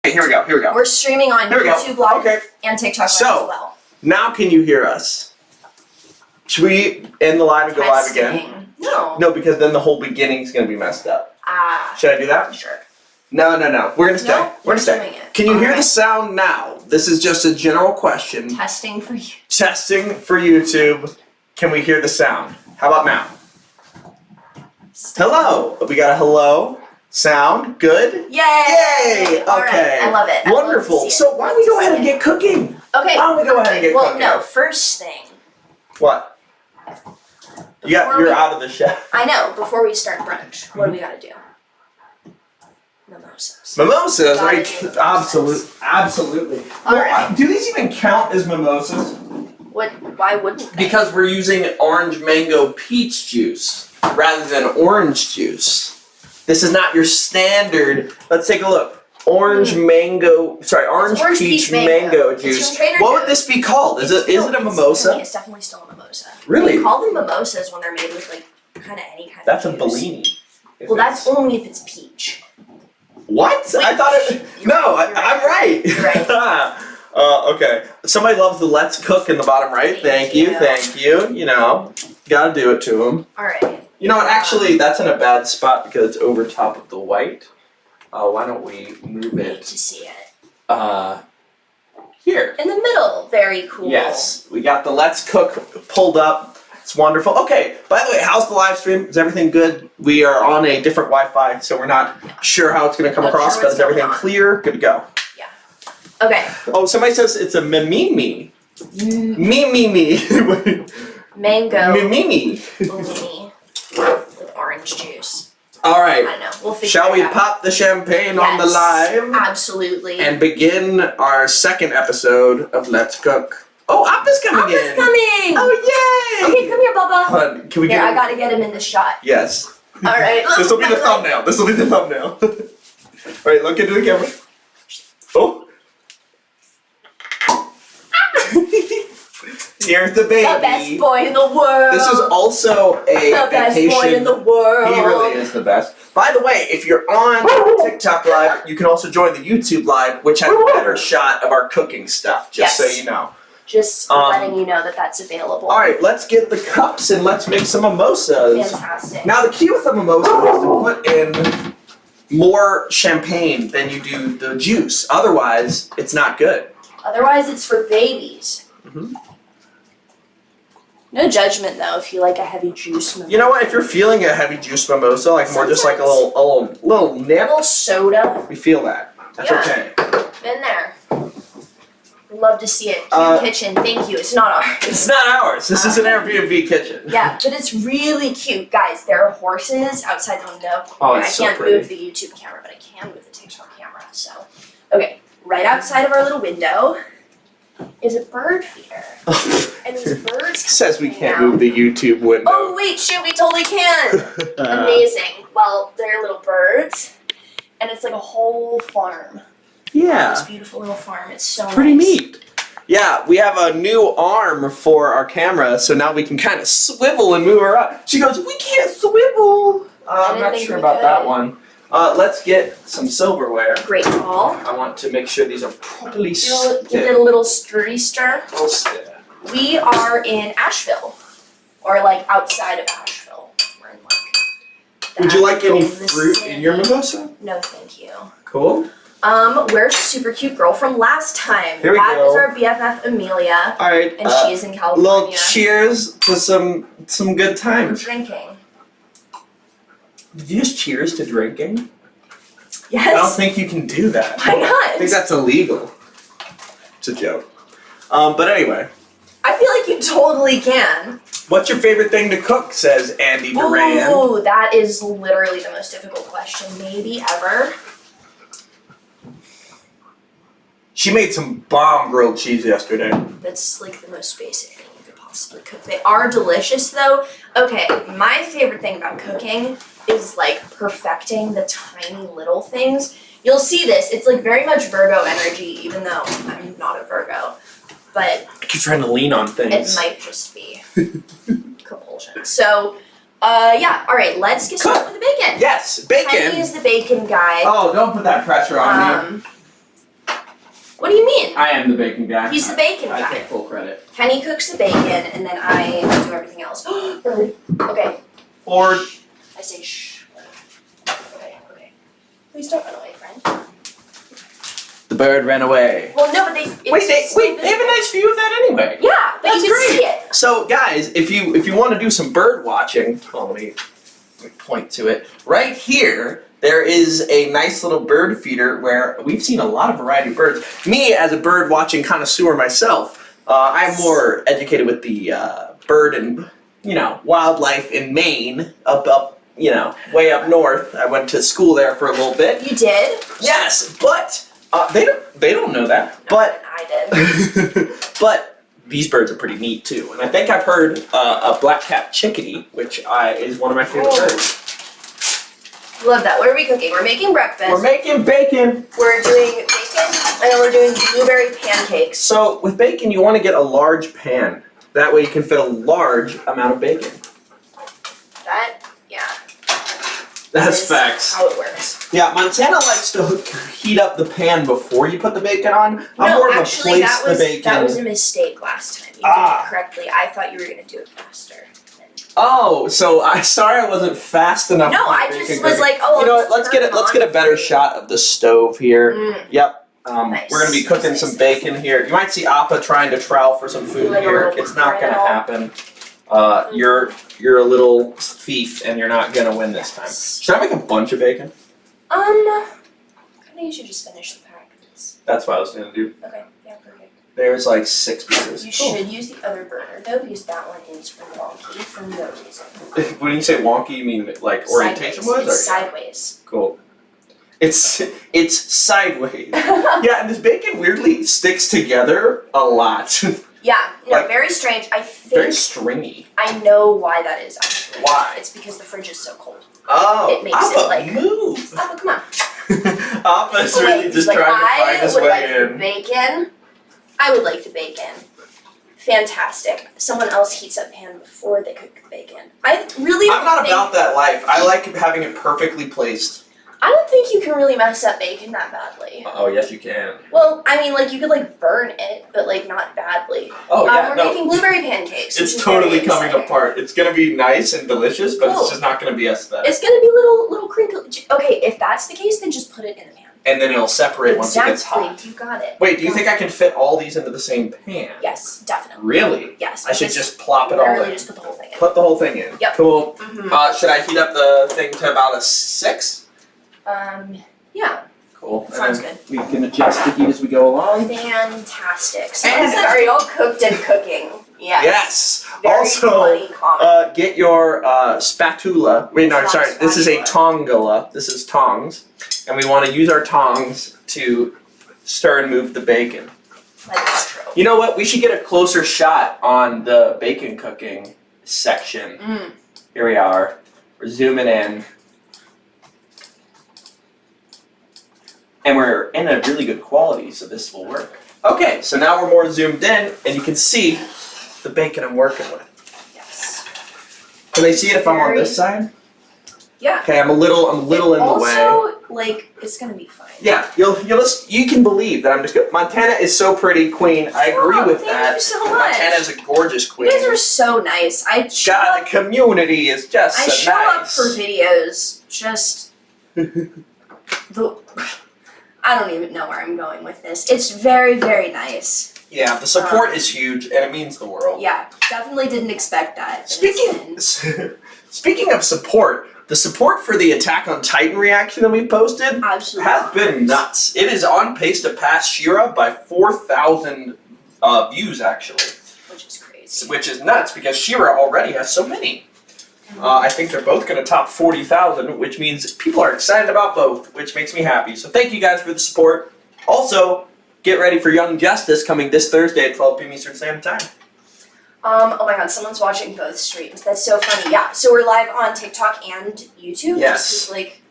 Okay, here we go. We're streaming on YouTube Live and TikTok Live as well. Now can you hear us? Should we end the live and go live again? No. No, because then the whole beginning's going to be messed up. Should I do that? Sure. No. We're going to stay. No, we're going to stay. Can you hear the sound now? This is just a general question. Testing for you. Testing for YouTube. Can we hear the sound? How about now? Hello. We got a hello. Sound good? Yay! Yay! Okay. Right. I love it. Wonderful. So why don't we go ahead and get cooking? Okay. Why don't we go ahead and get cooking? Well, no. First thing. What? You're out of the chef. I know. Before we start brunch, what do we gotta do? Mimosas. Mimosas, right? Mimosas. Absolutely. All right. Do these even count as mimosas? Why wouldn't they? Because we're using orange mango peach juice rather than orange juice. This is not your standard. Let's take a look. Orange peach mango juice. What would this be called? Is it a mimosa? It's definitely still a mimosa. Really? We call them mimosas when they're made with like kind of any kind of That's juice. a Bellini. Well, that's only if it's peach. What? Wait, I thought it. No, I'm right. You're right. Okay. Somebody loves the "Let's Cook" in the bottom right. Thank you. You know, gotta do it to them. All right. You know what? Actually, that's in a bad spot because it's over top of the white. Why don't we move it? To see it. Here. In the middle. Very cool. Yes, we got the "Let's Cook" pulled up. It's wonderful. Okay. By the way, how's the live stream? Is everything good? We are on a different Wi-Fi, so we're not sure how it's going to come across. But is everything clear? Good to go. Yeah. Okay. Oh, somebody says it's a mimimi. Me. Mango. Mimimi. Bellini with orange juice. All right. I know. We'll figure Shall it we out. pop the champagne on the live? Absolutely. And begin our second episode of Let's Cook. Oh, Appa's coming in. Appa's coming. Oh, yay. Okay, come here, Bubba. Hold on, can we Here, get I gotta get him in the shot. Yes. All right. This will be the thumbnail. This will be the thumbnail. All right, look into the camera. Oh. Here's the baby. The best boy in the world. This is also a the best vacation. boy in the world. He really is the best. By the way, if you're on TikTok Live, you can also join the YouTube Live, which has a better shot of our cooking stuff, just so you know. Just letting you know that that's available. All right, let's get the cups and let's make some mimosas. Fantastic. Now, the key with the mimosa is to put in more champagne than you do the juice. Otherwise, it's not good. Otherwise, it's for babies. Mm-hmm. No judgment, though, if you like a heavy juice mimosa. You know what? If you're feeling a heavy juice mimosa, like more just like a little nip, A little soda. we feel that. That's okay. Been there. We'd love to see it. Cute kitchen, thank you. It's not ours. It's not ours. This is an Airbnb kitchen. Yeah, but it's really cute. Guys, there are horses outside the window. Oh, I it's so can't pretty. move the YouTube camera, but I can move the TikTok camera. So, okay, right outside of our little window is a bird feeder. And these birds Says we can't move the YouTube window. Oh, wait, shoot, we totally can. Amazing. Well, they're little birds, and it's like a whole farm. Yeah. This beautiful little farm. It's so Pretty nice. neat. Yeah, we have a new arm for our camera, so now we can kind of swivel and move her up. She goes, we can't swivel. I'm not sure about that one. Let's get some silverware. Great call. I want to make sure these are properly Give it a little stirry stir. We are in Asheville, or like outside of Asheville. We're in like. Would you like any Asheville, fruit in your mimosa? No, thank you. Cool. Where's the super cute girl from last time? Here we That go. is our BFF Amelia. All right. And she is in California. Little cheers to some good We're times. drinking. Did you just cheers to drinking? Yes. I don't think you can do that. Why not? I think that's illegal. It's a joke. But anyway. I feel like you totally can. What's your favorite thing to cook, says Andy Duran. Ooh, that is literally the most difficult question maybe ever. She made some bomb grilled cheese yesterday. That's like the most basic thing you could possibly cook. They are delicious though. Okay, my favorite thing about cooking is like perfecting the tiny little things. You'll see this. It's like very much Virgo energy, even though I'm not a Virgo. But I keep trying to lean on things. it might just be compulsion. So, yeah. All right, let's get started with the bacon. Yes, bacon. Kenny is the bacon guy. Oh, don't put that pressure on me. What do you mean? I am the bacon guy. He's the bacon I guy. take full credit. Kenny cooks the bacon, and then I do everything else. Bird. Okay. Or I say shh. Okay. Please don't run away, friend. the bird ran away. Well, no, but they. Wait, they have a nice view of that anyway. Yeah, but That's you can great. see it. So guys, if you want to do some bird watching, let me point to it. Right here, there is a nice little bird feeder where we've seen a lot of variety of birds. Me, as a bird watching connoisseur myself, I'm more educated with the bird and wildlife in Maine, up way up north. I went to school there for a little bit. You did? Yes, but they don't know that. No, But I did. but these birds are pretty neat too, and I think I've heard a black-capped chickadee, which is one of my favorite birds. Love that. What are we cooking? We're making breakfast. We're making bacon. We're doing bacon, and then we're doing blueberry pancakes. So with bacon, you want to get a large pan. That way you can fit a large amount of bacon. That's is facts. How it works. Yeah, Montana likes to heat up the pan before you put the bacon on. I'm more of a place the bacon. That was a mistake last time. You did it correctly. I thought you were going to do it faster. Oh, so sorry I wasn't fast enough. No, I just was like, oh. You know what? Let's get a better shot of the stove here. Yep. Nice. We're gonna be cooking some bacon here. You might see Appa trying to trowel for some food Like a here. little It's not gonna griddle. happen. You're a little thief, and you're not gonna win this time. Should I make a bunch of bacon? I think you should just finish the packets. That's what I was gonna do. Okay. Yeah, perfect. There's like 6 pieces. You should use the other burner though, because that one is wonky for no reason. When you say wonky, you mean like orientation Sideways. wise? It's sideways. Cool. It's sideways. Yeah, and this bacon weirdly sticks together a lot. Yeah, no, Like, very strange. I Very think stringy. I know why that is actually. Why? It's because the fridge is so cold. Oh, It makes Appa, it like- move. Oh, come on. Appa's really just Like, trying to find his would way like the in. bacon. I would like the bacon. Fantastic. Someone else heats up pan before they cook the bacon. I really don't I'm not think, about that life. I like having it perfectly placed. I don't think you can really mess up bacon that badly. Oh, yes, you can. Well, I mean, like, you could, like, burn it, but, like, not badly. Oh, yeah, We're no. making blueberry pancakes. which It's is totally very coming exciting. apart. It's gonna be nice and delicious, but Cool. it's just not gonna be aesthetic. It's gonna be little crinkle. Okay, if that's the case, then just put it in the pan. And then it'll separate once it gets hot. You got it. Wait, do you think I can fit all these into the same pan? Yes, definitely. Really? Yes. I should because just plop it all literally in. just put the whole thing in. Put the whole thing in. Yep. Cool. Mm-hmm. Should I heat up the thing to about a 6? Yeah, Cool. sounds And good. We can adjust the heat as we go along. Fantastic. So And- are you all cooked and cooking? Yes. Yes. Very Also, funny comment. get your spatula. Wait, no, It's not sorry. This is a spatula. tongula. This is tongs, and we want to use our tongs to stir and move the bacon. That is true. You know what? We should get a closer shot on the bacon cooking section. Here we are. We're zooming in. And we're in a really good quality, so this will work. Okay, so now we're more zoomed in, and you can see the bacon I'm working with. Yes. Can they see it if I'm on this side? Yeah. Okay, I'm a little in the way. Also, like, it's gonna be fine. Yeah, you can believe that I'm just good. Montana is so pretty, Queen. I agree Oh, with thank that. you so much. Montana's a gorgeous You queen. guys are so nice. I show God, up, the community is just I so show nice. up for videos. Just I don't even know where I'm going with this. It's very, very nice. Yeah, the support is huge, and it means the world. Yeah, definitely didn't expect that. Speaking of support, the support for the Attack on Titan reaction that we posted Absolutely. has been nuts. It is on pace to pass She-Ra by 4,000 views, actually. Which is crazy. Which is nuts, because She-Ra already has so many. I think they're both going to top 40,000, which means people are excited about both, which makes me happy. So thank you guys for the support. Also, get ready for Young Justice coming this Thursday at 12 p.m. Eastern Standard Time. Oh my god, someone's watching both streams. That's so funny. Yeah, so we're live on TikTok and YouTube. Yes. Just 'cause, like,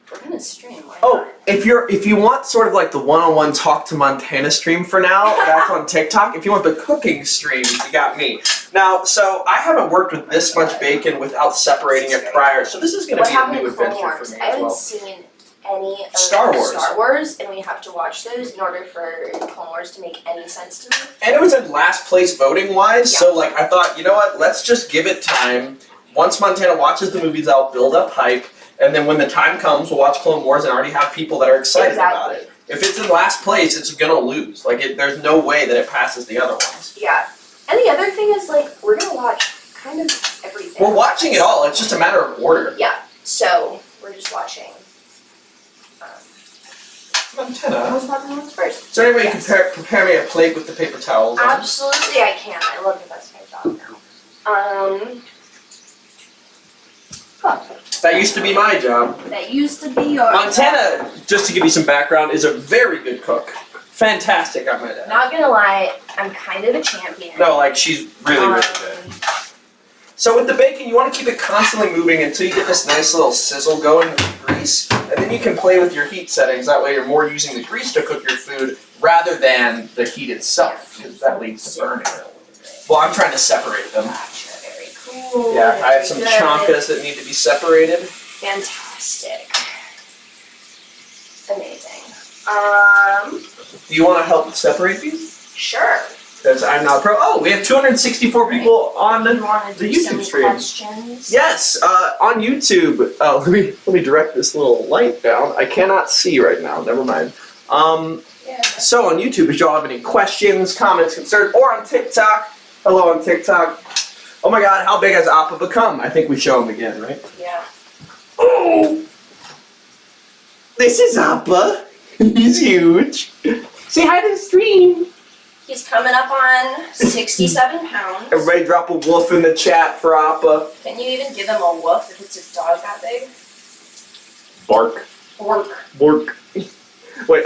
we're gonna stream. Why Oh, not? if you want sort of like the one-on-one Talk to Montana stream for now, that's on TikTok. If you want the cooking stream, you got me. Now, so I haven't worked with this much bacon without separating it prior, so this is going to What be a happened new to Clone adventure for Wars? me I as haven't well. seen any of Star Wars, and we have to watch those in order for Clone Wars to make any sense to me. And it was in last place voting wise, Yeah. so like I thought, you know what, let's just give it time. Once Montana watches the movies, I'll build up hype, and then when the time comes, we'll watch Clone Wars and already have people that are excited about it. If it's in last place, it's gonna lose. Like, there's no way that it passes the other ones. Yeah. And the other thing is, like, we're gonna watch kind of everything. We're watching it all, it's just a matter of order. Yeah. So, we're just watching. Montana. Who's watching ones first? Is there any way you can prepare me a plate with the paper towels on? Absolutely, I can. I love the best kind of job now. That used to be my job. That used to be yours. Montana, just to give you some background, is a very good cook. Fantastic, I might add. Not gonna lie, I'm kind of a champion. No, like, she's really, really good. So with the bacon, you want to keep it constantly moving until you get this nice little sizzle going with the grease, and then you can play with your heat settings. That way you're more using the grease to cook your food rather than the heat itself, because that leads to burning. Well, I'm trying to separate them. Gotcha, very cool. Yeah, I have some Very good. chonkas that need to be separated. Fantastic. Amazing. Do you want to help separate these? Sure. Because I'm not pro. Oh, we have 264 people on You want to the do YouTube some stream. questions? Yes, on YouTube. Oh, let me direct this little light down. I cannot see right now. Never mind. Yeah. So on YouTube, if y'all have any questions, comments, concerns, or on TikTok, hello on TikTok. Oh my God, how big has Appa become? I think we show him again, right? Yeah. Oh, this is Appa. He's huge. Say hi to the stream. He's coming up on 67 pounds. Everybody drop a woof in the chat for Appa. Can you even give him a woof if it's a dog that big? Bark. Work. Bork. Wait,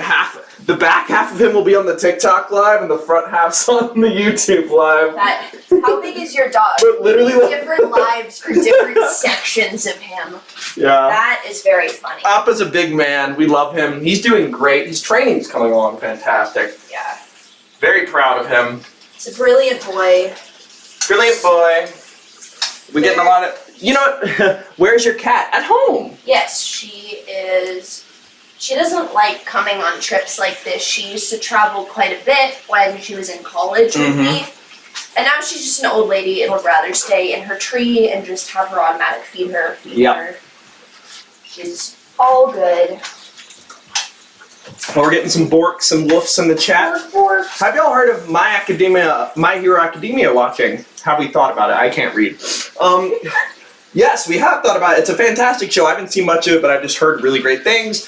the back half of him will be on the TikTok live and the front half's on the YouTube live. How big is your dog? But literally Different lives for different sections of him. Yeah. That is very funny. Appa's a big man. We love him. He's doing great. His training's coming along fantastic. Yeah. Very proud of him. He's a brilliant boy. Brilliant boy. We're getting a lot of... You know what? Where's your cat? At home. Yes, she is. She doesn't like coming on trips like this. She used to travel quite a bit when she was in college with me. And now she's just an old lady and would rather stay in her tree and just have her automatic feed her. She's all good. Well, we're getting some borks and woofs in the chat. Have y'all heard of My Hero Academia watching? Have we thought about it? I can't read. Yes, we have thought about it. It's a fantastic show. I haven't seen much of it, but I've just heard really great things.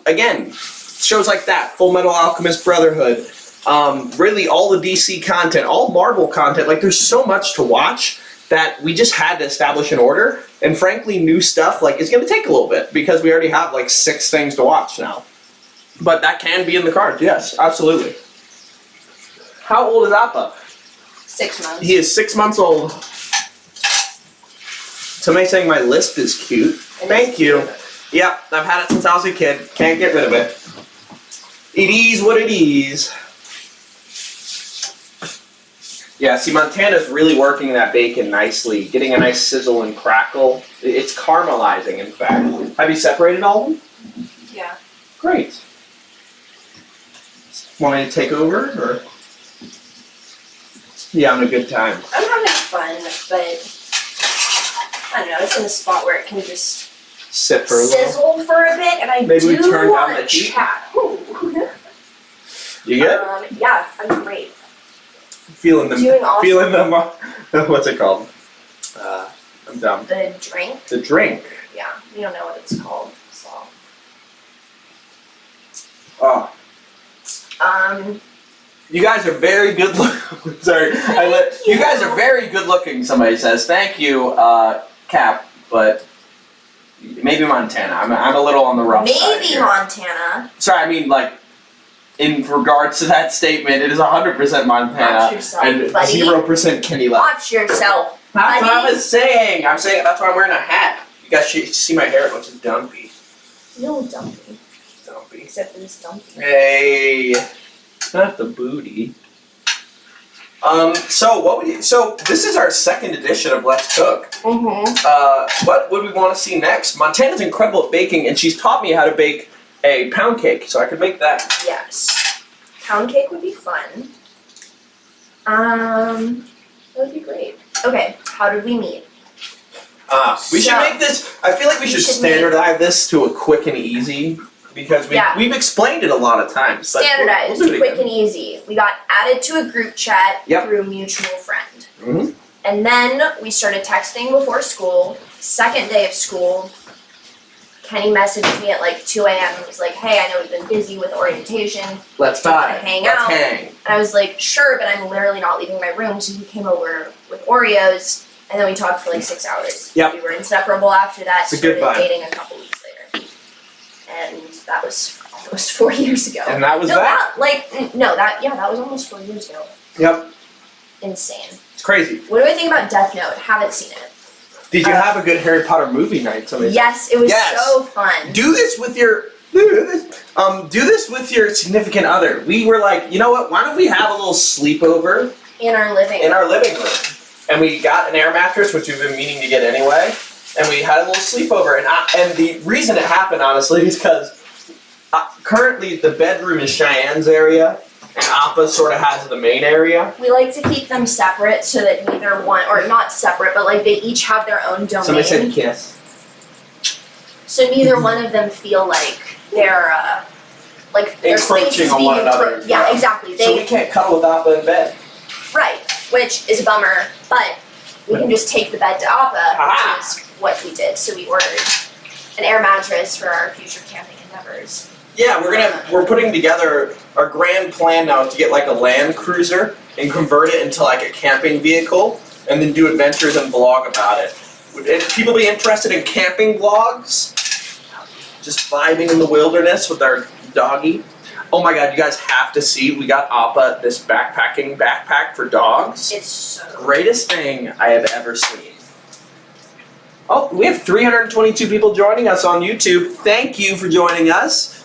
Again, shows like that, Full Metal Alchemist Brotherhood, really all the DC content, all Marvel content. Like, there's so much to watch that we just had to establish an order. And frankly, new stuff, like, it's going to take a little bit because we already have, like, 6 things to watch now. But that can be in the cards, yes, absolutely. How old is Appa? 6 months. He is 6 months old. Somebody saying my lisp is cute. Thank you. Yep, I've had it since I was a kid. Can't get rid of it. It is what it is. Yeah, see, Montana's really working that bacon nicely, getting a nice sizzle and crackle. It's caramelizing, in fact. Have you separated all of them? Yeah. Great. Want me to take over, or? Yeah, I'm having a good time. I'm having fun, but I don't know, it's in a spot where it can just Sit for a little. sizzle for a bit, and I Maybe we do turn down want the to heat? chat. Ooh. You good? Yeah, I'm great. Feeling them. Doing awesome. Feeling them. What's it called? I'm dumb. The drink? The drink. Yeah, we don't know what it's called, so. Oh. You guys are very good looking. Sorry. You guys are very good looking, somebody says. Thank you, Cap, but maybe Montana. I'm a little on the rough side Maybe here. Montana. Sorry, I mean, like, in regards to that statement, it is 100% Montana Watch yourself, and buddy. 0% Kenny left. Watch yourself. That's what I buddy. was saying. I'm saying that's why I'm wearing a hat. You guys should see my hair. It looks dumpy. No dumpy. Dumpy. Except for this dumpy. Hey, not the booty. So this is our second edition of Let's Cook. Mm-hmm. What would we want to see next? Montana's incredible at baking, and she's taught me how to bake a pound cake, so I could make that. Yes. Pound cake would be fun. That would be great. Okay, how did we meet? We should make this, I feel like we should standardize this to a quick and easy, because we've explained it a lot of times. Standardized, quick and easy. We got added to a group chat through a mutual friend. Mm-hmm. And then we started texting before school. Second day of school, Kenny messaged me at like 2 a.m. and was like, hey, I know we've been busy with orientation. Let's hang out. And I was like, sure, but I'm literally not leaving my room. So he came over with Oreos, and then we talked for like 6 hours. Yep. We were inseparable after that. It's a good vibe. Dating a couple weeks later. And that was almost 4 years ago. And that was that was almost 4 years ago. Yep. Insane. It's crazy. What do I think about Death Note? Haven't seen it. Did you have a good Harry Potter movie night? Yes, it was so fun. Do this with your significant other. We were like, you know what? Why don't we have a little sleepover in our living room? And we got an air mattress, which we've been meaning to get anyway. And we had a little sleepover. And the reason it happened, honestly, is because currently the bedroom is Cheyenne's area, and Appa sort of has the main area. We like to keep them separate so that neither one, or not separate, but like they each have their own domain. Somebody said kiss. So neither one of them feel like they're encroaching on one another. Yeah, exactly. So we can't cuddle with Appa in bed. Right, which is a bummer, but we can just take the bed to Appa, which is what we did. So we ordered an air mattress for our future camping endeavors. Yeah, we're putting together our grand plan now to get like a Land Cruiser and convert it into like a camping vehicle, and then do adventures and vlog about it. Would people be interested in camping vlogs? Just vibing in the wilderness with our doggy. Oh my god, you guys have to see, we got Appa this backpacking backpack for dogs. It's so greatest thing I have ever seen. Oh, we have 322 people joining us on YouTube. Thank you for joining us.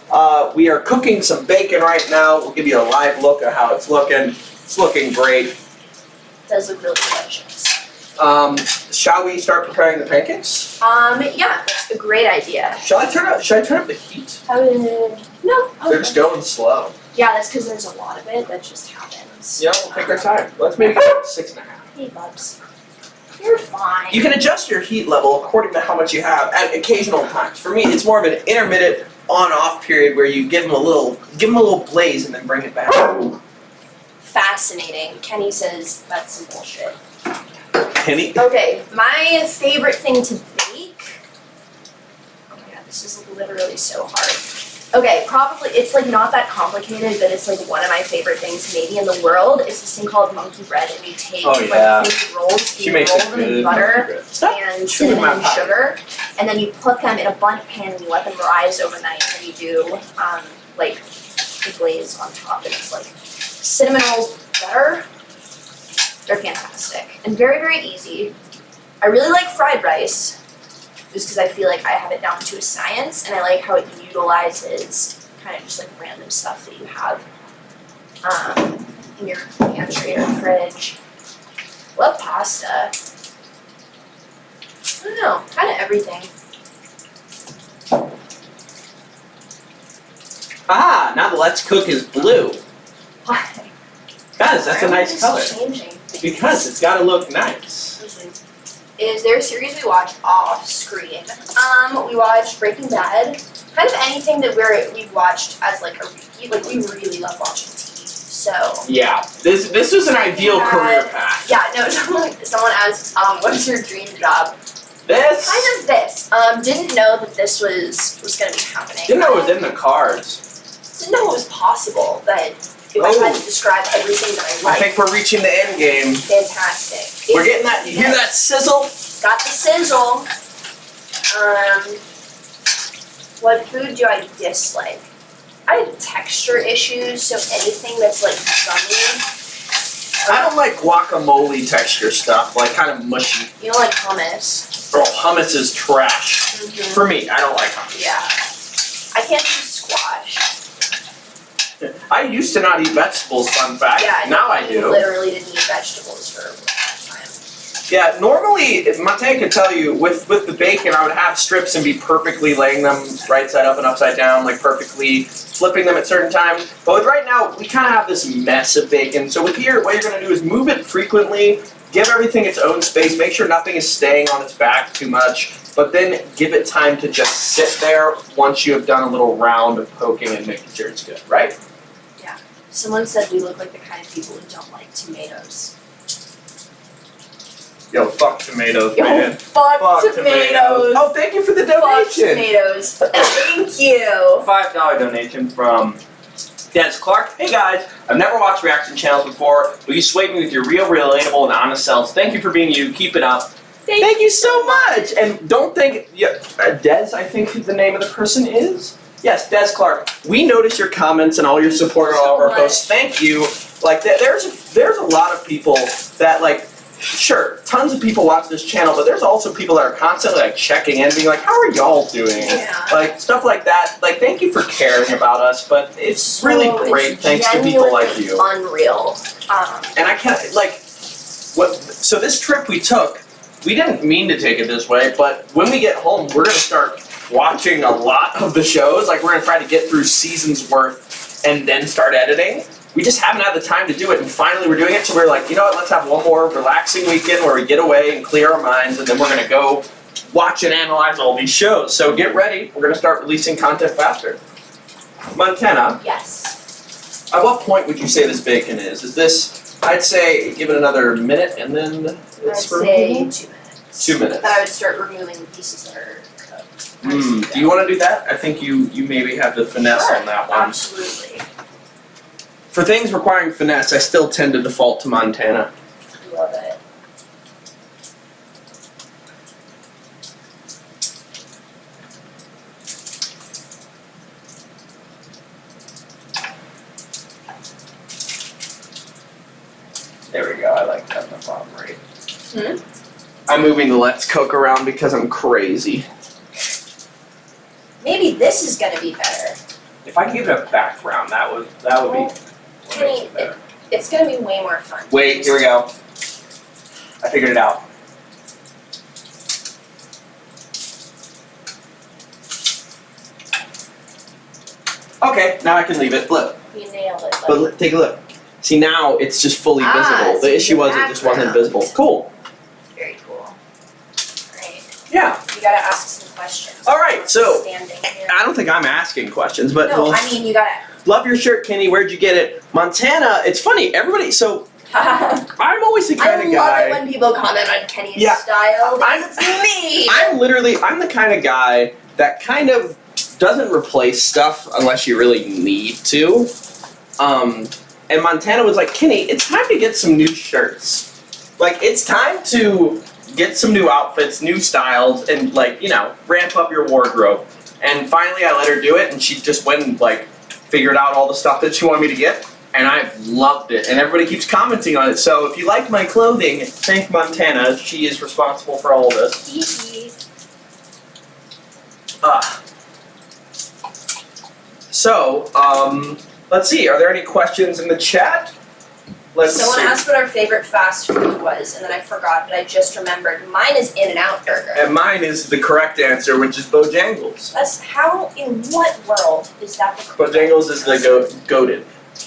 We are cooking some bacon right now. We'll give you a live look at how it's looking. It's looking great. It does look really delicious. Shall we start preparing the pancakes? Yeah, that's a great idea. Should I turn up the heat? No. They're just going slow. Yeah, that's because there's a lot of it that just happens. Yeah, we'll take our time. Let's maybe go 6.5. Hey, Bubs. You're fine. You can adjust your heat level according to how much you have at occasional times. For me, it's more of an intermittent on-off period where you give them a little blaze and then bring it back. Fascinating. Kenny says that's some bullshit. Kenny? Okay, my favorite thing to bake. Oh my god, this is literally so hard. Okay, probably it's like not that complicated, but it's like one of my favorite things maybe in the world. It's this thing called monkey bread, and you take like fake rolls, you roll them in butter and cinnamon and sugar, and then you put them in a bundt pan and you let them rise overnight, and you do like the glaze on top, and it's like cinnamon rolls with butter. They're fantastic and very, very easy. I really like fried rice, just because I feel like I have it down to a science, and I like how it utilizes kind of just like random stuff that you have in your pantry or fridge. Love pasta. I don't know, kind of everything. Ah, now the Let's Cook is blue. Why? Guys, that's a nice color. Changing? Because it's gotta look nice. Is there a series we watch off screen? We watched Breaking Bad. Kind of anything that we've watched as like a repeat. Like we really love watching TV. So yeah, this was an ideal career path. Yeah, no. Someone asked, "What is your dream job?" This kind of this. Didn't know that this was gonna be happening. Didn't know it was in the cards. Didn't know it was possible, but if I had to describe everything that I like. I think we're reaching the end game. Fantastic. We're getting that. You hear that sizzle? Got the sizzle. What food do I dislike? I have texture issues, so anything that's like gummy. I don't like guacamole texture stuff, like kind of mushy. You don't like hummus? Bro, hummus is trash. Mm-hmm. For me, I don't like hummus. Yeah. I can't do squash. I used to not eat vegetables, fun fact. Yeah, now I do. Literally didn't eat vegetables for a long time. Yeah, normally, Montana can tell you, with the bacon, I would have strips and be perfectly laying them right side up and upside down, like perfectly flipping them at certain times. But with right now, we kind of have this mess of bacon. So with here, what you're going to do is move it frequently, give everything its own space, make sure nothing is staying on its back too much, but then give it time to just sit there once you have done a little round of poking and making sure it's good, right? Yeah. Someone said we look like the kind of people who don't like tomatoes. Yo, fuck tomatoes, Yo, man. fuck tomatoes. Oh, thank you for the Fuck donation. tomatoes. Thank you. $5 donation from Dennis Clark. Hey guys, I've never watched reaction channels before, but you swayed me with your real, relatable, and honest selves. Thank you for being you. Keep it up. Thank you so much. And don't think, Des, I think the name of the person is? Yes, Des Clark. We notice your comments and all your support on all of our posts. Thank you. Like, there's a lot of people that, like, sure, tons of people watch this channel, but there's also people that are constantly like checking in, being like, how are y'all doing? Yeah. Like, stuff like that. Like, thank you for caring about us, but it's really great thanks to people like you. Unreal. And I can't, like, so this trip we took, we didn't mean to take it this way, but when we get home, we're gonna start watching a lot of the shows. Like, we're gonna try to get through seasons worth and then start editing. We just haven't had the time to do it, and finally we're doing it, so we're like, you know what, let's have one more relaxing weekend where we get away and clear our minds, and then we're gonna go watch and analyze all these shows. So get ready, we're gonna start releasing content faster. Montana, Yes. at what point would you say this bacon is? Is this, I'd say, give it another minute, and then I'd it's say removable? 2 minutes. 2 minutes. But I would start removing the pieces that are cooked. Do you want to do that? I think you maybe have the finesse Sure, on that one. Absolutely. For things requiring finesse, I still tend to default to Montana. Love it. There we go, I like that in the bottom right. Hmm? I'm moving the let's cook around because I'm crazy. Maybe this is gonna be better. If I give it a background, that would be Kenny, it's gonna be way more fun. Wait, here we go. I figured it out. Okay, now I can leave it. Look, You nailed it. but take a look. See, now it's just fully visible. so The issue the was it just wasn't background. visible. Cool. Very cool. Alright. Yeah. You gotta ask some questions. All right, so Standing here. I don't think I'm asking questions, but No, we'll- I mean you gotta. love your shirt, Kenny. Where'd you get it? Montana. It's funny. Everybody. So I I'm always the kind of love guy. it when people comment on Kenny's Yeah. style. I'm- Because it's me. I'm the kind of guy that kind of doesn't replace stuff unless you really need to. And Montana was like, Kenny, it's time to get some new shirts. Like, it's time to get some new outfits, new styles, and like, you know, ramp up your wardrobe. And finally I let her do it, and she just went and like figured out all the stuff that she wanted me to get, and I've loved it. And everybody keeps commenting on it. So if you like my clothing, thank Montana. She is responsible for all of this. Easy. So, let's see. Are there any questions in the chat? Let's Someone see. asked what our favorite fast food was, and then I forgot, but I just remembered. Mine is In-N-Out Burger. And mine is the correct answer, which is Bojangles. That's how, in what world is that the correct Bojangles is the goated.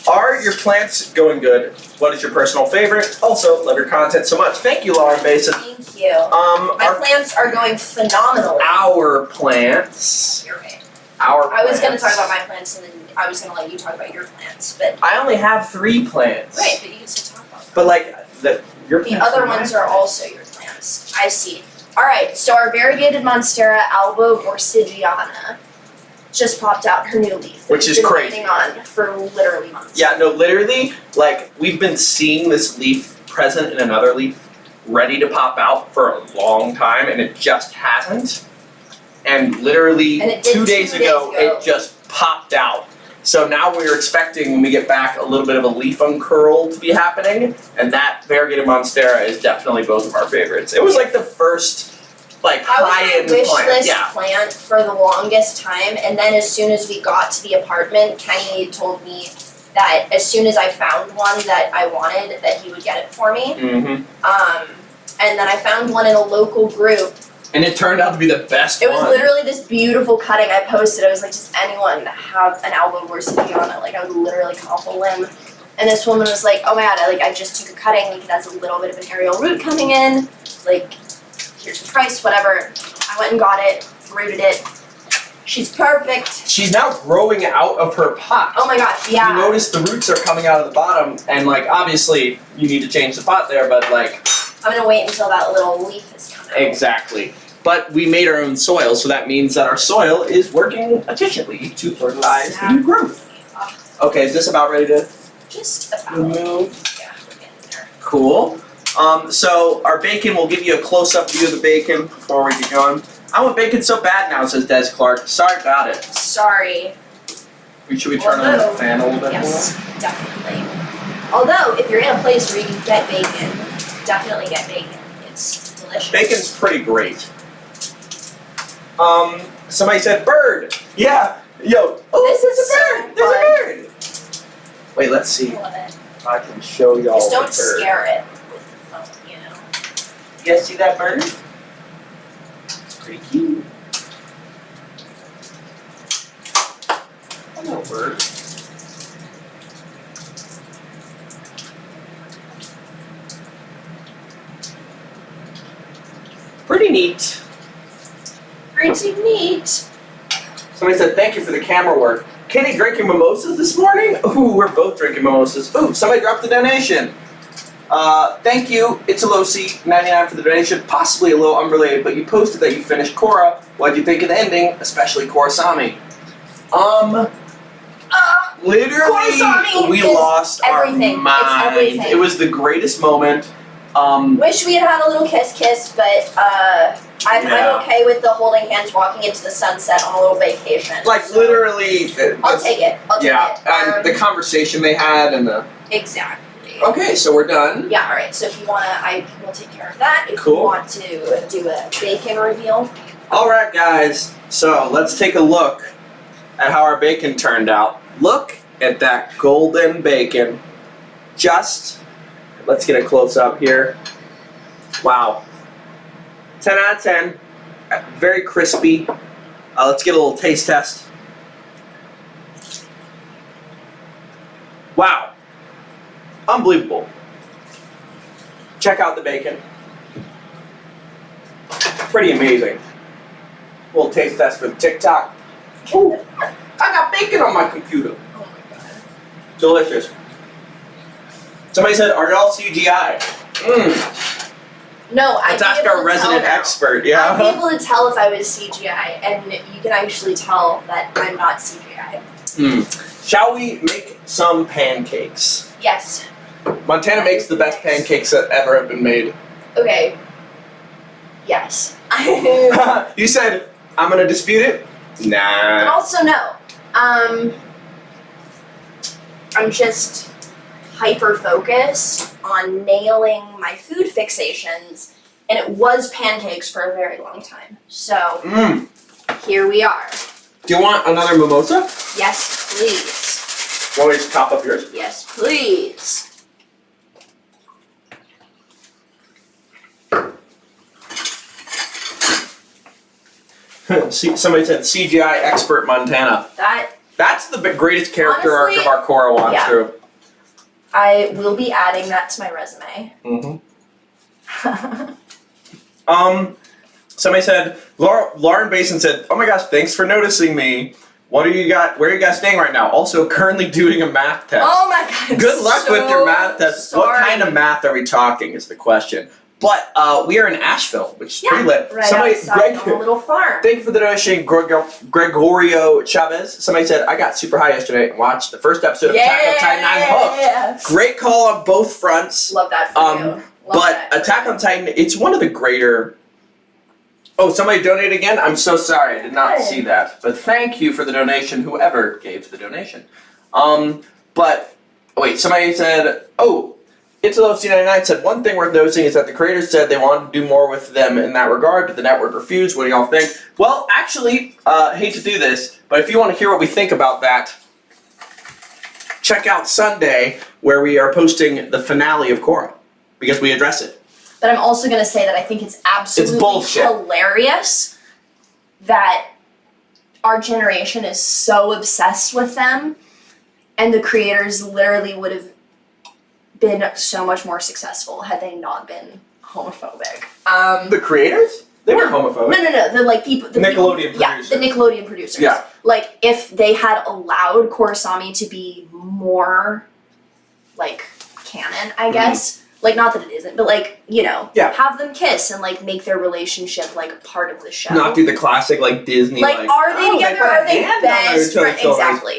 Are your plants going good? What is your personal favorite? Also, love your content so much. Thank you, Lauren Basin. Thank you. My plants are going phenomenally. Our plants. You're right. Our I was going to plants. talk about my plants, and then I was going to let you talk about your plants, but I only have 3 plants. right, but you can still talk about them. But like your The plants other my ones are plants. also your plants. I see. Alright, so our variegated Monstera albo borsigiana just popped out her new leaf. that Which we've is been crazy. waiting on for literally months. Yeah, no, literally, like, we've been seeing this leaf present in another leaf, ready to pop out for a long time, and it just hasn't. And literally, And it did 2 days ago, 2 days ago. it just popped out. So now we're expecting, when we get back, a little bit of a leaf uncurl to be happening, and that variegated Monstera is definitely both of our favorites. It was like the first, like, I was high-end my wish plant. list Yeah. plant for the longest time, and then as soon as we got to the apartment, Kenny told me that as soon as I found one that I wanted, that he would get it for me. Mm-hmm. and then I found one in a local group. And it turned out to be the best It was one. literally this beautiful cutting I posted. I was like, does anyone have an album where CD on it? Like, I would literally come off a limb. And this woman was like, oh my god, I just took a cutting, like, that's a little bit of an aerial root coming in. Like, here's the price, whatever. I went and got it, rooted it. She's perfect. She's now growing out of her pot. Oh my gosh, yeah. You notice the roots are coming out of the bottom, and like obviously you need to change the pot there, but like. I'm gonna wait until that little leaf is coming out. Exactly. But we made our own soil, so that means that our soil is working efficiently to fertilize the new growth. Okay, is this about ready to Just about. remove? Yeah, we're getting there. Cool. So our bacon, we'll give you a close-up view of the bacon before we get going. I want bacon so bad now, says Des Clark. Sorry about it. Sorry. Should we turn on the fan a little bit Yes, definitely. Although, if you're in a place where you can get bacon, definitely get bacon. It's delicious. more? Bacon's pretty great. Somebody said bird. Yeah. Yo. Oh, This there's is a bird. so There's a bird. Wait, let's see. I love it. If I can show y'all Just the don't bird. scare it with the phone, you know. You guys see that bird? It's pretty cute. Hello, bird. Pretty neat. Pretty neat. Somebody said, thank you for the camera work. Kitty drinking mimosas this morning? Ooh, we're both drinking mimosas. Ooh, somebody dropped a donation. Thank you, It's a Low C 99 for the donation. Possibly a little unrelated, but you posted that you finished Korra. What'd you think of the ending, especially Korrasami? Literally, Korrasami we is lost everything. our mind. It's everything. It was the greatest moment. Wish we had had a little kiss, but I'm okay with the holding hands walking into the sunset on a little vacation. like so literally. I'll take it. I'll take Yeah, it. and the conversation they had and the. Exactly. Okay, so we're done. Yeah, alright, so if you wanna, I will take care of that. If Cool. you want to do a bacon reveal. Alright guys, so let's take a look at how our bacon turned out. Look at that golden bacon. Let's get a close up here. Wow. 10 out of 10. Very crispy. Let's get a little taste test. Wow. Unbelievable. Check out the bacon. Pretty amazing. Little taste test for the TikTok. Ooh, I got bacon on my computer. Oh my god. Delicious. Somebody said, are y'all CGI? No, I'd Let's be ask able our to resident tell now. expert, I'd be yeah? able to tell if I was CGI, and you can actually tell that I'm not CGI. Shall we make some pancakes? Yes. Montana makes the best pancakes that ever have been made. Okay. Yes. You said, I'm gonna dispute it? But Nah. also no. I'm just hyper-focused on nailing my food fixations, and it was pancakes for a very long time. So, here we are. Do you want another mimosa? Yes, please. Want me to top up yours? Yes, please. Somebody said CGI expert Montana. That's the greatest character Honestly, arc of our Korra watch yeah. through. I will be adding that to my resume. Somebody said, Lauren Basin said, oh my gosh, thanks for noticing me. Where are you guys staying right now? Also currently doing a math test. Oh my god. Good luck with your math test. Sorry. What kind of math are we talking is the question. But we are in Asheville, which is pretty lit. Right outside on a little farm. Thank you for the donation, Gregorio Chavez. Somebody said, I got super high yesterday and watched the first episode of Attack on Titan. I'm hooked. Great call on both fronts. Love that for you. Love But that for Attack you. on Titan, it's one of the greater... Oh, somebody donated again? I'm so sorry, I did not see that. But thank you for the donation, whoever gave the donation. Wait, somebody said, It's a Low C99 said, one thing worth noticing is that the creators said they wanted to do more with them in that regard, but the network refused. What do y'all think? Well, actually, hate to do this, but if you want to hear what we think about that, check out Sunday, where we are posting the finale of Korra, because we address it. but I'm also gonna say that I think it's absolutely bullshit. hilarious that our generation is so obsessed with them, and the creators literally would have been so much more successful had they not been homophobic. The creators? They weren't homophobic. No. The like people. The Nickelodeon people, producers. Yeah, the Nickelodeon producers. Yeah. Like if they had allowed Korosami to be more, like, canon, I guess. Like, not that it isn't, but like, you know, have them kiss and like make their relationship like a part of the show. Not do the classic like Disney like are they together? Are they best friends?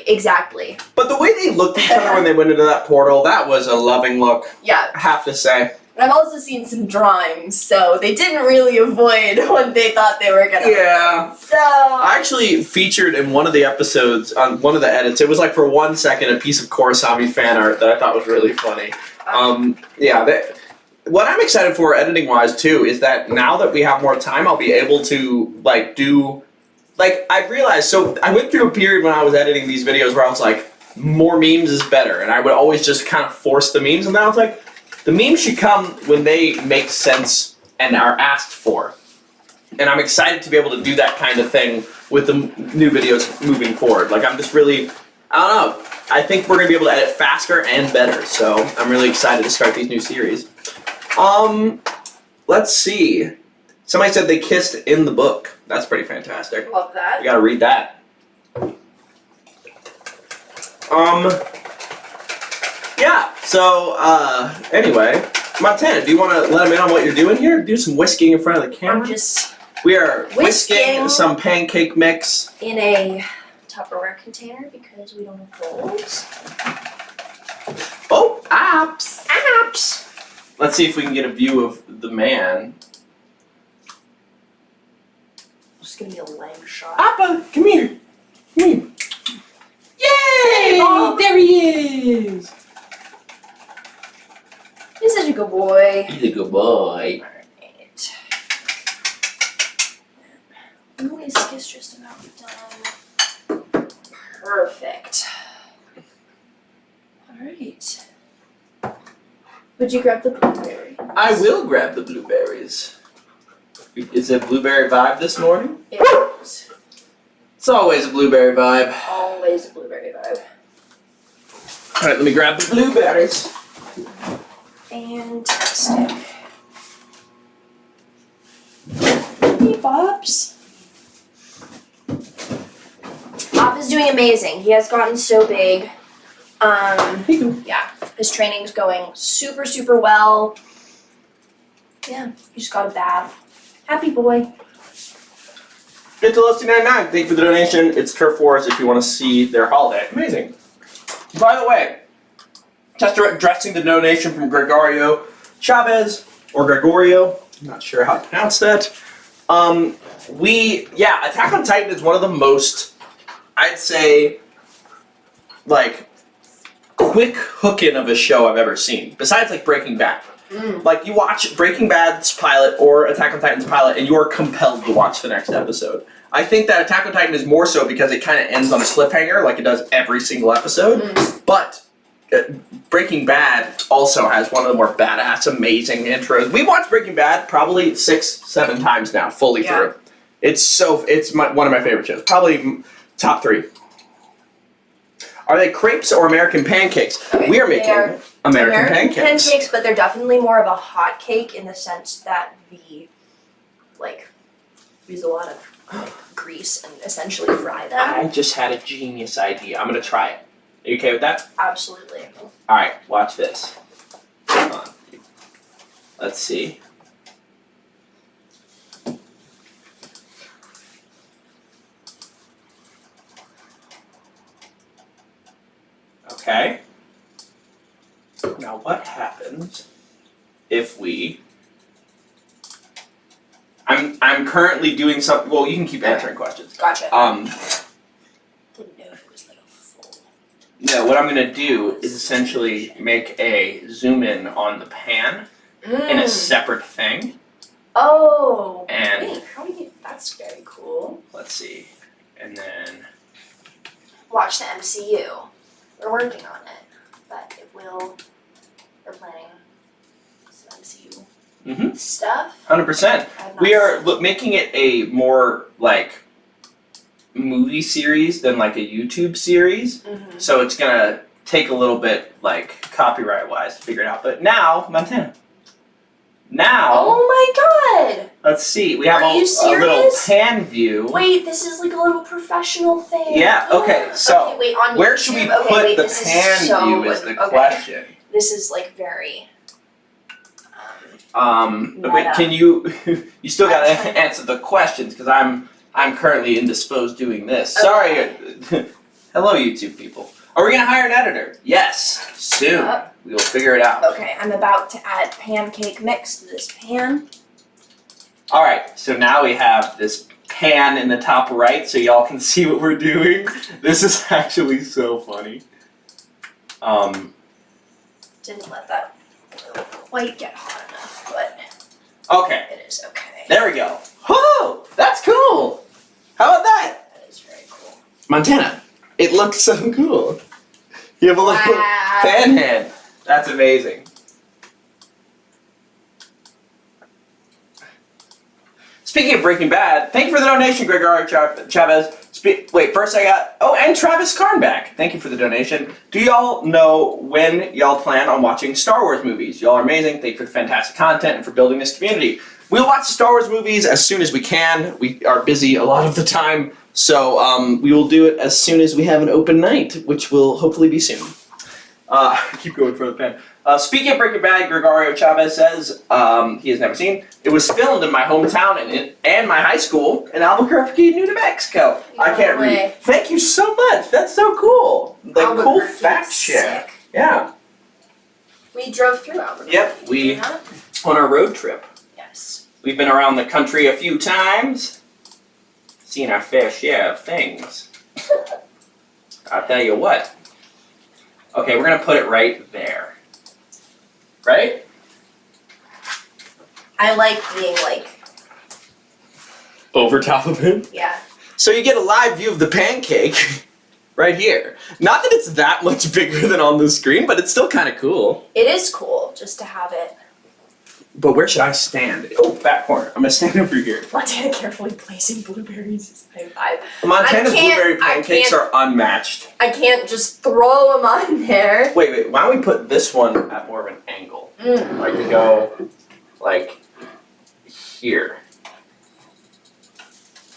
Exactly. But the way they looked at each other when they went into that portal, that was a loving look. Yeah. I have to say. And I've also seen some drawings, so they didn't really avoid what they thought they were gonna. Yeah. So I actually featured in one of the episodes on one of the edits. It was like for 1 second a piece of Korosami fan art that I thought was really funny. What I'm excited for editing wise too is that now that we have more time, I'll be able to like do, like I realized, so I went through a period when I was editing these videos where I was like, more memes is better, and I would always just kind of force the memes, and now it's like, the memes should come when they make sense and are asked for. And I'm excited to be able to do that kind of thing with the new videos moving forward. Like I'm just really, I don't know, I think we're gonna be able to edit faster and better, so I'm really excited to start these new series. Let's see. Somebody said they kissed in the book. That's pretty fantastic. Love that. You gotta read that. Yeah, so, anyway, Montana, do you want to let them in on what you're doing here? Do some whisking in front of the camera? We are whisking some pancake mix. In a Tupperware container because we don't have bowls. Oh, apps! Let's see if we can get a view of the man. Just gonna be a leg shot. Appa, come here. Come here. Yay! Oh, there he is! He's such a good boy. He's a good boy. Alright. Louis is just about done. Perfect. Alright. Would you grab the blueberry? I will grab the blueberries. Is it blueberry vibe this morning? It is. It's always a blueberry vibe. Always a blueberry vibe. Alright, let me grab the blueberries. Fantastic. Hey, Bobs. Bob is doing amazing. He has gotten so big. Yeah, his training's going super, super well. Yeah, he just got a bath. Happy boy. Get to Lusty99. Thank you for the donation. It's Turf Wars if you want to see their holiday. Amazing. By the way, just addressing the donation from Gregorio Chavez, or Gregorio, I'm not sure how to pronounce that. Attack on Titan is one of the most, I'd say, like, quick hooking of a show I've ever seen, besides like Breaking Bad. Like you watch Breaking Bad's pilot or Attack on Titan's pilot and you are compelled to watch the next episode. I think that Attack on Titan is more so because it kind of ends on a cliffhanger like it does every single episode, but Breaking Bad also has one of the more badass, amazing intros. We watched Breaking Bad probably 6-7 times now, fully through. It's one of my favorite shows, probably top 3. Are they crepes or American pancakes? Okay, we are making American pancakes. But they're definitely more of a hot cake in the sense that we, like, use a lot of grease and essentially fry them. I just had a genius idea. I'm gonna try it. Are you okay with that? Absolutely. Alright, watch this. Hold on. Let's see. Okay. Now what happens if we... I'm currently doing something... Well, you can keep answering questions. Gotcha. Didn't know if it was like a full... No, what I'm going to do is essentially make a zoom in on the pan in a separate thing. Oh. And wait, how do you... That's very cool. Let's see. And then... Watch the MCU. We're working on it, but it will... We're planning some MCU. stuff. 100%. We are making it a more like movie series than like a YouTube series. So it's gonna take a little bit like copyright wise to figure it out. But now, Montana. Now. Oh my god! Let's see. We have a little pan view. Wait, this is like a little professional thing. Yeah. Okay. So okay, wait, on where YouTube? should we okay, put wait, the this pan so view? Is the question. This is like very. Wait, can you? You still gotta answer the questions because I'm currently indisposed doing this. Okay. Sorry. Hello, YouTube people. Are we gonna hire an editor? Yes. Soon. Yep. We will figure it out. Okay, I'm about to add pancake mix to this pan. All right. So now we have this pan in the top right, so y'all can see what we're doing. This is actually so funny. Didn't let that quite get hot enough, but Okay. it is okay. There we go. Whoa! That's cool. How about that? That is very cool. Montana, it looks so cool. You have a little fan hand. That's amazing. Speaking of Breaking Bad, thank you for the donation, Gregorio Chavez. Wait, first I got... Oh, and Travis Karnback. Thank you for the donation. Do y'all know when y'all plan on watching Star Wars movies? Y'all are amazing. Thank you for the fantastic content and for building this community. We'll watch Star Wars movies as soon as we can. We are busy a lot of the time, so we will do it as soon as we have an open night, which will hopefully be soon. Keep going for the pen. Speaking of Breaking Bad, Gregorio Chavez says he has never seen. It was filmed in my hometown and my high school in Albuquerque, New Mexico. No I can't way. read. Thank you so much. That's so cool. Like cool fact check. Yeah. We drove through Albuquerque. Yep. We on our road trip. Yes. We've been around the country a few times, seen our fair share of things. I'll tell you what. Okay, we're gonna put it right there. Right? I like being like, Over top of it. yeah. So you get a live view of the pancake right here. Not that it's that much bigger than on the screen, but it's still kind of cool. It is cool just to have it. But where should I stand? Oh, back corner. I'm gonna stand over here. Montana carefully placing blueberries. Montana's I can't- blueberry pancakes are unmatched. I can't just throw them on there. Wait, why don't we put this one at more of an angle? Like to go, like, here.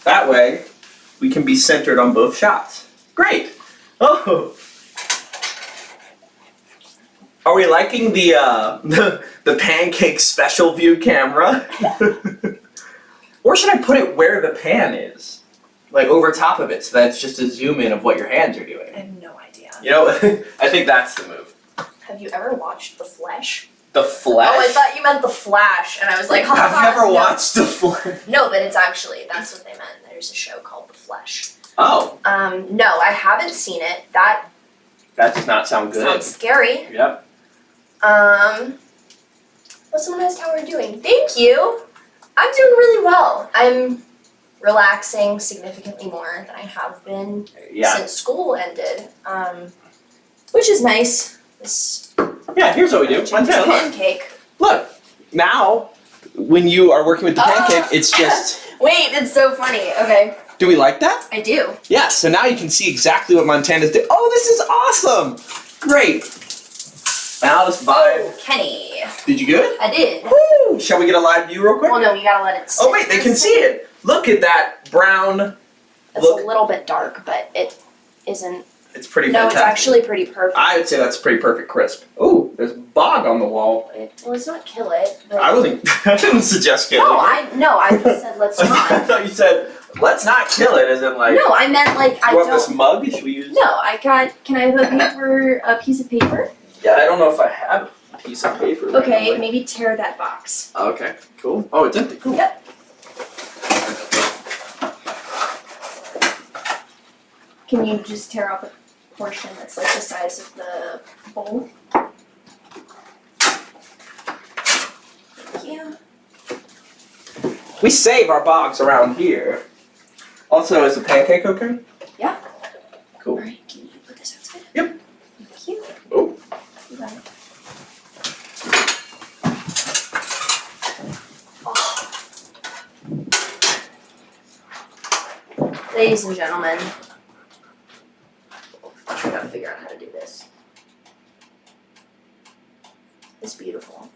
That way, we can be centered on both shots. Great! Oh! Are we liking the pancake special view camera? Or should I put it where the pan is? Like over top of it, so that's just a zoom in of what your hands are doing. I have no idea. You know, I think that's the move. Have you ever watched The Flesh? The Flesh? Oh, I thought you meant The Flash, and I was like, Have you ever no. watched The Flesh? No, but it's actually, that's what they meant. There's a show called The Flesh. Oh. No, I haven't seen it. That does not sound good. sounds scary. Yep. Well, someone asked how we're doing. Thank you. I'm doing really well. I'm relaxing significantly more than I have been since school ended, which is nice. This Yeah, here's what we do. Montana, look. pancake. Look, now, when you are working with the pancake, it's just... Wait, it's so funny. Okay. Do we like that? I do. Yeah, so now you can see exactly what Montana's doing. Oh, this is awesome! Great. Now this vibe. Oh, Kenny. Did you good? I did. Woo! Shall we get a live view real quick? Well, no, we gotta let it sit. Oh wait, they can see it. Look at that brown. It's a little bit dark, but it isn't. It's pretty No, fantastic. it's actually pretty perfect. I would say that's pretty perfect crisp. Oh, there's bog on the wall. Well, it's not kill it. But I didn't suggest killing it. I just said let's I not. thought you said, let's not kill it, as in like, No, I meant like I you want don't. this mug? Should we use? No, I got. Can I have a piece of paper? Yeah, I don't know if I have a piece of paper. Okay, randomly. maybe tear that box. Okay, cool. Oh, it's empty. Cool. Yep. Can you just tear off a portion that's like the size of the bowl? Thank you. We save our box around here. Also, is the pancake okay? Yeah. Cool. Alright, can you put this outside? Yep. Thank you. Oh. You got it. Ladies and gentlemen, I gotta figure out how to do this. It's beautiful.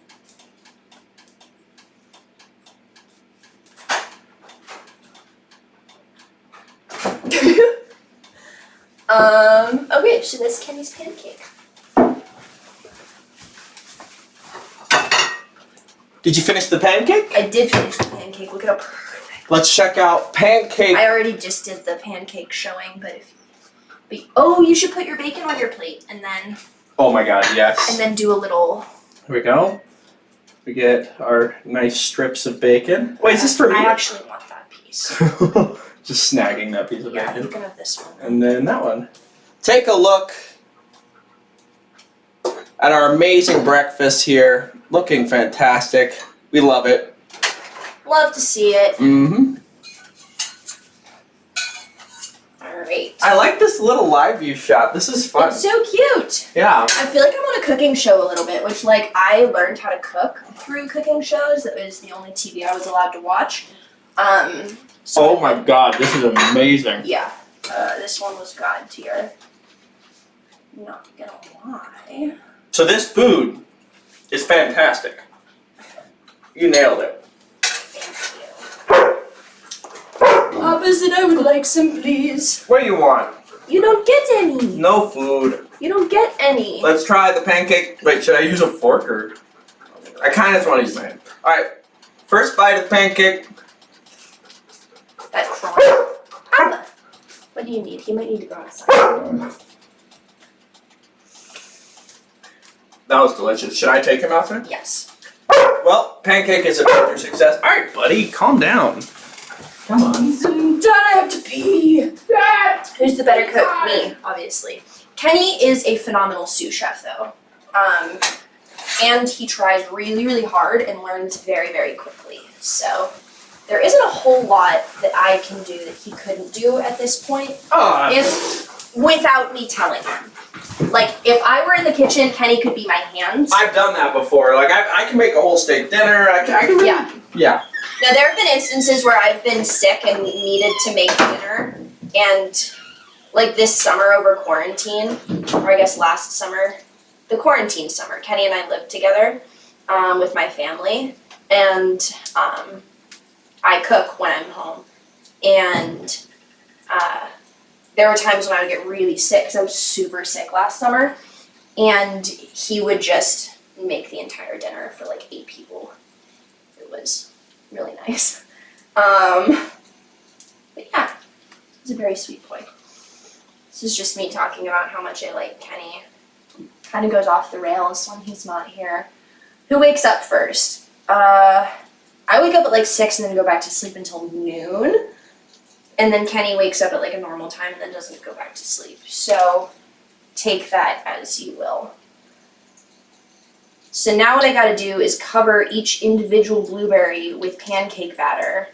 Okay, so that's Kenny's pancake. Did you finish the pancake? I did finish the pancake. Look at how perfect. Let's check out pancake. I already just did the pancake showing, but oh, you should put your bacon on your plate and then. Oh my God, yes. And then do a little. Here we go. We get our nice strips of bacon. Wait, is this for me? I actually want that piece. Just snagging that piece of Yeah, bacon. you can have this one. And then that one. Take a look at our amazing breakfast here. Looking fantastic. We love it. Love to see it. Mm-hmm. Alright. I like this little live view shot. This is fun. It's so cute. Yeah. I feel like I'm on a cooking show a little bit, which like I learned how to cook through cooking shows. That was the only TV I was allowed to watch. Oh my God, this is amazing. Yeah. This one was God tier. Not gonna lie. So this food is fantastic. You nailed it. Opposite, I would like some, please. What do you want? You don't get any. No food. You don't get any. Let's try the pancake. Wait, should I use a fork or? I kind of just want to use my hand. All right, first bite of the pancake. That crumb. Abba. What do you need? He might need to go outside. That was delicious. Should I take him outside? Yes. Well, pancake is a major success. All right, buddy, calm down. Come on. Dad, I have to pee. Dad. Who's the better cook? Me, obviously. Kenny is a phenomenal sous chef, though. And he tries really, really hard and learns very, very quickly. So there isn't a whole lot that I can do that he couldn't do at this point. Without me telling him. Like, if I were in the kitchen, Kenny could be my hands. I've done that before. Like, I can make a whole steak dinner. I can Yeah. Yeah. Now, there have been instances where I've been sick and needed to make dinner, and like this summer over quarantine, or I guess last summer, the quarantine summer, Kenny and I lived together with my family, and I cook when I'm home, and there were times when I would get really sick, because I was super sick last summer, and he would just make the entire dinner for like 8 people. It was really nice. But yeah, he's a very sweet boy. This is just me talking about how much I like Kenny. Kind of goes off the rails when he's not here. Who wakes up first? I wake up at like 6 and then go back to sleep until noon. And then Kenny wakes up at like a normal time and then doesn't go back to sleep. So take that as you will. So now what I gotta do is cover each individual blueberry with pancake batter.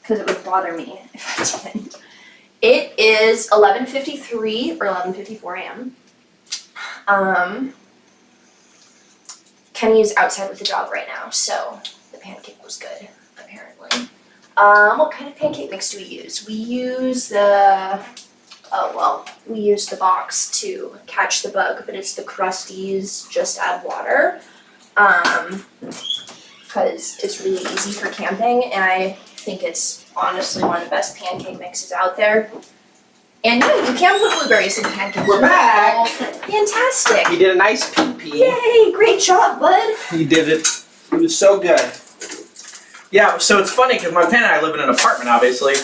Because it would bother me if I didn't. It is 11:53 or 11:54 a.m. Kenny is outside with the dog right now, so the pancake was good, apparently. What kind of pancake mix do we use? We use we use the box to catch the bug, but it's the Krusties, just add water. Because it's really easy for camping, and I think it's honestly one of the best pancake mixes out there. And yeah, you can put blueberries in pancakes. We're back! Fantastic! You did a nice pee-pee. Yay! Great job, bud! You did it. It was so good. Yeah, so it's funny because Montana and I live in an apartment, obviously.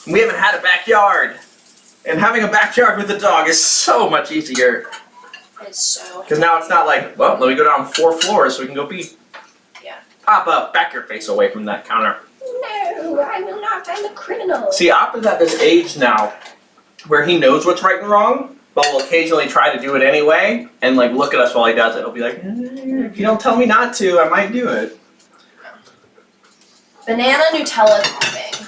And we haven't had a backyard. And having a backyard with a dog is so much easier. It's so... Because now it's not like, well, let me go down 4 floors so we can go pee. Yeah. Pop up, back your face away from that counter. No, I will not. I'm a criminal. See, Appa's at this age now where he knows what's right and wrong, but will occasionally try to do it anyway and like look at us while he does it. He'll be like, if you don't tell me not to, I might do it. Banana Nutella topping.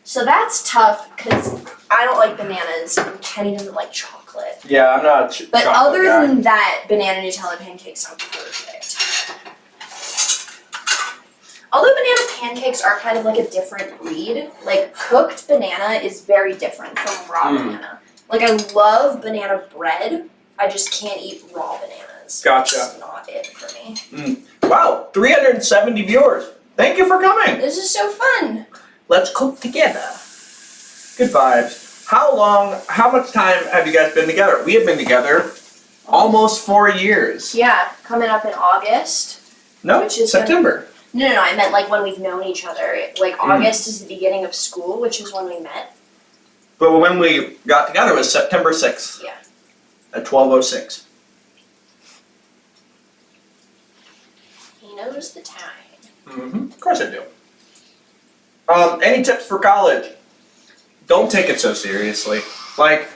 So that's tough because I don't like bananas and Kenny doesn't like chocolate. Yeah, I'm not a But chocolate other guy. than that, banana Nutella pancakes sound perfect. Although pancakes are kind of like a different breed. Like cooked banana is very different from raw banana. Like I love banana bread. I just can't eat raw bananas. Gotcha. That's not it for me. Wow, 370 viewers. Thank you for coming. This is so fun. Let's cook together. Good vibes. How much time have you guys been together? We have been together almost 4 years. Yeah, coming up in August. No, Which is September. No, I meant like when we've known each other. Like August is the beginning of school, which is when we met. But when we got together was September 6th. Yeah. At 12:06. He knows the time. Of course I do. Any tips for college? Don't take it so seriously. Like,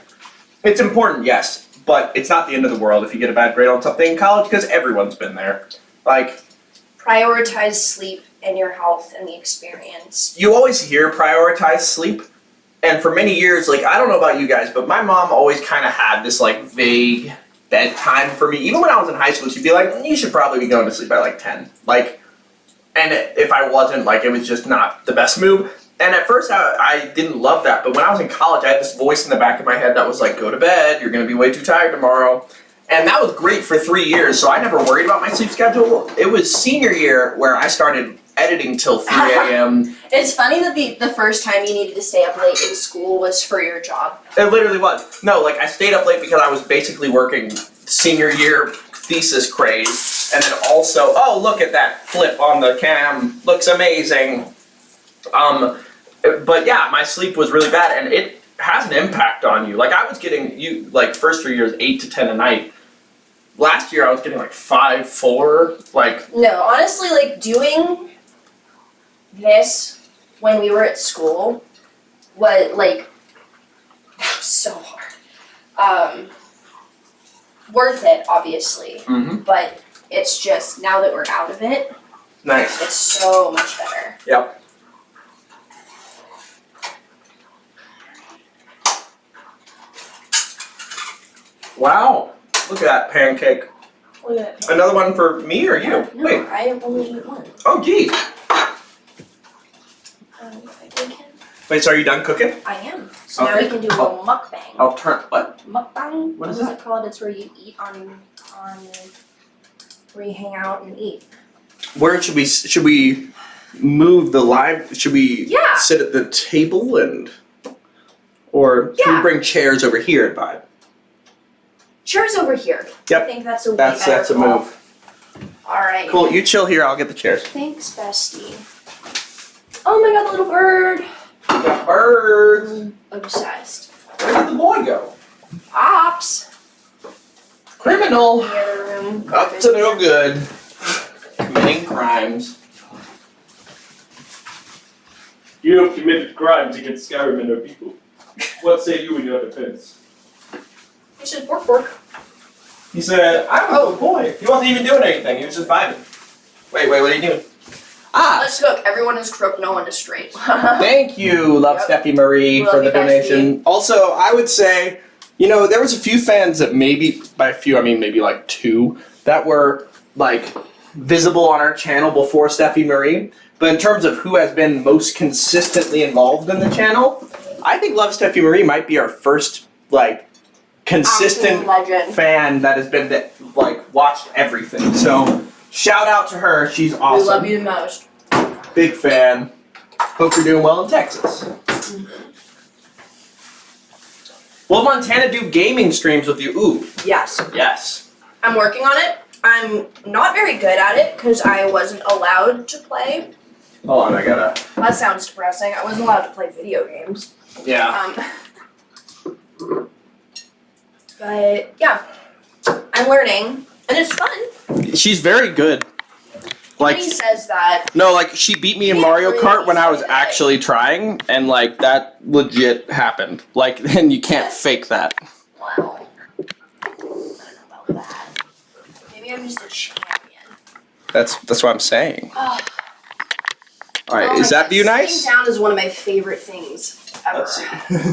it's important, yes, but it's not the end of the world if you get a bad grade on something in college because everyone's been there. Like, Prioritize sleep and your health and the experience. you always hear prioritize sleep, and for many years, like, I don't know about you guys, but my mom always kind of had this, like, vague bedtime for me. Even when I was in high school, she'd be like, you should probably be going to sleep by, like, 10. Like, and if I wasn't, like, it was just not the best move. And at first, I didn't love that, but when I was in college, I had this voice in the back of my head that was like, go to bed, you're going to be way too tired tomorrow. And that was great for 3 years, so I never worried about my sleep schedule. It was senior year where I started editing till 3 a.m. It's funny that the first time you needed to stay up late in school was for your job. It literally was. No, like, I stayed up late because I was basically working senior year thesis craze. And then also, oh, look at that flip on the cam. Looks amazing. But yeah, my sleep was really bad, and it has an impact on you. Like, I was getting, like, first 3 years, 8 to 10 a night. Last year, I was getting, like, 5, 4, like... No, honestly, like, doing this when we were at school was, like, so hard. Worth it, obviously. But it's just, now that we're out of it, Nice. it's so much better. Yep. Wow, look at that pancake. Look at it. Another one for me or you? No, Wait. I only eat one. Oh, geez. I think Wait, so are you done cooking? I am. So now Okay. we can do a little mukbang. I'll turn, what? Mukbang? What is What is that? it called? It's where you eat on where you hang out and eat. Where should we move the live, should we Yeah. sit at the table or should we Yeah. bring chairs over here and vibe? Chairs over here. Yep. I think that's a way That's better a call. move. Alright. Cool, you chill here, I'll get the chairs. Thanks, bestie. Oh my god, the little bird. We got birds. Obsessed. Where did the boy go? Ops. Criminal. In the other room. Up to no good. Committing crimes. You have committed crimes against scary men or people. What say you in your defense? He said work. He said, I don't know, boy. He wasn't even doing anything, he was just vibing. Wait, what are you doing? Ah! Let's cook. Everyone is crooked, no one is straight. Thank you, Love Yep. Steffi Marie, Love for the you, donation. Also, I would say, you know, there was a few fans that maybe, by a few I mean maybe like 2, that were like visible on our channel before Steffi Marie. But in terms of who has been most consistently involved in the channel, I think Love Steffi Marie might be our first like consistent Absolute legend. fan that has been like watched everything. So shout out to her, she's awesome. We love you the most. Big fan. Hope you're doing well in Texas. Will Montana do gaming streams with you? Ooh, Yes. yes. I'm working on it. I'm not very good at it because I wasn't allowed to play. Hold on, I gotta. That sounds depressing. I wasn't allowed to play video games. Yeah. But yeah, I'm learning and it's fun. She's very good. Like, He says that. no, like she beat me in Yeah, Mario really Kart when I was say that. actually trying, and like that legit happened. Like, and you can't fake that. Wow. I don't know about that. Maybe I'm just a champion. That's what I'm saying. Oh, All right, oh is my that God, view nice? Sitting down is one of my favorite things ever.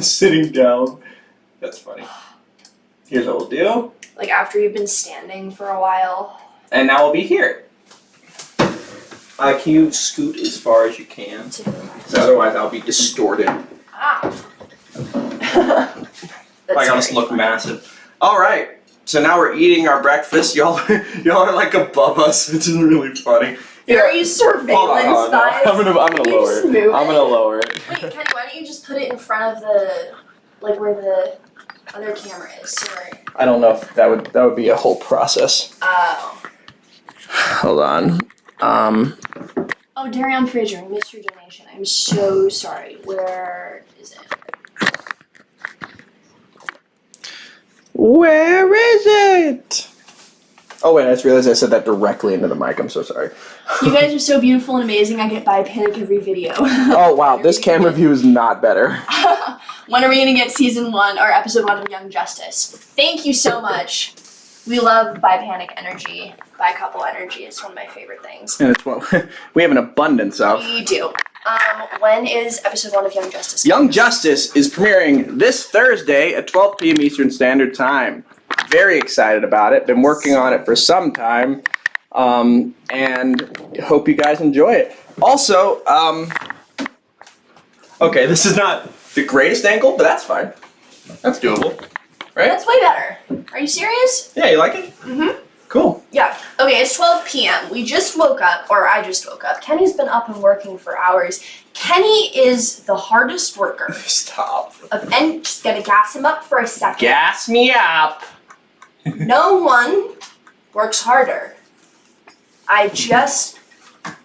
Sitting down. That's funny. Here's what we'll do. Like after you've been standing for a while. And now we'll be here. Can you scoot as far as you can? Otherwise, I'll be distorted. Ah. Like I'll just look massive. All right. So now we're eating our breakfast. Y'all are like above us, which is really funny. Very surveillance vibes. I'm gonna lower it. I'm gonna lower it. Wait, Kenny, why don't you just put it in front of the, like where the other camera is? Sorry. I don't know if that would be a whole process. Oh. Hold on. Oh, Darion Fraser, I missed your donation. I'm so sorry. Where is it? Where is it? Oh wait, I just realized I said that directly into the mic. I'm so sorry. You guys are so beautiful and amazing. I get by panic every video. Oh wow, this camera view is not better. When are we gonna get season 1 or episode 1 of Young Justice? Thank you so much. We love bi panic energy. Bi couple energy is one of my favorite things. And it's what we have an abundance of. We do. When is episode 1 of Young Justice? Young Justice is premiering this Thursday at 12 p.m. Eastern Standard Time. Very excited about it. Been working on it for some time, and hope you guys enjoy it. Also, okay, this is not the greatest angle, but that's fine. That's doable, right? That's way better. Are you serious? Yeah, you like it? Mm-hmm. Cool. Yeah. Okay, it's 12 p.m. We just woke up, or I just woke up. Kenny's been up and working for hours. Kenny is the hardest worker. Stop. And just gotta gas him up for a second. Gas me up. No one works harder.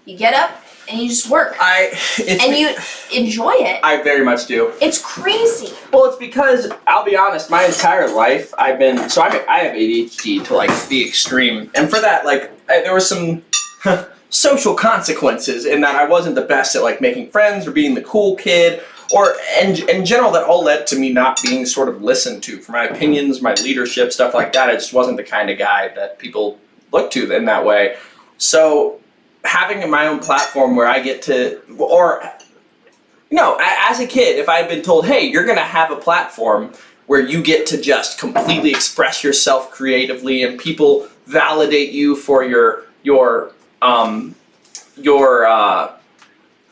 You get up and you just work. And you enjoy it. I very much do. It's crazy. Well, it's because I'll be honest. My entire life, I have ADHD to like the extreme, and for that, there was some social consequences in that I wasn't the best at like making friends or being the cool kid, or in general, that all led to me not being sort of listened to for my opinions, my leadership, stuff like that. I just wasn't the kind of guy that people look to in that way. So having my own platform where I get to, as a kid, if I had been told, hey, you're gonna have a platform where you get to just completely express yourself creatively and people validate you for your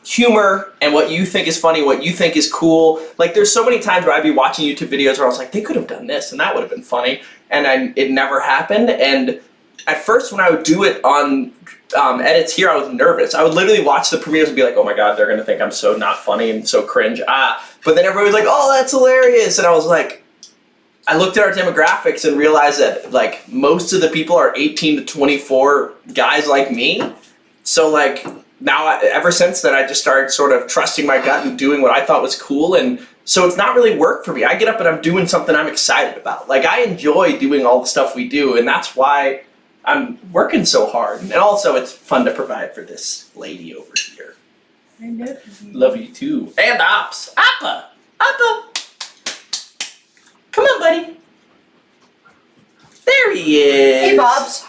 humor and what you think is funny, what you think is cool. Like there's so many times where I'd be watching YouTube videos where I was like, they could have done this and that would have been funny, and it never happened. And at first when I would do it on edits here, I was nervous. I would literally watch the premieres and be like, oh my god, they're gonna think I'm so not funny and so cringe. But then everybody was like, oh, that's hilarious. And I was like, I looked at our demographics and realized that like most of the people are 18 to 24 guys like me. So like now, ever since then, I just started sort of trusting my gut and doing what I thought was cool. And so it's not really work for me. I get up and I'm doing something I'm excited about. Like I enjoy doing all the stuff we do, and that's why I'm working so hard. And also it's fun to provide for this lady over here. I know. Love you too. And Ops. Appa! Come on, buddy. There he is. Hey, Bobs.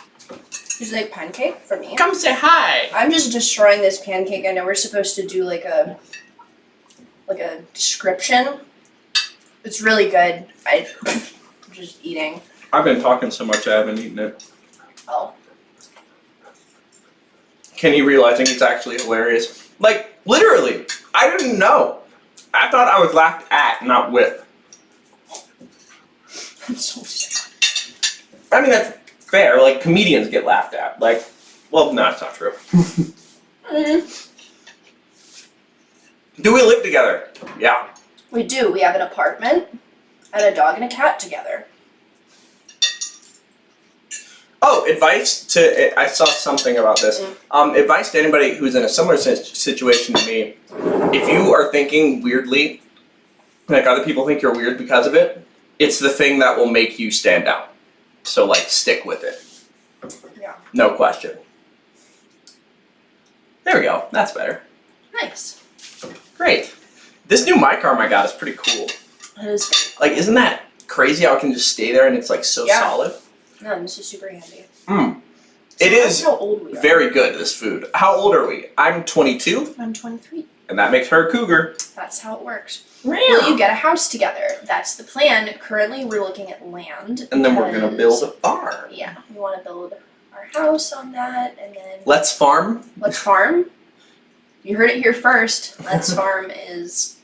Would you like pancake for me? Come say hi. I'm just destroying this pancake. I know we're supposed to do like a description. It's really good. I'm just eating. I've been talking so much I haven't eaten it. Oh. Kenny realizing it's actually hilarious. Like, literally, I didn't know. I thought I was laughed at, not with. That's so sad. I mean, that's fair. Like, comedians get laughed at. Like, well, no, it's not true. Do we live together? Yeah. We do. We have an apartment and a dog and a cat together. Oh, advice to, I saw something about this. Advice to anybody who's in a similar situation to me. If you are thinking weirdly, like other people think you're weird because of it, it's the thing that will make you stand out. So like, stick with it. Yeah. No question. There we go. That's better. Nice. Great. This new mic arm I got is pretty cool. It is. Like, isn't that crazy how it can just stay there and it's like so solid? No, this is super handy. It is how old we are. very good, this food. How old are we? I'm 22. I'm 23. And that makes her a cougar. That's how it works. Will you get a house together? That's the plan. Currently, we're looking at land. And then we're going to build a farm. Yeah, we want to build our house on that, and then Let's farm. Let's Farm. You heard it here first. Let's Farm is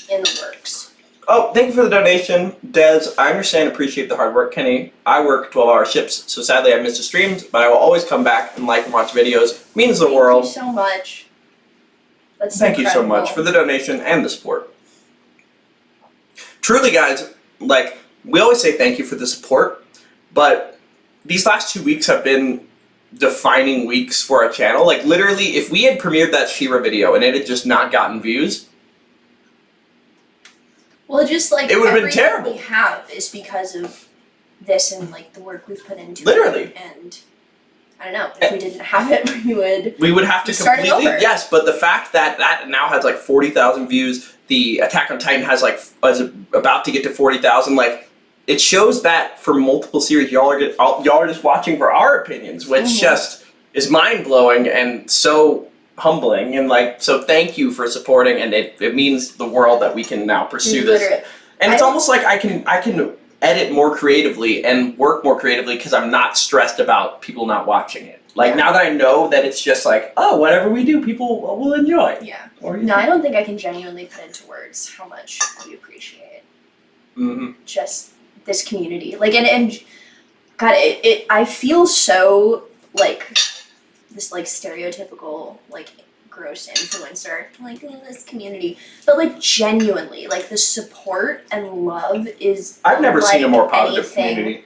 in the works. Oh, thank you for the donation, Des. I understand and appreciate the hard work, Kenny. I work 12-hour shifts, so sadly I missed the streams, but I will always come back and like and watch videos. It means the world. Thank you so much. That's Thank you so incredible. much for the donation and the support. Truly, guys, like, we always say thank you for the support, but these last 2 weeks have been defining weeks for our channel. Like, literally, if we had premiered that She-Ra video and it had just not gotten views, Well, just like it would have been everything terrible. we have is because of this and like the work we've put into Literally. it. And I don't know, if we didn't have it, we would have to Start it completely, over. yes, but the fact that that now has like 40,000 views, the Attack on Titan has like, is about to get to 40,000, like, it shows that for multiple series, y'all are just watching for our opinions, which just is mind-blowing and so humbling, and like, so thank you for supporting, and it means the world that we can now pursue this. Literally. And it's almost like I can edit more creatively and work more creatively because I'm not stressed about people not watching it. Like, now that I know that it's just like, oh, whatever we do, people will enjoy. Yeah. Or No, I don't think I can genuinely put into words how much we appreciate just this community. Like, and God, I feel so like this like stereotypical like gross influencer like in this community, but like genuinely like the support and love is I've never seen a more positive anything community.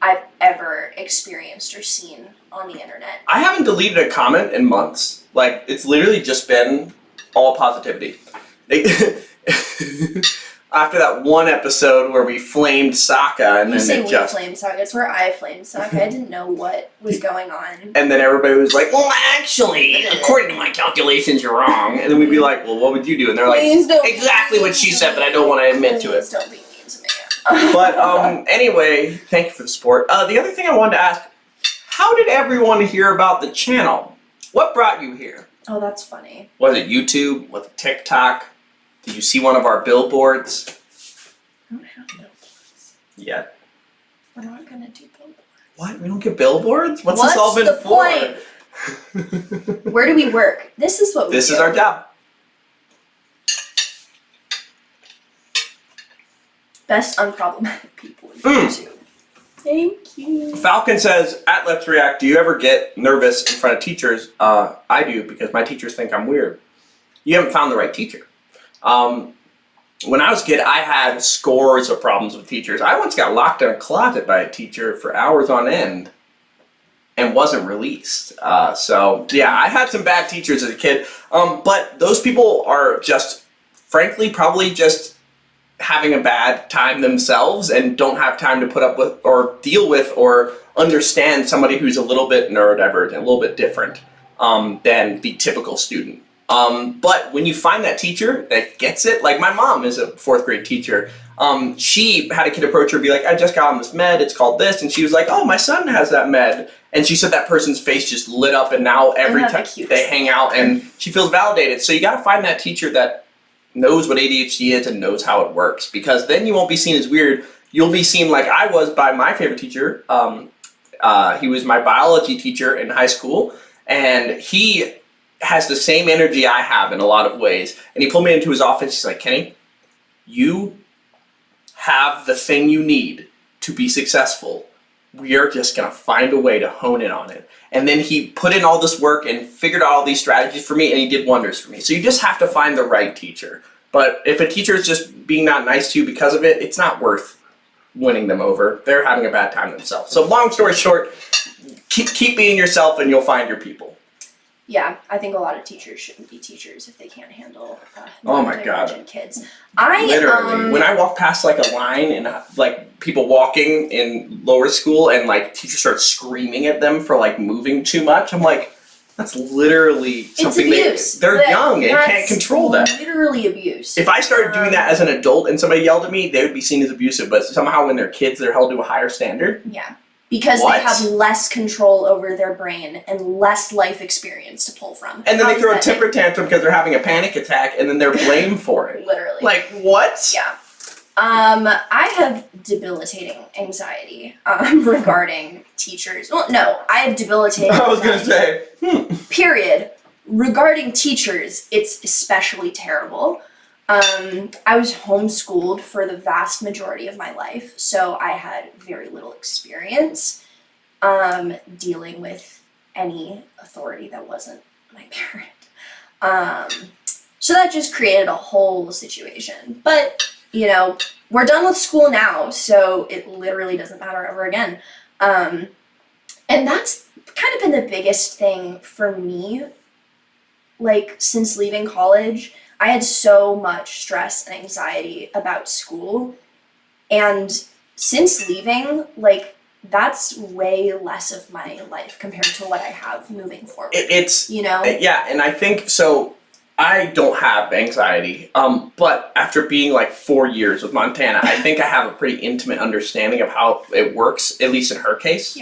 I've ever experienced or seen on the internet. I haven't deleted a comment in months. Like, it's literally just been all positivity. After that one episode where we flamed Sokka, and You then say it we just, flame Sokka, it's where I flame Sokka. I didn't know what was going on. and then everybody was like, well, actually, according to my calculations, you're wrong. And then we'd be like, well, what would you do? And they're like, Please don't be exactly mean what she to said, me. but I don't want to admit to Please it. don't be mean to me. But anyway, thank you for the support. The other thing I wanted to ask, how did everyone hear about the channel? What brought you here? Oh, that's funny. Was it YouTube? Was it TikTok? Did you see one of our billboards? I don't have billboards. Yeah. We're not gonna do billboards. What? We don't get billboards? What's this all been the for? point? Where do we work? This is what we This do. is our job. Best unproblematic people in YouTube. Thank you. Falcon says, at Let's React, do you ever get nervous in front of teachers? I do, because my teachers think I'm weird. You haven't found the right teacher. When I was a kid, I had scores of problems with teachers. I once got locked in a closet by a teacher for hours on end and wasn't released. So, yeah, I had some bad teachers as a kid. But those people are just, frankly, probably just having a bad time themselves and don't have time to put up with or deal with or understand somebody who's a little bit neurodivergent, a little bit different than the typical student. But when you find that teacher that gets it, like my mom is a 4th grade teacher, she had a kid approach her and be like, I just got on this med, it's called this, and she was like, oh, my son has that med, and she said that person's face just lit up, and now every time they hang out and she feels validated. So you gotta find that teacher that knows what ADHD is and knows how it works, because then you won't be seen as weird. You'll be seen like I was by my favorite teacher. He was my biology teacher in high school, and he has the same energy I have in a lot of ways. And he pulled me into his office. He's like, Kenny, you have the thing you need to be successful. We are just gonna find a way to hone in on it. And then he put in all this work and figured out all these strategies for me, and he did wonders for me. So you just have to find the right teacher. But if a teacher is just being not nice to you because of it, it's not worth winning them over. They're having a bad time themselves. So long story short, keep being yourself and you'll find your people. Yeah, I think a lot of teachers shouldn't be teachers if they can't handle Oh my God. neurodivergent kids. Literally, when I walk past like a line and like people walking in lower school and like teachers start screaming at them for like moving too much, I'm like, that's literally something they're young and can't control that. Literally abuse. If I started doing that as an adult and somebody yelled at me, they would be seen as abusive. But somehow when they're kids, they're held to a higher standard. Yeah. Because they have less control over their brain and less life experience to pull from. And then they throw a temper tantrum because they're having a panic attack, and then they're blamed for it. Literally. Like, what? Yeah. I have debilitating anxiety regarding teachers. Well, no, I have debilitating I was gonna anxiety. say. Period. Regarding teachers, it's especially terrible. I was homeschooled for the vast majority of my life, so I had very little experience dealing with any authority that wasn't my parent. So that just created a whole situation. But, you know, we're done with school now, so it literally doesn't matter ever again. And that's kind of been the biggest thing for me. Like, since leaving college, I had so much stress and anxiety about school. And since leaving, like, that's way less of my life compared to what I have moving forward. It's, you know? Yeah, and I think, so I don't have anxiety, but after being like 4 years with Montana, I think I have a pretty intimate understanding of how it works, at least in her case,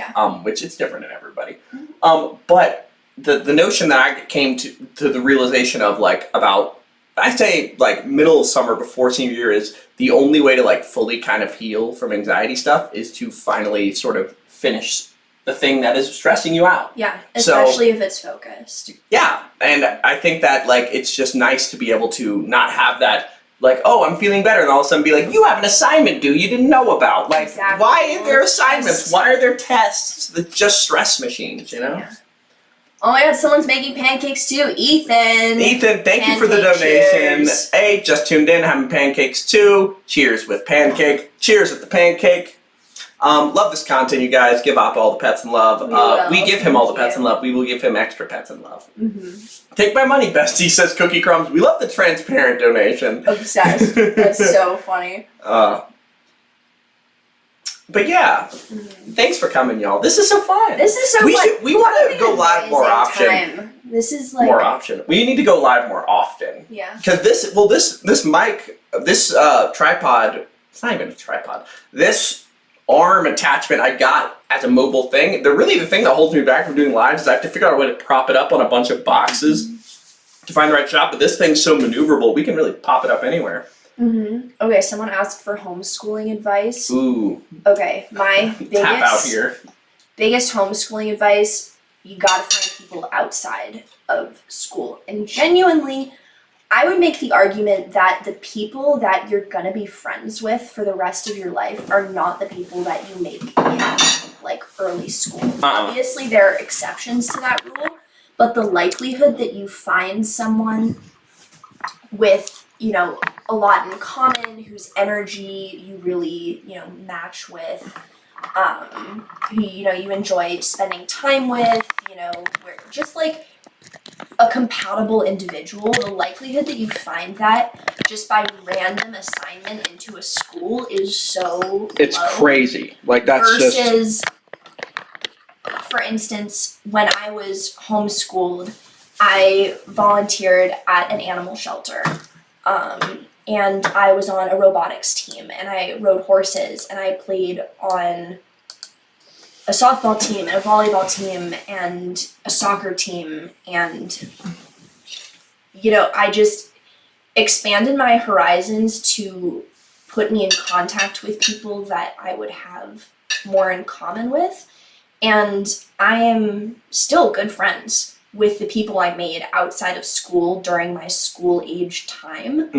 which is different in everybody. But the notion that I came to the realization of, like, about, I say, like, middle of summer before senior year is the only way to, like, fully kind of heal from anxiety stuff is to finally sort of finish the thing that is stressing you out. Yeah, especially if it's focused. Yeah, and I think that, like, it's just nice to be able to not have that, like, oh, I'm feeling better, and all of a sudden be like, you have an assignment due you didn't know about. Like, Exactly. why are there assignments? Why are there tests? They're just stress machines, you know? Yeah. Oh my god, someone's making pancakes too. Ethan! Ethan, thank you for the Pancake donation. cheers. Hey, just tuned in, having pancakes too. Cheers with pancake. Cheers with the pancake. Love this content, you guys. Give Op all the pets and love. We give him all the pets and love. We will give him extra pets and love. Mm-hmm. Take my money, bestie, says Cookie Crumbs. We love the transparent donation. Obsessed. That's so funny. But yeah, thanks for coming, y'all. This is so fun. This is so fun. We want to go live more often. Time. This is like More often. We need to go live more often. Yeah. Because this mic, this tripod, it's not even a tripod. This arm attachment I got as a mobile thing, the thing that holds me back from doing lives is I have to figure out a way to prop it up on a bunch of boxes to find the right shot. But this thing's so maneuverable, we can really pop it up anywhere. Okay, someone asked for homeschooling advice. Ooh. Okay, my Tap out here. biggest homeschooling advice, you gotta find people outside of school. And genuinely, I would make the argument that the people that you're gonna be friends with for the rest of your life are not the people that you make in, like, early school. Obviously, there are exceptions to that rule, but the likelihood that you find someone with, you know, a lot in common, whose energy you really, you know, match with, who, you know, you enjoy spending time with, you know, where just like a compatible individual, the likelihood that you find that just by random assignment into a school is so It's low. crazy. Like, that's Versus, for instance, when I was homeschooled, I volunteered at an animal shelter. And I was on a robotics team, and I rode horses, and I played on a softball team, and a volleyball team, and a soccer team, and, you know, I just expanded my horizons to put me in contact with people that I would have more in common with, and I am still good friends with the people I made outside of school during my school age time,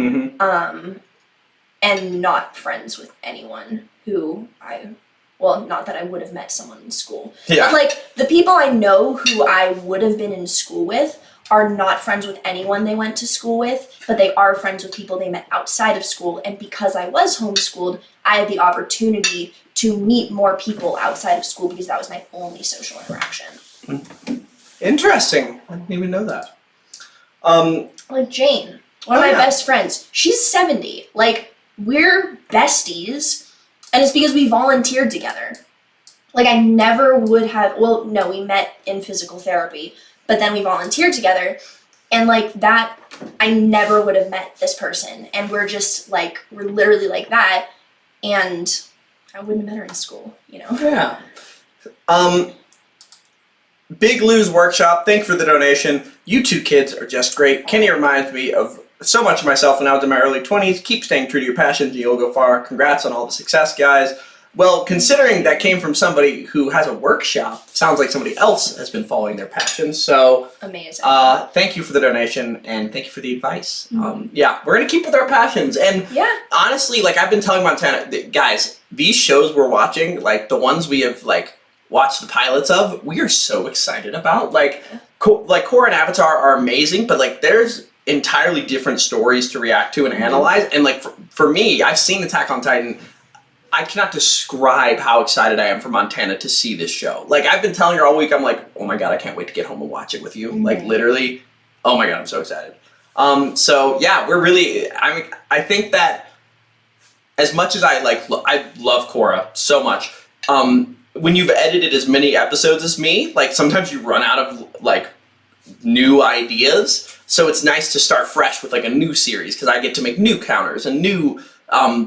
and not friends with anyone who not that I would have met someone in school. Yeah. But, like, the people I know who I would have been in school with are not friends with anyone they went to school with, but they are friends with people they met outside of school, and because I was homeschooled, I had the opportunity to meet more people outside of school because that was my only social interaction. Interesting. I didn't even know that. Like Jane, one of my best friends, she's 70. Like, we're besties, and it's because we volunteered together. Like, I never would have, well, no, we met in physical therapy, but then we volunteered together, and like that, I never would have met this person, and we're just like, we're literally like that, and I wouldn't have met her in school, you know? Yeah. Big Lou's Workshop, thank you for the donation. You two kids are just great. Kenny reminds me of so much of myself when I was in my early 20s. Keep staying true to your passions and you'll go far. Congrats on all the success, guys. Well, considering that came from somebody who has a workshop, sounds like somebody else has been following their passions. So, amazing. Thank you for the donation and thank you for the advice. Yeah, we're gonna keep with our passions. And honestly, like I've been telling Montana, guys, these shows we're watching, like the ones we have like watched the pilots of, we are so excited about. Like Korra and Avatar are amazing, but like there's entirely different stories to react to and analyze. And like for me, I've seen Attack on Titan. I cannot describe how excited I am for Montana to see this show. Like, I've been telling her all week, I'm like, oh my god, I can't wait to get home and watch it with you. Like, literally, oh my god, I'm so excited. So, yeah, we're really, I think that as much as I love Korra so much, when you've edited as many episodes as me, like, sometimes you run out of, like, new ideas. So it's nice to start fresh with, like, a new series, because I get to make new counters and new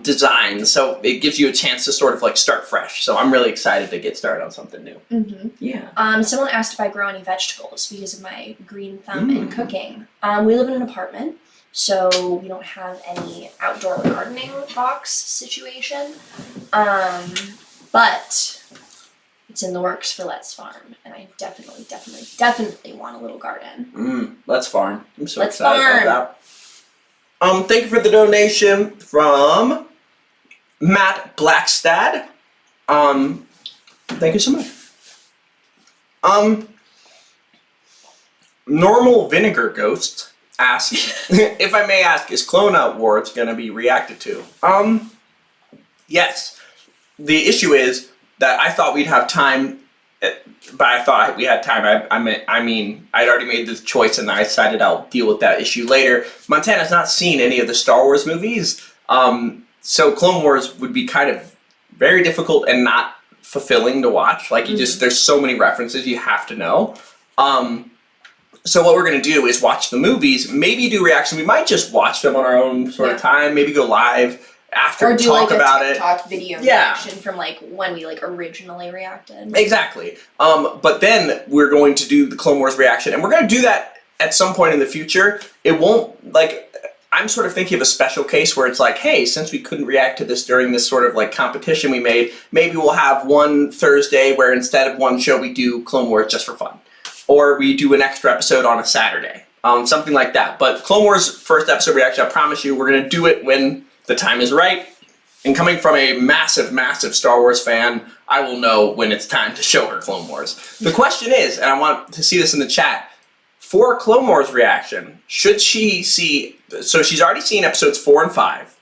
design, so it gives you a chance to sort of like start fresh. So I'm really excited to get started on something new. Yeah. Someone asked if I grow any vegetables because of my green thumb in cooking. We live in an apartment, so we don't have any outdoor gardening box situation. But it's in the works for Let's Farm, and I definitely want a little garden. Let's Farm. I'm so excited about that. Thank you for the donation from Matt Blackstad. Thank you so much. Normal Vinegar Ghost asks, if I may ask, is Clone Out Wars going to be reacted to? Yes. The issue is that I thought we'd have time, but I thought we had time. I mean, I'd already made the choice and I decided I'll deal with that issue later. Montana's not seen any of the Star Wars movies, so Clone Wars would be kind of very difficult and not fulfilling to watch. Like, you just, there's so many references you have to know. So what we're going to do is watch the movies, maybe do reaction. We might just watch them on our own sort of time, maybe go live after and talk about it. Or do like a TikTok video reaction from like when we like originally reacted. Exactly. But then we're going to do the Clone Wars reaction, and we're going to do that at some point in the future. It won't, like, I'm sort of thinking of a special case where it's like, hey, since we couldn't react to this during this sort of like competition we made, maybe we'll have one Thursday where instead of one show we do Clone Wars just for fun. Or we do an extra episode on a Saturday. Something like that. But Clone Wars first episode reaction, I promise you, we're going to do it when the time is right. And coming from a massive, massive Star Wars fan, I will know when it's time to show her Clone Wars. The question is, and I want to see this in the chat, for Clone Wars reaction, should she see, so she's already seen episodes 4 and 5.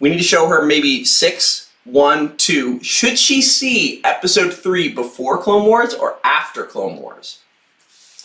We need to show her maybe 6, 1, 2. Should she see episode 3 before Clone Wars or after Clone Wars?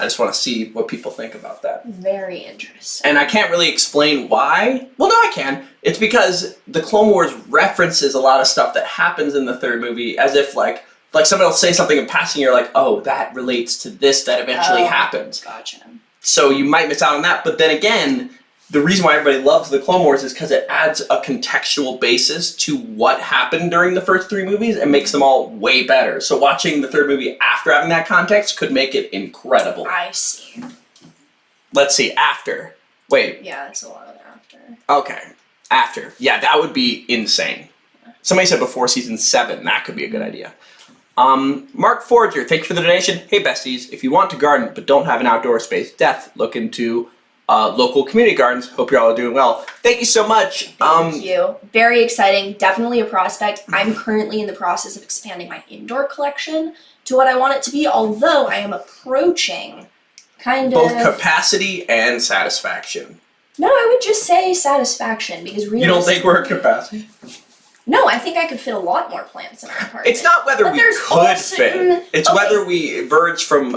I just want to see what people think about that. Very interesting. And I can't really explain why. Well, no, I can. It's because the Clone Wars references a lot of stuff that happens in the third movie as if like somebody will say something in passing, you're like, oh, that relates to this that eventually happened. Gotcha. So you might miss out on that. But then again, the reason why everybody loves the Clone Wars is because it adds a contextual basis to what happened during the first 3 movies and makes them all way better. So watching the third movie after having that context could make it incredible. I see. Let's see, after. Wait. Yeah, it's a lot of after. Okay, after. Yeah, that would be insane. Somebody said before season 7, that could be a good idea. Mark Forger, thank you for the donation. Hey besties, if you want to garden but don't have an outdoor space, look into local community gardens. Hope you're all doing well. Thank you so much. Thank you. Very exciting. Definitely a prospect. I'm currently in the process of expanding my indoor collection to what I want it to be, although I am approaching both capacity and satisfaction. No, I would just say satisfaction because really. You don't think we're at capacity? No, I think I could fit a lot more plants in our apartment. It's not whether we could fit. It's whether we verge from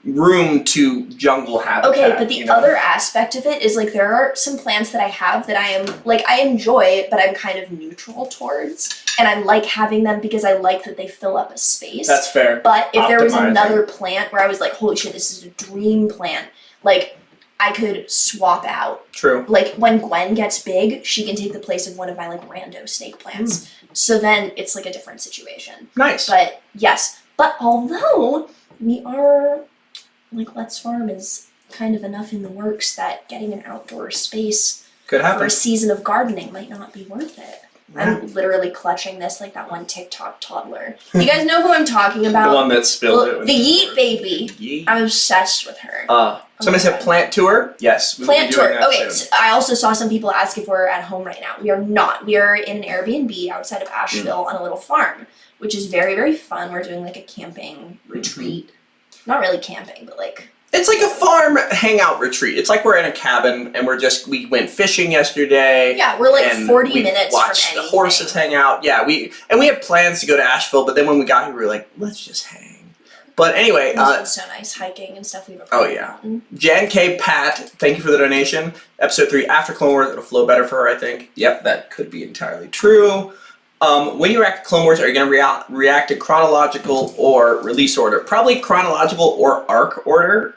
room to jungle habitat. Okay, but the other aspect of it is like there are some plants that I have that I am like I enjoy, but I'm kind of neutral towards, and I like having them because I like that they fill up a space. That's fair. But if there was another plant where I was like, holy shit, this is a dream plant, like I could swap out. True. Like when Gwen gets big, she can take the place of one of my like rando snake plants. So then it's like a different situation. Nice. But yes, but although we are like Let's Farm is kind of enough in the works that getting an outdoor space Could for happen. a season of gardening might not be worth it. I'm literally clutching this like that one TikTok toddler. You guys know who I'm talking about? The one that spilled it. The Yeet baby. Yeet. I'm obsessed with her. Somebody said plant tour. Yes, we will Plant be doing tour. that Okay, soon. so I also saw some people ask if we're at home right now. We are not. We are in an Airbnb outside of Asheville on a little farm, which is very, very fun. We're doing like a camping retreat. Not really camping, but like... It's like a farm hangout retreat. It's like we're in a cabin and we went fishing yesterday. Yeah, we're like and 40 we minutes watched from the anything. horses hang out. Yeah, we had plans to go to Asheville, but then when we got here, we were like, let's just hang. But anyway, It was so nice hiking and stuff. We have a Oh, private yeah. mountain. Jan K. Pat, thank you for the donation. Episode 3, after Clone Wars, it'll flow better for her, I think. Yep, that could be entirely true. When you react to Clone Wars, are you going to react in chronological or release order? Probably chronological or arc order.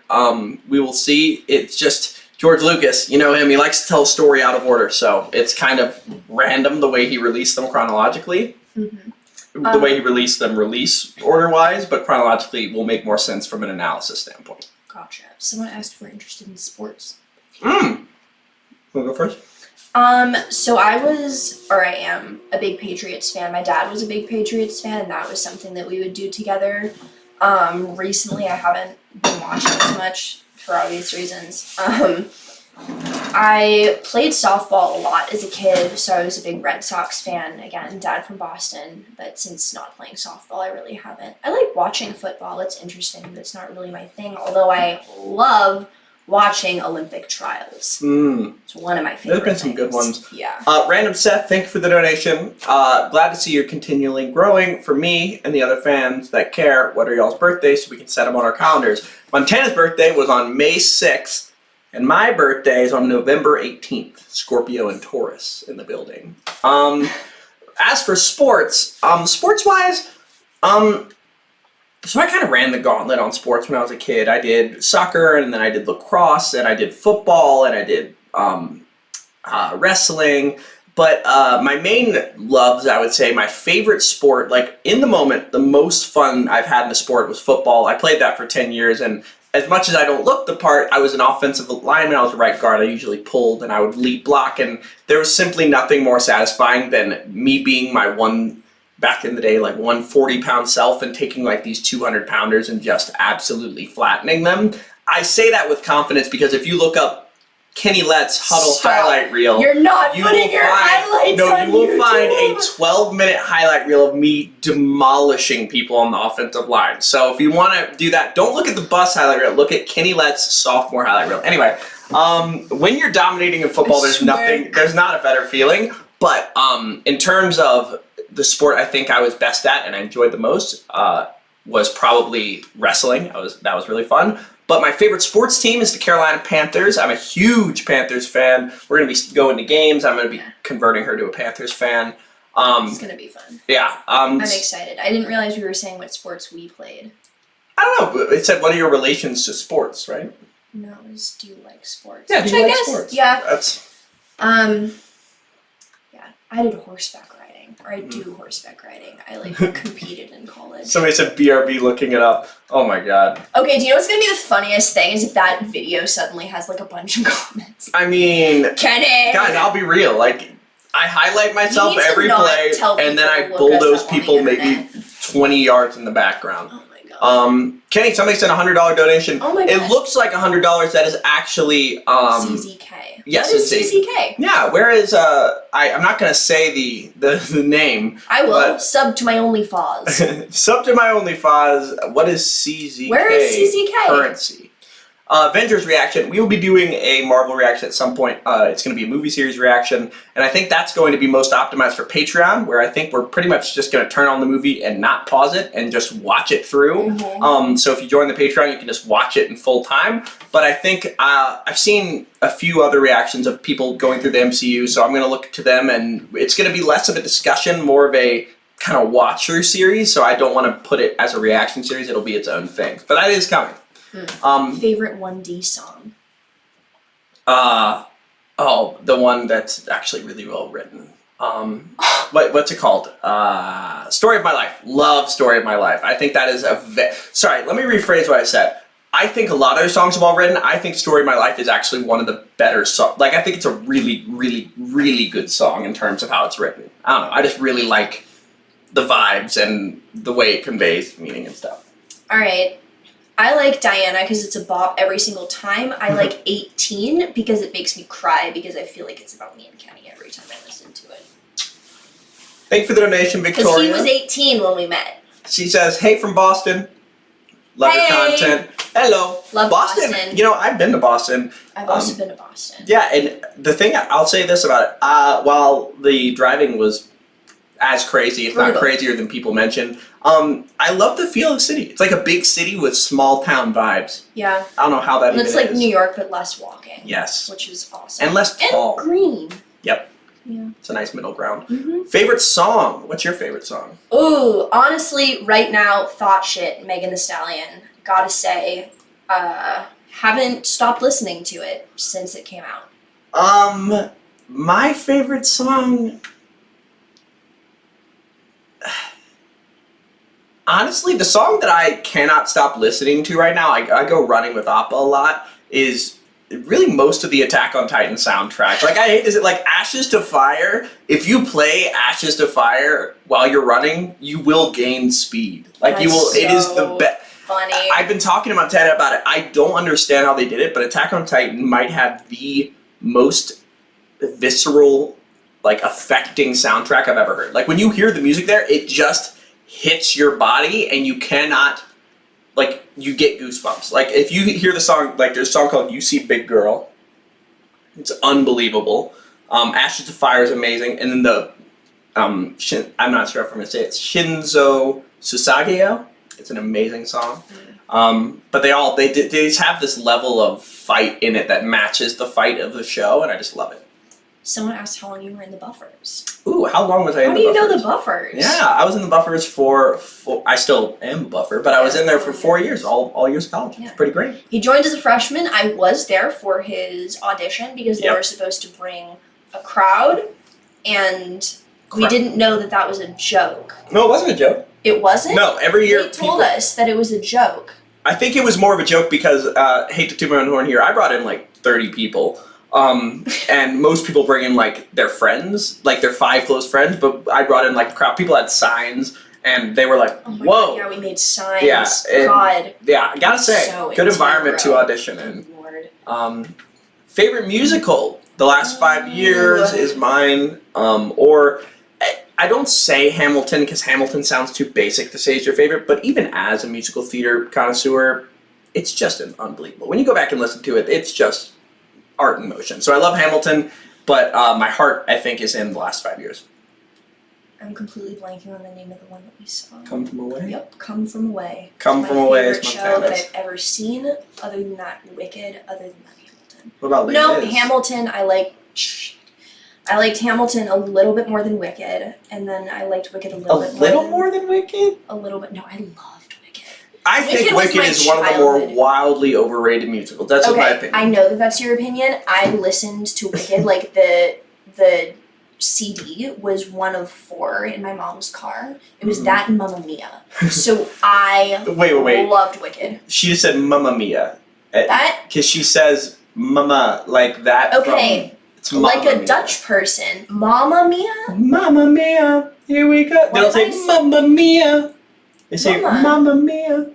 We will see. It's just George Lucas, you know him, he likes to tell a story out of order, so it's kind of random the way he released them chronologically. The way he released them release order-wise, but chronologically will make more sense from an analysis standpoint. Gotcha. Someone asked if we're interested in sports. Want to go first? So I am a big Patriots fan. My dad was a big Patriots fan, and that was something that we would do together. Recently I haven't been watching as much for obvious reasons. I played softball a lot as a kid, so I was a big Red Sox fan. Again, dad from Boston, but since not playing softball, I really haven't. I like watching football, it's interesting, but it's not really my thing, although I love watching Olympic trials. It's one of my favorite There's been some good things. ones. Yeah. Random Seth, thank you for the donation. Glad to see you're continually growing. For me and the other fans that care, what are y'all's birthdays so we can set them on our calendars? Montana's birthday was on May 6th, and my birthday is on November 18th. Scorpio and Taurus in the building. As for sports, sports-wise, so I kind of ran the gauntlet on sports when I was a kid. I did soccer, and then I did lacrosse, and I did football, and I did wrestling. But my main loves, I would say, my favorite sport, like in the moment, the most fun I've had in a sport was football. I played that for 10 years, and as much as I don't look the part, I was an offensive lineman. I was a right guard. I usually pulled, and I would lead block, and there was simply nothing more satisfying than me being my back in the day, like 140-pound self and taking like these 200-pounders and just absolutely flattening them. I say that with confidence because if you look up Kenny Lett's Huddle highlight reel, You're not putting your highlights on you will YouTube. find a 12-minute highlight reel of me demolishing people on the offensive line. So if you want to do that, don't look at the bus highlight reel. Look at Kenny Lett's sophomore highlight reel. Anyway, when you're dominating in football, there's not a better feeling. But in terms of the sport I think I was best at and I enjoyed the most was probably wrestling. That was really fun. But my favorite sports team is the Carolina Panthers. I'm a huge Panthers fan. We're going to be going to games. I'm going to be converting her to a Panthers fan. It's going to be fun. Yeah. I'm excited. I didn't realize we were saying what sports we played. I don't know. It said, what are your relations to sports, right? No, it was do you like sports? Yeah, Which do you I like guess, sports? Yeah. That's... Yeah, I did horseback riding, or I do horseback riding. I like competed in college. Somebody said BRB looking it up. Oh my god. Okay, do you know what's gonna be the funniest thing is if that video suddenly has like a bunch of comments. I mean, Kenny! guys, I'll be real. Like, I highlight myself You need to every not play, tell and then I people to look us bulldoze up on the people maybe internet. 20 yards in the background. Oh my god. Kenny, somebody sent a $100 donation. Oh my It god. looks like $100. That is actually CZK. yes, What is it's CZK? yeah. Whereas I'm not gonna say the name. I will but- sub to my OnlyFans. Sub to my OnlyFans. What is CZK? Where is CZK? Currency. Avengers reaction. We will be doing a Marvel reaction at some point. It's going to be a movie series reaction, and I think that's going to be most optimized for Patreon, where I think we're pretty much just going to turn on the movie and not pause it and just watch it through. So if you join the Patreon, you can just watch it in full time. But I think I've seen a few other reactions of people going through the MCU, so I'm going to look to them, and it's going to be less of a discussion, more of a kind of watch-through series, so I don't want to put it as a reaction series. It'll be its own thing. But that is coming. Favorite 1D song? The one that's actually really well written. What's it called? Story of My Life. Love Story of My Life. I think that is sorry, let me rephrase what I said. I think a lot of their songs are well written. I think Story of My Life is actually one of the better songs. Like, I think it's a really, really, really good song in terms of how it's written. I don't know. I just really like the vibes and the way it conveys meaning and stuff. All right. I like Diana because it's a bop every single time. I like 18 because it makes me cry because I feel like it's about me and Kenny every time I listen to it. Thank you for the donation, Victoria. Because he was 18 when we met. She says, hey from Boston. Love your content. Hello. Love Boston. You know, I've been to Boston. I've also been to Boston. Yeah, and the thing, I'll say this about it. While the driving was as crazy, if not crazier than people mention, I love the feel of the city. It's like a big city with small town vibes. Yeah. I don't know how that even is. It's like New York, but less walking. Yes. Which is awesome. And less tall. And green. Yep. Yeah. It's a nice middle ground. Mm-hmm. Favorite song? What's your favorite song? Ooh, honestly, right now, Thought Shit, Megan Thee Stallion. Gotta say, haven't stopped listening to it since it came out. My favorite song... Honestly, the song that I cannot stop listening to right now, I go running with Appa a lot, is really most of the Attack on Titan soundtrack. Like, I hate this, like, Ashes to Fire, if you play Ashes to Fire while you're running, you will gain speed. Like, That's you will, it is the best. Funny. I've been talking to Montana about it. I don't understand how they did it, but Attack on Titan might have the most visceral, like, affecting soundtrack I've ever heard. Like, when you hear the music there, it just hits your body, and you cannot, like, you get goosebumps. Like, if you hear the song, like, there's a song called You See Big Girl. It's unbelievable. Ashes to Fire is amazing. And then the, I'm not sure if I'm going to say it, Shinzo Susageo. It's an amazing song. But they just have this level of fight in it that matches the fight of the show, and I just love it. Someone asked how long you were in the Buffers. Ooh, how long was I in the Buffers? How do you know the Buffers? Yeah, I was in the Buffers for I still am a Buffer, but I was in there for 4 years, all years of college. It's pretty great. He joined as a freshman. I was there for his audition because they were supposed to bring a crowd, and we didn't know that was a joke. No, it wasn't a joke. It wasn't? No, every year they told us that it was a joke. I think it was more of a joke because, hate to toot my own horn here, I brought in like 30 people. And most people bring in like their friends, like their 5 close friends, but I brought in like a crowd. People had signs, and they were like, oh my whoa. God, yeah, we made signs. Yeah, God. Yeah, I gotta say, So good environment to audition in. Lord. Favorite musical the last 5 years is mine, or I don't say Hamilton because Hamilton sounds too basic to say it's your favorite, but even as a musical theater connoisseur, it's just unbelievable. When you go back and listen to it, it's just art in motion. So I love Hamilton, but my heart, I think, is in the last 5 years. I'm completely blanking on the name of the one that we saw. Come From Away? Yep, Come From Away. Come From Away is my favorite show that Montana's. I've ever seen. Other than that, Wicked. Other than that, Hamilton. What about Les No, Mis? Hamilton. I liked Hamilton a little bit more than Wicked, and then I liked Wicked a little bit more. A little more than Wicked? A little bit. No, I loved Wicked. I think was Wicked my is one of the more childhood. wildly overrated musicals. That's just my opinion. I know that's your opinion. I listened to Wicked, like the CD was one of 4 in my mom's car. It was that and Mamma Mia. So I Wait. loved Wicked. She just said Mamma Mia. That? Because she says Mama like that. Okay. It's Like Mamma a Mia. Dutch person. Mamma Mia? Mamma Mia, here we go. They don't say Mamma Mia. They say Mama. Mamma Mia.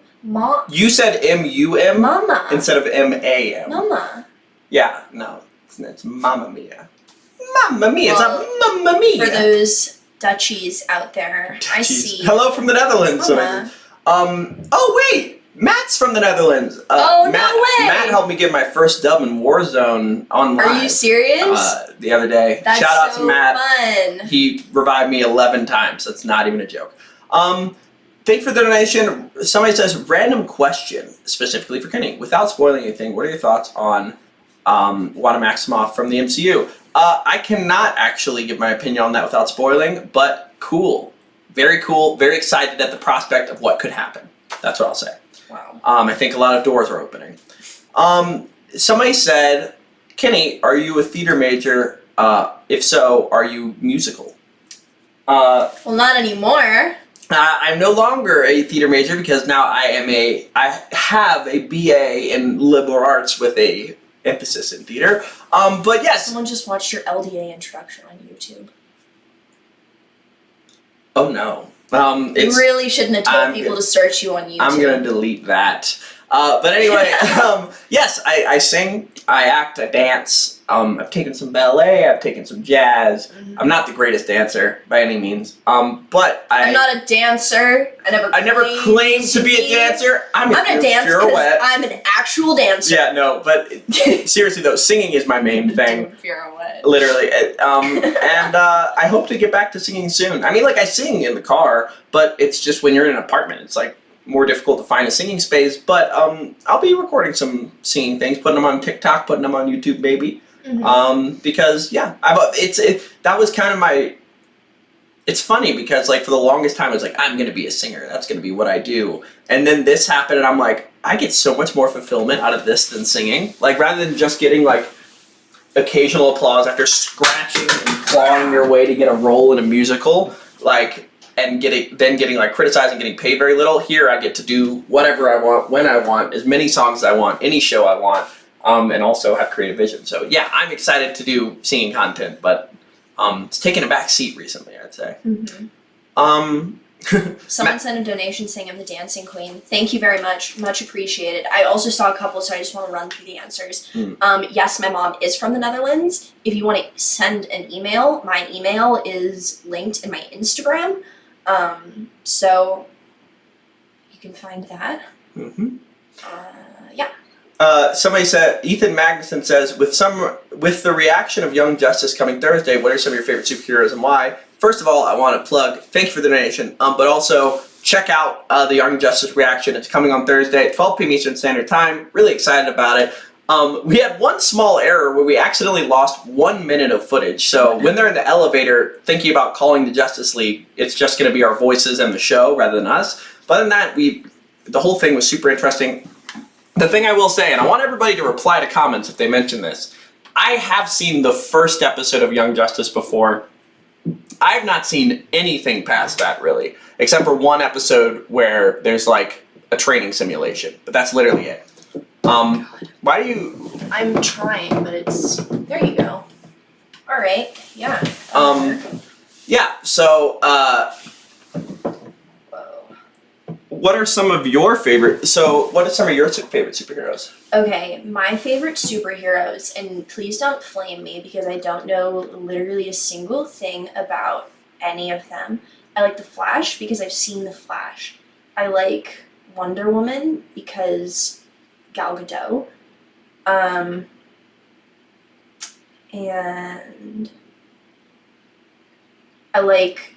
You said M-U-M Mama. instead of M-A-M. Mama. Yeah, no. It's Mamma Mia. Mamma Mia. Well, it's not Mamma Mia. For those Dutchies out there, I Jeez. see. Hello from the Netherlands. Mama. Oh wait, Matt's from the Netherlands. Oh, no way. Matt helped me get my first dub in Warzone online. Are you serious? The other day. That's Shout out so to Matt. fun. He revived me 11 times. That's not even a joke. Thank you for the donation. Somebody says, random question, specifically for Kenny. Without spoiling anything, what are your thoughts on Wanda Maximoff from the MCU? I cannot actually give my opinion on that without spoiling, but cool. Very cool. Very excited at the prospect of what could happen. That's what I'll say. Wow. I think a lot of doors are opening. Somebody said, Kenny, are you a theater major? If so, are you musical? Well, not anymore. I'm no longer a theater major because now I have a BA in liberal arts with a emphasis in theater. But yes. Someone just watched your LDA introduction on YouTube. Oh no. You really shouldn't have told people to search you on YouTube. I'm gonna delete that. But anyway, yes, I sing, I act, I dance. I've taken some ballet, I've taken some jazz. Mm-hmm. I'm not the greatest dancer by any means. But I'm not a dancer. I never claimed to be a dancer. I'm a dancer because I'm an actual dancer. Yeah, no, but seriously though, singing is my main thing. Pirouette. Literally. And I hope to get back to singing soon. I mean, like, I sing in the car, but it's just when you're in an apartment, it's like more difficult to find a singing space. But I'll be recording some singing things, putting them on TikTok, putting them on YouTube, maybe. Mm-hmm. Because yeah, that was kind of my. It's funny because like for the longest time I was like, I'm gonna be a singer. That's gonna be what I do. And then this happened, and I'm like, I get so much more fulfillment out of this than singing. Like rather than just getting like occasional applause after scratching and clawing your way to get a role in a musical, like. And getting like criticized and getting paid very little. Here I get to do whatever I want, when I want, as many songs as I want, any show I want, and also have creative vision. So yeah, I'm excited to do singing content, but it's taken a back seat recently, I'd say. Mm-hmm. Someone sent a donation saying I'm the dancing queen. Thank you very much. Much appreciated. I also saw a couple, so I just want to run through the answers. Yes, my mom is from the Netherlands. If you want to send an email, my email is linked in my Instagram. So you can find that. Mm-hmm. Yeah. Somebody said, Ethan Magnuson says, with the reaction of Young Justice coming Thursday, what are some of your favorite superheroes and why? First of all, I want to plug, thank you for the donation, but also check out the Young Justice reaction. It's coming on Thursday at 12 p.m. Eastern Standard Time. Really excited about it. We had one small error where we accidentally lost 1 minute of footage. So when they're in the elevator thinking about calling the Justice League, it's just going to be our voices and the show rather than us. But other than that, the whole thing was super interesting. The thing I will say, and I want everybody to reply to comments if they mention this, I have seen the first episode of Young Justice before. I have not seen anything past that, really, except for one episode where there's like a training simulation, but that's literally it. Why do you... I'm trying, but it's... There you go. Alright, yeah. Yeah, so, Whoa. what are some of your favorite... So, what are some of your favorite superheroes? Okay, my favorite superheroes, and please don't flame me because I don't know literally a single thing about any of them. I like The Flash because I've seen The Flash. I like Wonder Woman because Gal Gadot. And I like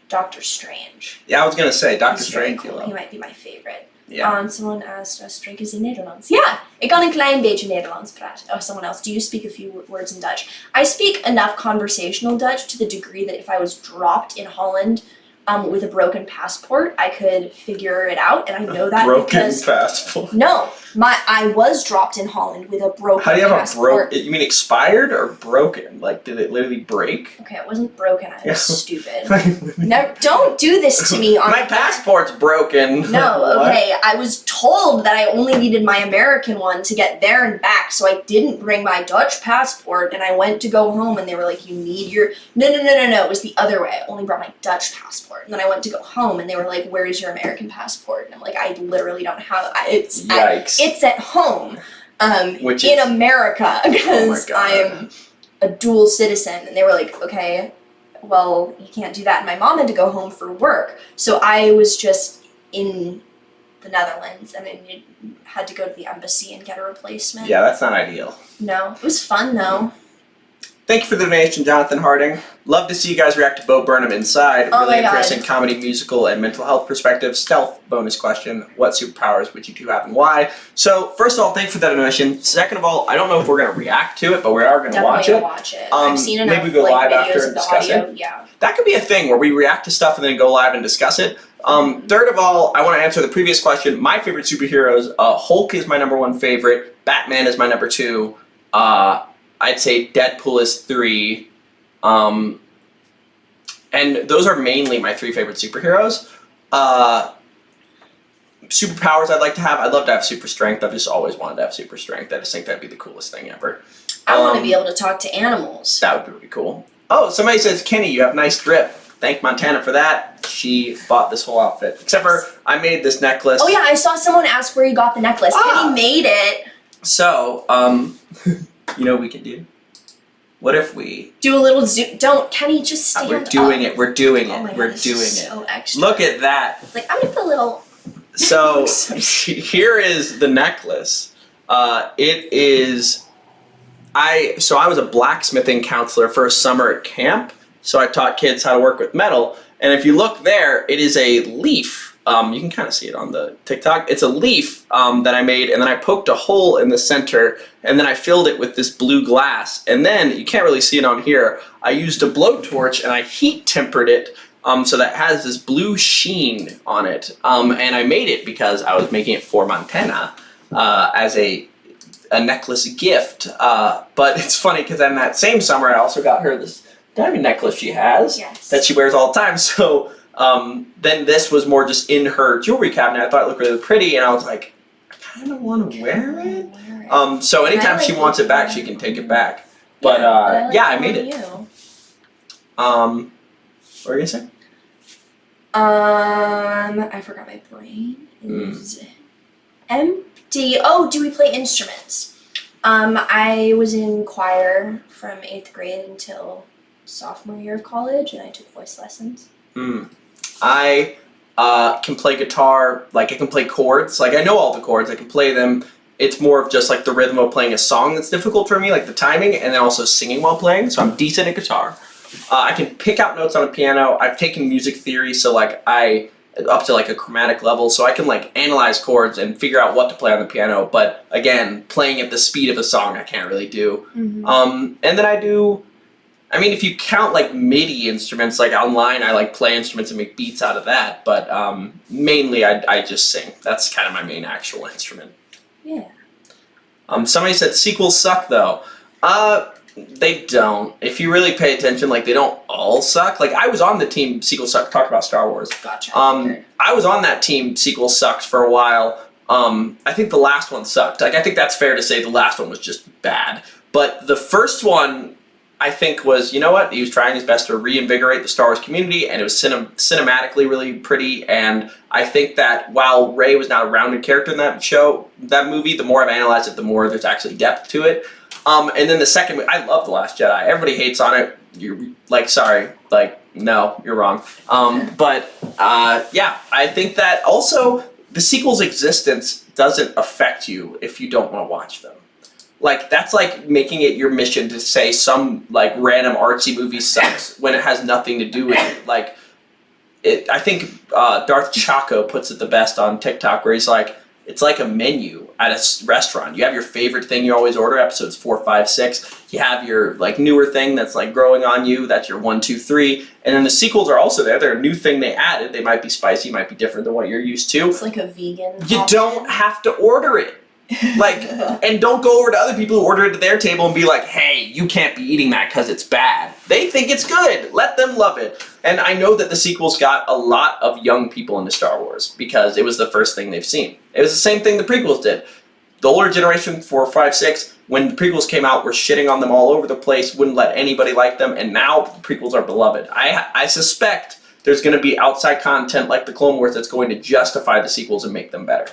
Doctor Strange. Yeah, I was gonna say Doctor He's very Strange. cool. He might be my favorite. Yeah. Someone asked us, spreek is in Nederlands? Ja, ik kan een klein beetje Nederlands praten. Oh, someone else, do you speak a few words in Dutch? I speak enough conversational Dutch to the degree that if I was dropped in Holland with a broken passport, I could figure it out, and I know that because... Broken passport? No, I was dropped in Holland with a broken passport. How do you have a broken... You mean expired or broken? Like, did it literally break? Okay, it wasn't broken, I was stupid. No, don't do this to me. My passport's broken. No, okay, I was told that I only needed my American one to get there and back, so I didn't bring my Dutch passport, and I went to go home, and they were like, you need your... No, it was the other way. I only brought my Dutch passport. And then I went to go home, and they were like, where is your American passport? And I'm like, I literally don't have it. It's at home in America because I'm a dual citizen. And they were like, okay, well, you can't do that. And my mom had to go home for work. So I was just in the Netherlands, and I had to go to the embassy and get a replacement. Yeah, that's not ideal. No, it was fun, though. Thank you for the donation, Jonathan Harding. Love to see you guys react to Bo Burnham Inside. Oh really my interesting God. Comedy, musical, and mental health perspective. Stealth bonus question. What superpowers would you two have and why? So, first of all, thank you for that donation. Second of all, I don't know if we're going to react to it, but we are going to watch it. Watch it. I've seen enough maybe go live after videos and of the discuss audio. it. Yeah. That could be a thing where we react to stuff and then go live and discuss it. Third of all, I want to answer the previous question. My favorite superheroes, Hulk is my number 1 favorite. Batman is my number 2. I'd say Deadpool is 3. And those are mainly my 3 favorite superheroes. Superpowers I'd like to have. I'd love to have super strength. I've just always wanted to have super strength. I just think that'd be the coolest thing ever. I want to be able to talk to animals. That would be pretty cool. Oh, somebody says, Kenny, you have nice drip. Thank Montana for that. She bought this whole outfit. Except for, I made this necklace. Oh yeah, I saw someone ask where you got the necklace. Kenny made it. So, you know what we can do? What if we... Do a little zoom. Don't, Kenny, just stand We're doing it. We're doing it. Oh my God, we're this doing is it. so extra. Look at that. It's like, I'm gonna put a little... So, here is the necklace. It is... I was a blacksmithing counselor for a summer at camp. So I taught kids how to work with metal. And if you look there, it is a leaf. You can kind of see it on the TikTok. It's a leaf that I made, and then I poked a hole in the center, and then I filled it with this blue glass. And then, you can't really see it on here, I used a blowtorch and I heat tempered it so that it has this blue sheen on it. And I made it because I was making it for Montana as a necklace gift. But it's funny because in that same summer, I also got her this diamond necklace she has that she wears all the time. So then this was more just in her jewelry cabinet. I thought it looked really pretty, and I was like, I kind of want to wear it. So anytime she wants it back, she can take it back. But yeah, I made it. What were you gonna say? I forgot my brain is empty. Oh, do we play instruments? I was in choir from 8th grade until sophomore year of college, and I took voice lessons. I can play guitar, like I can play chords, like I know all the chords, I can play them. It's more of just like the rhythm of playing a song that's difficult for me, like the timing, and then also singing while playing, so I'm decent at guitar. I can pick out notes on a piano. I've taken music theory, so like up to like a chromatic level, so I can like analyze chords and figure out what to play on the piano, but again, playing at the speed of a song I can't really do. And then I mean, if you count like MIDI instruments, like online, I like play instruments and make beats out of that, but mainly I just sing. That's kind of my main actual instrument. Yeah. Somebody said sequels suck though. They don't. If you really pay attention, like they don't all suck. Like I was on the team sequels suck, talk about Star Wars. Gotcha. I was on that team sequels sucked for a while. I think the last one sucked. Like I think that's fair to say the last one was just bad. But the first one, I think was, you know what, he was trying his best to reinvigorate the Star Wars community, and it was cinematically really pretty, and I think that while Rey was not a rounded character in that movie, the more I've analyzed it, the more there's actually depth to it. And then the second movie, I love The Last Jedi. Everybody hates on it. You're like, sorry, like, no, you're wrong. But yeah, I think that also the sequel's existence doesn't affect you if you don't want to watch them. Like, that's like making it your mission to say some, like, random artsy movie sucks when it has nothing to do with it. Like, I think Darth Chaco puts it the best on TikTok, where he's like, it's like a menu at a restaurant. You have your favorite thing you always order, episodes 4, 5, 6. You have your, like, newer thing that's, like, growing on you. That's your 1, 2, 3. And then the sequels are also there. They're a new thing they added. They might be spicy, might be different than what you're used to. It's like a vegan You option. don't have to order it. Like, and don't go over to other people who order it at their table and be like, hey, you can't be eating that because it's bad. They think it's good. Let them love it. And I know that the sequels got a lot of young people into Star Wars because it was the first thing they've seen. It was the same thing the prequels did. The older generation, 4, 5, 6, when the prequels came out, were shitting on them all over the place, wouldn't let anybody like them, and now the prequels are beloved. I suspect there's going to be outside content like the Clone Wars that's going to justify the sequels and make them better.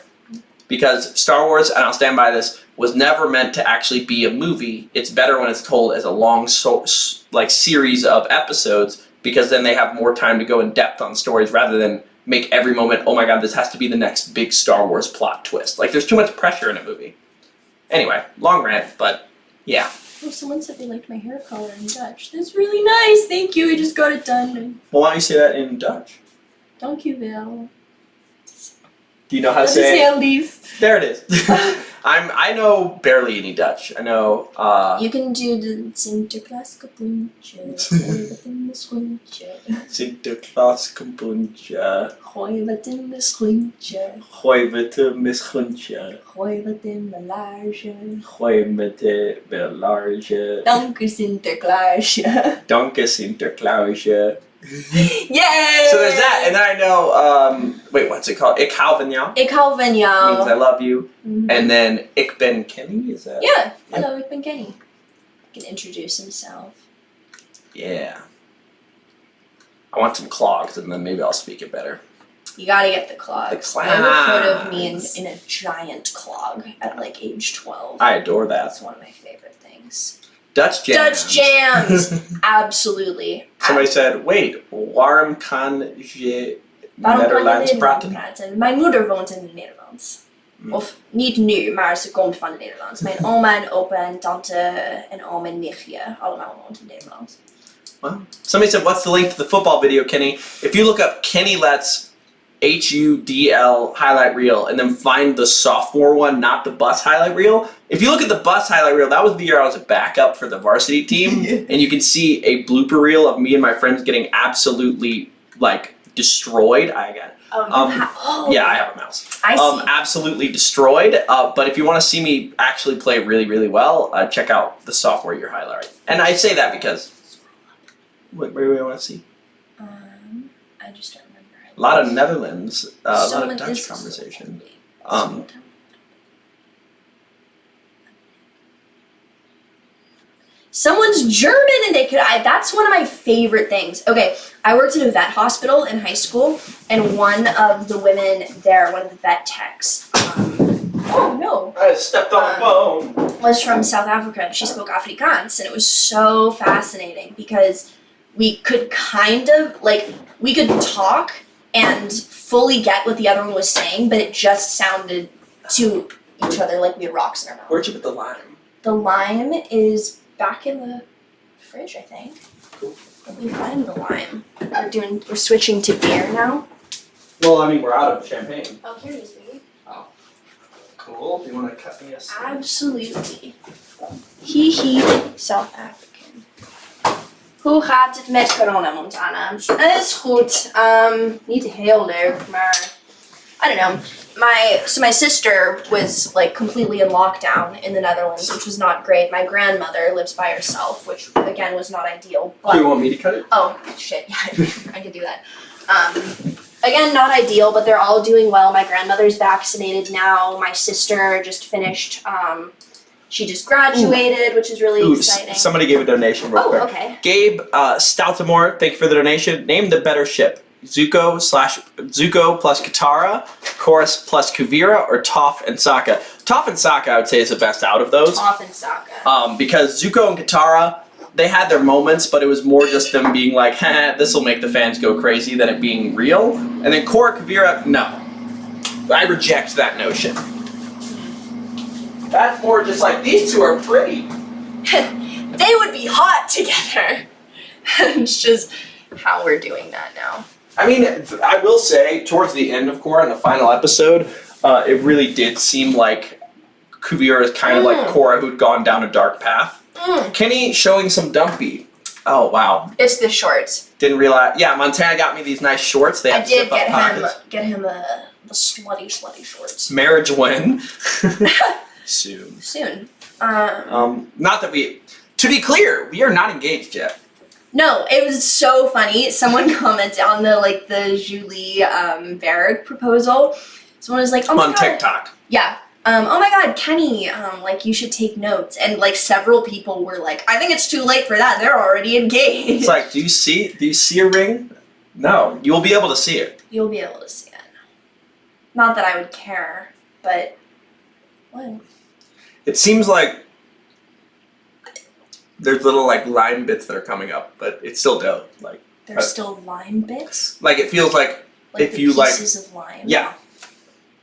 Because Star Wars, and I'll stand by this, was never meant to actually be a movie. It's better when it's told as a long series of episodes, because then they have more time to go in depth on stories rather than make every moment, oh my god, this has to be the next big Star Wars plot twist. Like, there's too much pressure in a movie. Anyway, long rant, but yeah. Oh, someone said they liked my hair color in Dutch. That's really nice. Thank you. I just got it done. Well, why don't you say that in Dutch? Dankjewel. Do you know how to say it? Leaf. There it is. I know barely any Dutch. I know. You can do the Sinterklaas kapoentje. Gooi wat in de schoentje. Sinterklaas kapoentje. Gooi wat in de schoentje. Gooi met de misguntje. Gooi wat in mijn laarzen. Gooi met de large. Dank u Sinterklaasje. Dank je Sinterklaasje. Yay! So there's that, and then I know, wait, what's it called? Ik hou van jou. Ik hou van jou. Means I love you. Mhm. And then Ik ben Kenny, is that? Yeah. Hello, ik ben Kenny. He can introduce himself. Yeah. I want some clogs, and then maybe I'll speak it better. You gotta get the clogs. The clogs. I have a photo of me in a giant clog at like age 12. I adore that. That's one of my favorite things. Dutch jams. Dutch jams! Absolutely. Somebody said, wait, waarom kan je Waarom kan je Nederlands Nederlands praten? praten? Mijn moeder woont in het Nederlands. Of niet nu, maar ze komt van het Nederlands. Mijn oma en opa en tante en oom en nichtje, allemaal woont in Nederland. Wow. Somebody said, what's the link to the football video, Kenny? If you look up Kenny Let's HUDL highlight reel and then find the sophomore one, not the bus highlight reel. If you look at the bus highlight reel, that was the year I was a backup for the varsity team. And you can see a blooper reel of me and my friends getting absolutely, like, destroyed. I got it. Yeah, I have a mouse. I see. Absolutely destroyed. But if you want to see me actually play really, really well, check out the sophomore year highlight. And I say that because, what do you want to see? I just don't remember. A lot of Netherlands, a lot Someone of Dutch is- conversation. Someone's German and they could. That's one of my favorite things. Okay, I worked at a vet hospital in high school, and one of the women there, one of the vet techs, oh no, I stepped on a bone. was from South Africa, and she spoke Afrikaans, and it was so fascinating because we could kind of we could talk and fully get what the other one was saying, but it just sounded to each other like we had rocks in our mouth. Where'd you put the lime? The lime is back in the fridge, I think. Cool. Let me find the lime. We're switching to beer now. Well, I mean, we're out of champagne. Oh, here it is, baby. Cool. Do you want to cut me a slice? Absolutely. He South African. Hoe gaat het met corona, Montana? Het is goed. Niet heel leuk, maar I don't know. My sister was like completely in lockdown in the Netherlands, which was not great. My grandmother lives by herself, which again was not ideal. Do you But want me to cut it? oh shit, yeah, I could do that. Again, not ideal, but they're all doing well. My grandmother's vaccinated now. My sister just finished. She just graduated, which is really exciting. Somebody gave a donation real quick. Okay. Gabe Stoutamore, thank you for the donation. Name the better ship. Zuko plus Katara, Chorus plus Kuvira, or Toph and Sokka. Toph and Sokka, I would say, is the best out of those. Toph and Sokka. Because Zuko and Katara, they had their moments, but it was more just them being like, this will make the fans go crazy than it being real. And then Korra, Kuvira, no. I reject that notion. That's more just like, these two are pretty. They would be hot together. It's just how we're doing that now. I mean, I will say, towards the end of Korra, in the final episode, it really did seem like Kuvira is kind of like Korra who'd gone down a dark path. Kenny showing some dumpy. Oh, wow. It's the shorts. Didn't realize. Yeah, Montana got me these nice shorts. They I have did zip-up pockets. get him the slutty shorts. Marriage when? Soon. Not that we... To be clear, we are not engaged yet. No, it was so funny. Someone commented on the Julie Berg proposal. Someone was like, "Oh my on god." TikTok. Yeah. Oh my god, Kenny, you should take notes. And several people were like, "I think it's too late for that. They're already engaged." It's like, do you see a ring? No, you will be able to see it. You'll be able to see it. Not that I would care, but what? It seems like there's little lime bits that are coming up, but it's still dope. There's still lime bits? It feels like if the you pieces of lime? Yeah.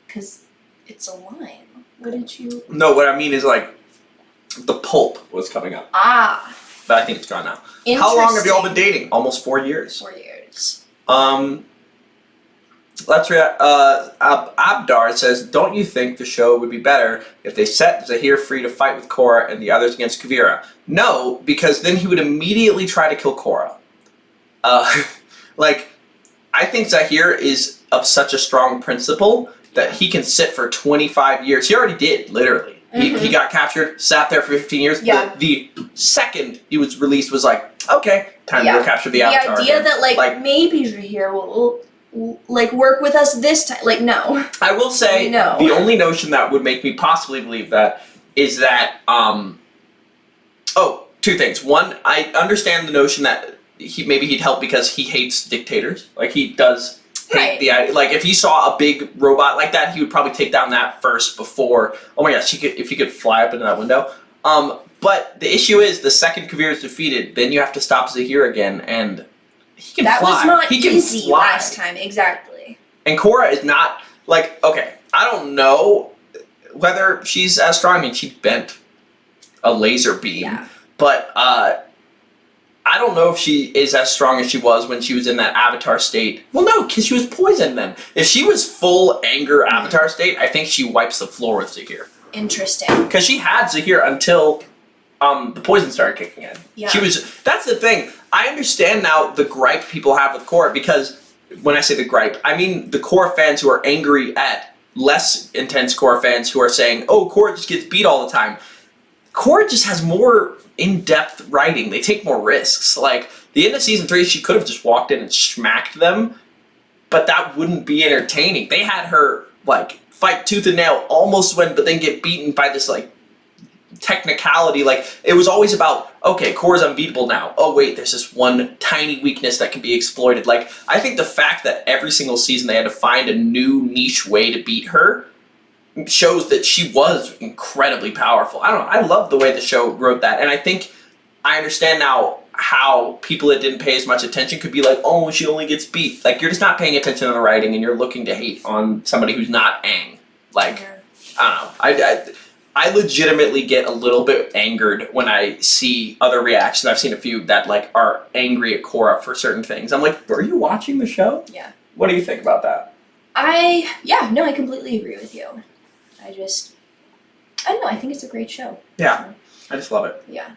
Because it's a lime. What did you... No, what I mean is the pulp was coming up. Ah. But I think it's gone now. How long have you all been dating? Almost 4 years. 4 years. Let's react. Abdar says, don't you think the show would be better if they set Zahir free to fight with Korra and the others against Kuvira? No, because then he would immediately try to kill Korra. I think Zahir is of such a strong principle that he can sit for 25 years. He already did, literally. He got captured, sat there for 15 years. Yeah. The second he was released was like, okay, time to go capture the Avatar. The idea again. that like maybe Zahir will like work with us this time, like no. I will say No. the only notion that would make me possibly believe that is that two things. One, I understand the notion that he'd help because he hates dictators. Like he does hate the idea. Like if he saw a big robot like that, he would probably take down that first before. Oh my gosh, if he could fly up into that window. But the issue is the second Kavir is defeated, then you have to stop Zahir again, and he can That fly. was not he can easy fly. last time, exactly. And Korra is not like, okay, I don't know whether she's as strong. I mean, she bent a laser beam, but I don't know if she is as strong as she was when she was in that Avatar state. Well, no, because she was poisoned then. If she was full anger Avatar state, I think she wipes the floor with Zahir. Interesting. Because she had Zahir until the poison started kicking in. Yeah. That's the thing. I understand now the gripe people have with Korra, because when I say the gripe, I mean the Korra fans who are angry at less intense Korra fans who are saying, oh, Korra just gets beat all the time. Korra just has more in-depth writing. They take more risks. Like, the end of season 3, she could have just walked in and smacked them, but that wouldn't be entertaining. They had her, like, fight tooth and nail, almost win, but then get beaten by this, like, technicality. Like, it was always about, okay, Korra's unbeatable now. Oh, wait, there's this one tiny weakness that can be exploited. Like, I think the fact that every single season they had to find a new niche way to beat her shows that she was incredibly powerful. I don't know. I love the way the show wrote that. And I think I understand now how people that didn't pay as much attention could be like, oh, she only gets beat. Like, you're just not paying attention to the writing and you're looking to hate on somebody who's not Aang. Like, I don't know. I legitimately get a little bit angered when I see other reactions. I've seen a few that like are angry at Korra for certain things. I'm like, are you watching the show? Yeah. What do you think about that? I completely agree with you. I don't know, I think it's a great show. Yeah. I just love it. Yeah.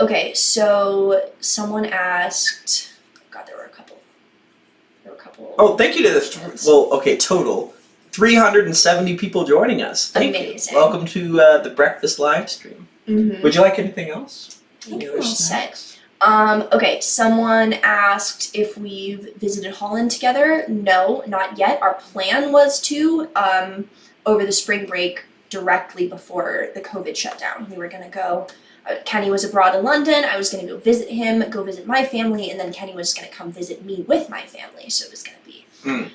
Okay, so someone asked, God, there were a couple. Oh, thank you to the, total 370 people joining us. Thank Amazing. you. Welcome to the breakfast live stream. Mm-hmm. Would you like anything else? I think I'm all set. Okay, someone asked if we've visited Holland together. No, not yet. Our plan was to, over the spring break, directly before the COVID shutdown. We were gonna go, Kenny was abroad in London, I was gonna go visit him, go visit my family, and then Kenny was gonna come visit me with my family, so it was gonna be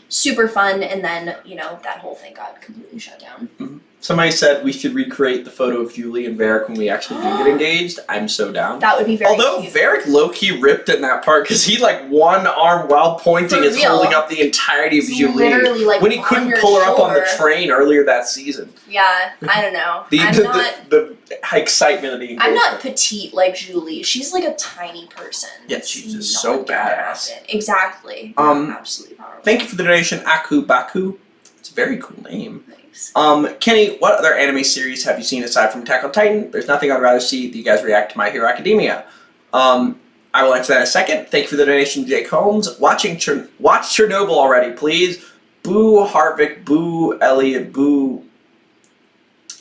super fun, and then, that whole thing got completely shut down. Mm-hmm. Somebody said we should recreate the photo of Julie and Varric when we actually do get engaged. I'm so down. That would be very Although cute. Varric low-key ripped in that part because he like one arm while pointing For is real. holding up the entirety of It's Julie. literally, like, when he on couldn't your pull her up on the shoulder. train earlier that season. Yeah, I don't know. The excitement of the engagement. I'm not petite like Julie. She's like a tiny person. Yeah, she's It's just not so gonna badass. happen. Exactly. Absolutely powerful. Thank you for the donation, Aku Baku. It's a very cool name. Thanks. Kenny, what other anime series have you seen aside from Attack on Titan? There's nothing I'd rather see that you guys react to My Hero Academia. I will answer that in a second. Thank you for the donation, Jake Holmes. Watch Chernobyl already, please. Boo Harvick, boo Elliot, boo.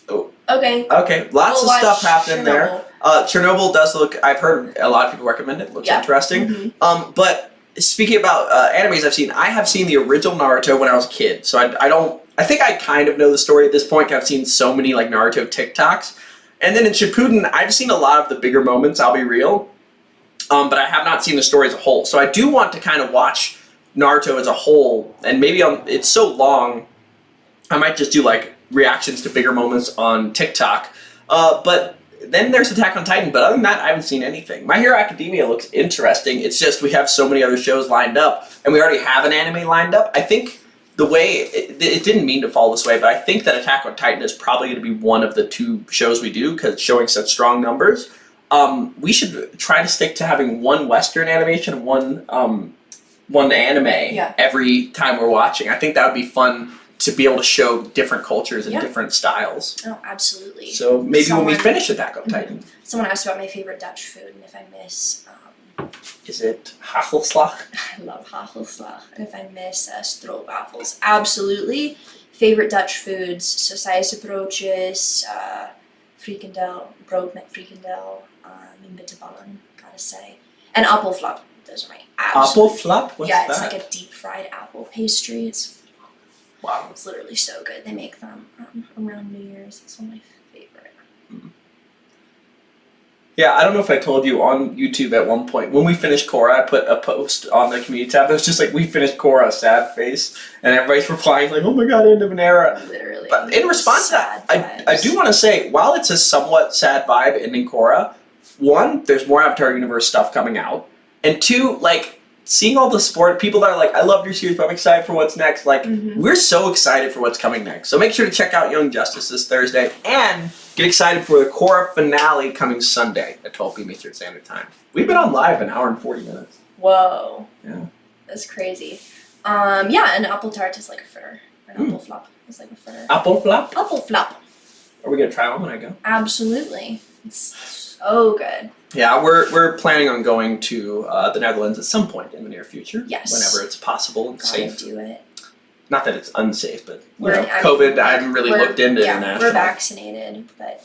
Oh. Okay. Okay, lots We'll of stuff watch happening there. Chernobyl does look. I've heard a lot of people recommend it. Looks interesting. Mm-hmm. But speaking about animes I've seen, I have seen the original Naruto when I was a kid, so I think I kind of know the story at this point. I've seen so many like Naruto TikToks, and then in Shippuden, I've seen a lot of the bigger moments. I'll be real, but I have not seen the story as a whole. So I do want to kind of watch Naruto as a whole, and maybe it's so long, I might just do like reactions to bigger moments on TikTok. But then there's Attack on Titan, but other than that, I haven't seen anything. My Hero Academia looks interesting. It's just we have so many other shows lined up, and we already have an anime lined up. I think the way, it didn't mean to fall this way, but I think that Attack on Titan is probably going to be one of the 2 shows we do, because it's showing such strong numbers. We should try to stick to having one Western animation and one anime every time we're watching. I think that would be fun to be able to show different cultures and different styles. Oh, absolutely. So maybe when we finish Attack on Titan. Someone asked about my favorite Dutch food, and if I miss... Is it hagelslag? I love hagelslag. And if I miss stroopwafels, absolutely. Favorite Dutch foods, so sausage frikandel, brood met frikandel, mijn bitterballen, gotta say. And appelflap, those are my absolute Apple flap? What's yeah, that? it's like a deep fried apple pastry. Wow. It's literally so good. They make them around New Year's. It's one of my favorite. Yeah, I don't know if I told you on YouTube at one point, when we finished Korra, I put a post on the community tab that was just like, we finished Korra, sad face, and everybody's replying like, oh my god, end of an era. Literally. But in response to that, I do want to say, while it's a somewhat sad vibe ending Korra, one, there's more Avatar Universe stuff coming out, and two, like, seeing all the support, people that are like, I loved your series, but I'm excited for what's next, like, we're so excited for what's coming next. So make sure to check out Young Justice this Thursday, and get excited for the Korra finale coming Sunday at 12 p.m. Eastern Standard Time. We've been on live an hour and 40 minutes. Whoa. Yeah. That's crazy. Yeah, an apple tart is like a fritter. An apple flop is like a fritter. Apple flap? Apple flop. Are we gonna try one when I go? Absolutely. It's so good. Yeah, we're planning on going to the Netherlands at some point in the near future. Yes. Whenever it's possible and Gotta safe. do it. Not that it's unsafe, but We're- I mean, COVID, I haven't really we're- looked into yeah, international. we're vaccinated, but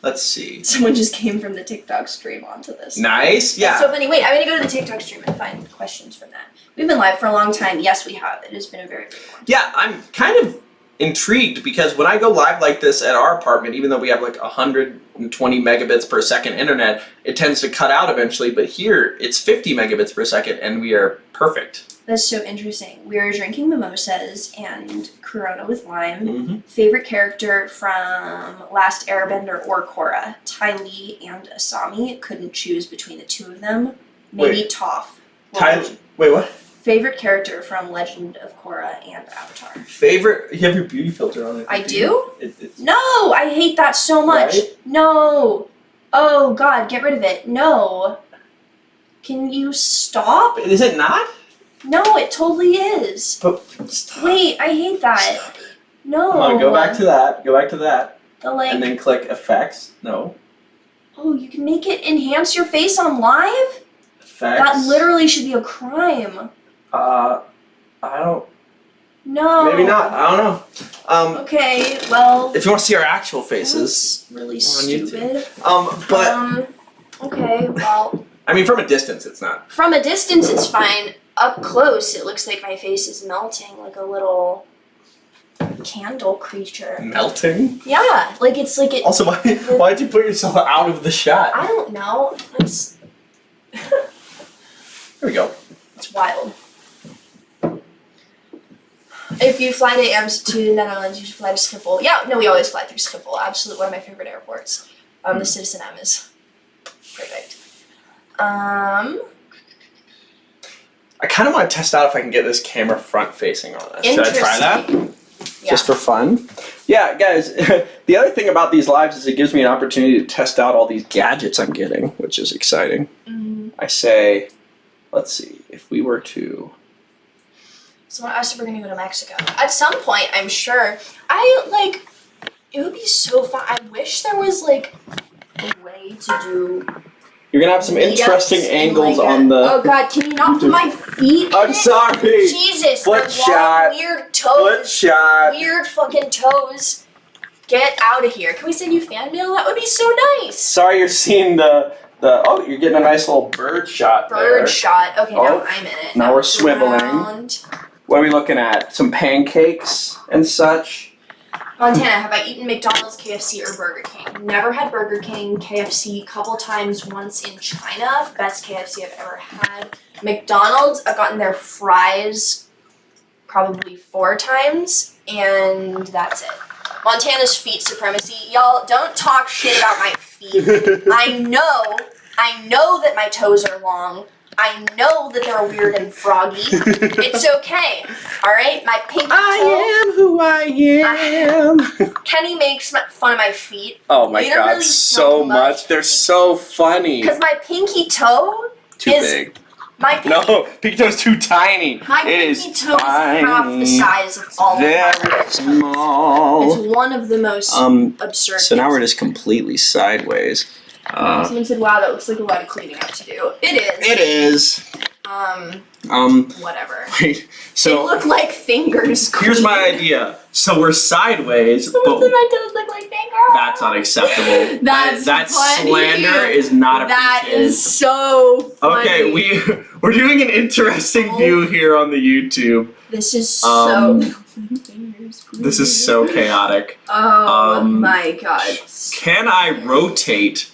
Let's see. someone just came from the TikTok stream onto this. Nice, yeah. That's so funny. Wait, I'm gonna go to the TikTok stream and find questions from that. We've been live for a long time. Yes, we have. It has been a very, very long time. Yeah, I'm kind of intrigued because when I go live like this at our apartment, even though we have like 120 megabits per second internet, it tends to cut out eventually, but here it's 50 megabits per second and we are perfect. That's so interesting. We're drinking mimosas and Corona with lime. Mm-hmm. Favorite character from Last Airbender or Korra? Ty Lee and Asami. Couldn't choose between the two of them. Maybe Toph. Wait, what? Favorite character from Legend of Korra and Avatar. Favorite? You have your beauty filter on it. I do? It's No! I hate that so much. Right? No! Oh god, get rid of it. No. Can you stop? Is it not? No, it totally is. But stop. Wait, I hate that. Stop it. No. Come on, go back to that. Go back to that. The like. And then click effects. No. Oh, you can make it enhance your face on live? Effects. That literally should be a crime. I don't. No. Maybe not. I don't know. Okay, well. If you want to see our actual faces, That's really on stupid. but Okay, well. I mean, from a distance, it's not. From a distance, it's fine. Up close, it looks like my face is melting like a little candle creature. Melting. Yeah, like it's like it. Also, why'd you put yourself out of the shot? I don't know. It's. Here we go. It's wild. If you fly to the Netherlands, you should fly to Schiphol. Yeah, no, we always fly through Schiphol. Absolutely, one of my favorite airports. The Citizen M is perfect. I kind of want to test out if I can get this camera front facing on this. Should I try that? Yeah. Just for fun? Yeah, guys, the other thing about these lives is it gives me an opportunity to test out all these gadgets I'm getting, which is exciting. I say, let's see, if we were to... Someone asked if we're gonna go to Mexico. At some point, I'm sure. It would be so fun. I wish there was, like, a way to do... You're gonna have some interesting angles on the... Oh god, can you not put my feet in I'm it? sorry! Jesus, Foot they're shot. long, weird toes. Foot shot! Weird fucking toes. Get out of here. Can we send you fan mail? That would be so nice. Sorry you're seeing the oh, you're getting a nice little bird shot there. Bird shot. Okay, Oh, now I'm in it. now we're it's swiveling. round. What are we looking at? Some pancakes and such? Montana, have I eaten McDonald's, KFC, or Burger King? Never had Burger King, KFC, couple times, once in China. Best KFC I've ever had. McDonald's, I've gotten their fries probably 4 times, and that's it. Montana's feet supremacy. Y'all, don't talk shit about my feet. I know that my toes are long. I know that they're weird and froggy. It's okay. Alright? My pinky toe. I am who I am. Kenny makes fun of my feet. Oh my Literally god, so so much. They're so funny. Because my pinky toe Too is. big. My pinky, No, pinky toe's too tiny. my It pinky is toe is half the tiny. size of all of Very my small. It's one of the most absurd So now things. we're just completely sideways. Someone said, wow, that looks like a lot of cleaning up to do. It is. It is. Whatever. Wait. They So look like fingers. here's my Queen. idea. So we're sideways, Both but of my toes look like fingers. that's unacceptable. That's that funny. slander is not That appreciated. is so funny. Okay, we're doing an interesting view here on the YouTube. This is so. Um, This is so chaotic. Oh my god. Can I rotate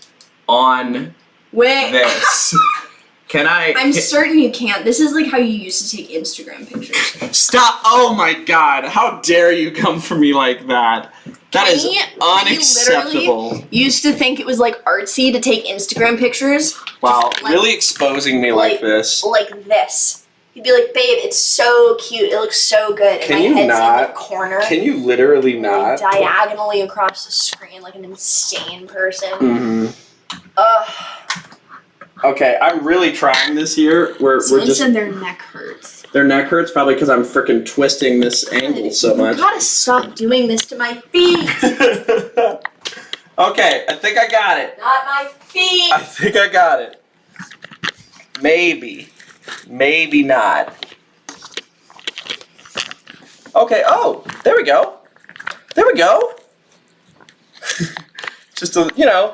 on Wait. this? Can I? I'm certain you can't. This is like how you used to take Instagram pictures. Stop! Oh my god! How dare you come for me like that? That is Kenny unacceptable. literally used to think it was like artsy to take Instagram pictures. Wow, like- really exposing me like this. Like this. You'd be like, babe, it's so cute. It looks so good. And Can my you head's in the not? corner. Can you literally like, not? diagonally across the screen like an insane person. Mm-hmm. Ugh. Okay, I'm really trying this here. We're Someone just said their neck hurts. their neck hurts probably because I'm freaking twisting this angle so much. You gotta stop doing this to my feet. Okay, I think I got it. Not my feet. I think I got it. Maybe. Maybe not. Okay, oh, there we go. There we go. Just a,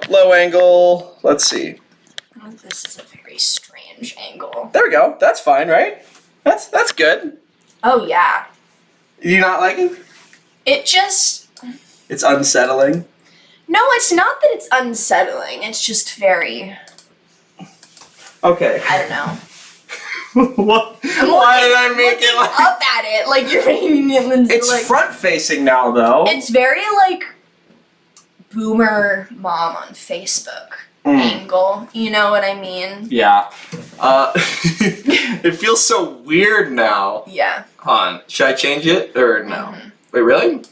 low angle. Let's see. Oh, this is a very strange angle. There we go. That's fine, right? That's good. Oh yeah. You not like it? It just It's unsettling. no, it's not that it's unsettling. It's just very Okay. I don't know. What? I'm Why did I make looking it like... up at it like you're making it into, It's like front-facing now, though. it's very like boomer mom on Facebook angle. You know what I mean? Yeah. It feels so weird now. Yeah. Hon, should I change it or no? Mhm. Wait, really?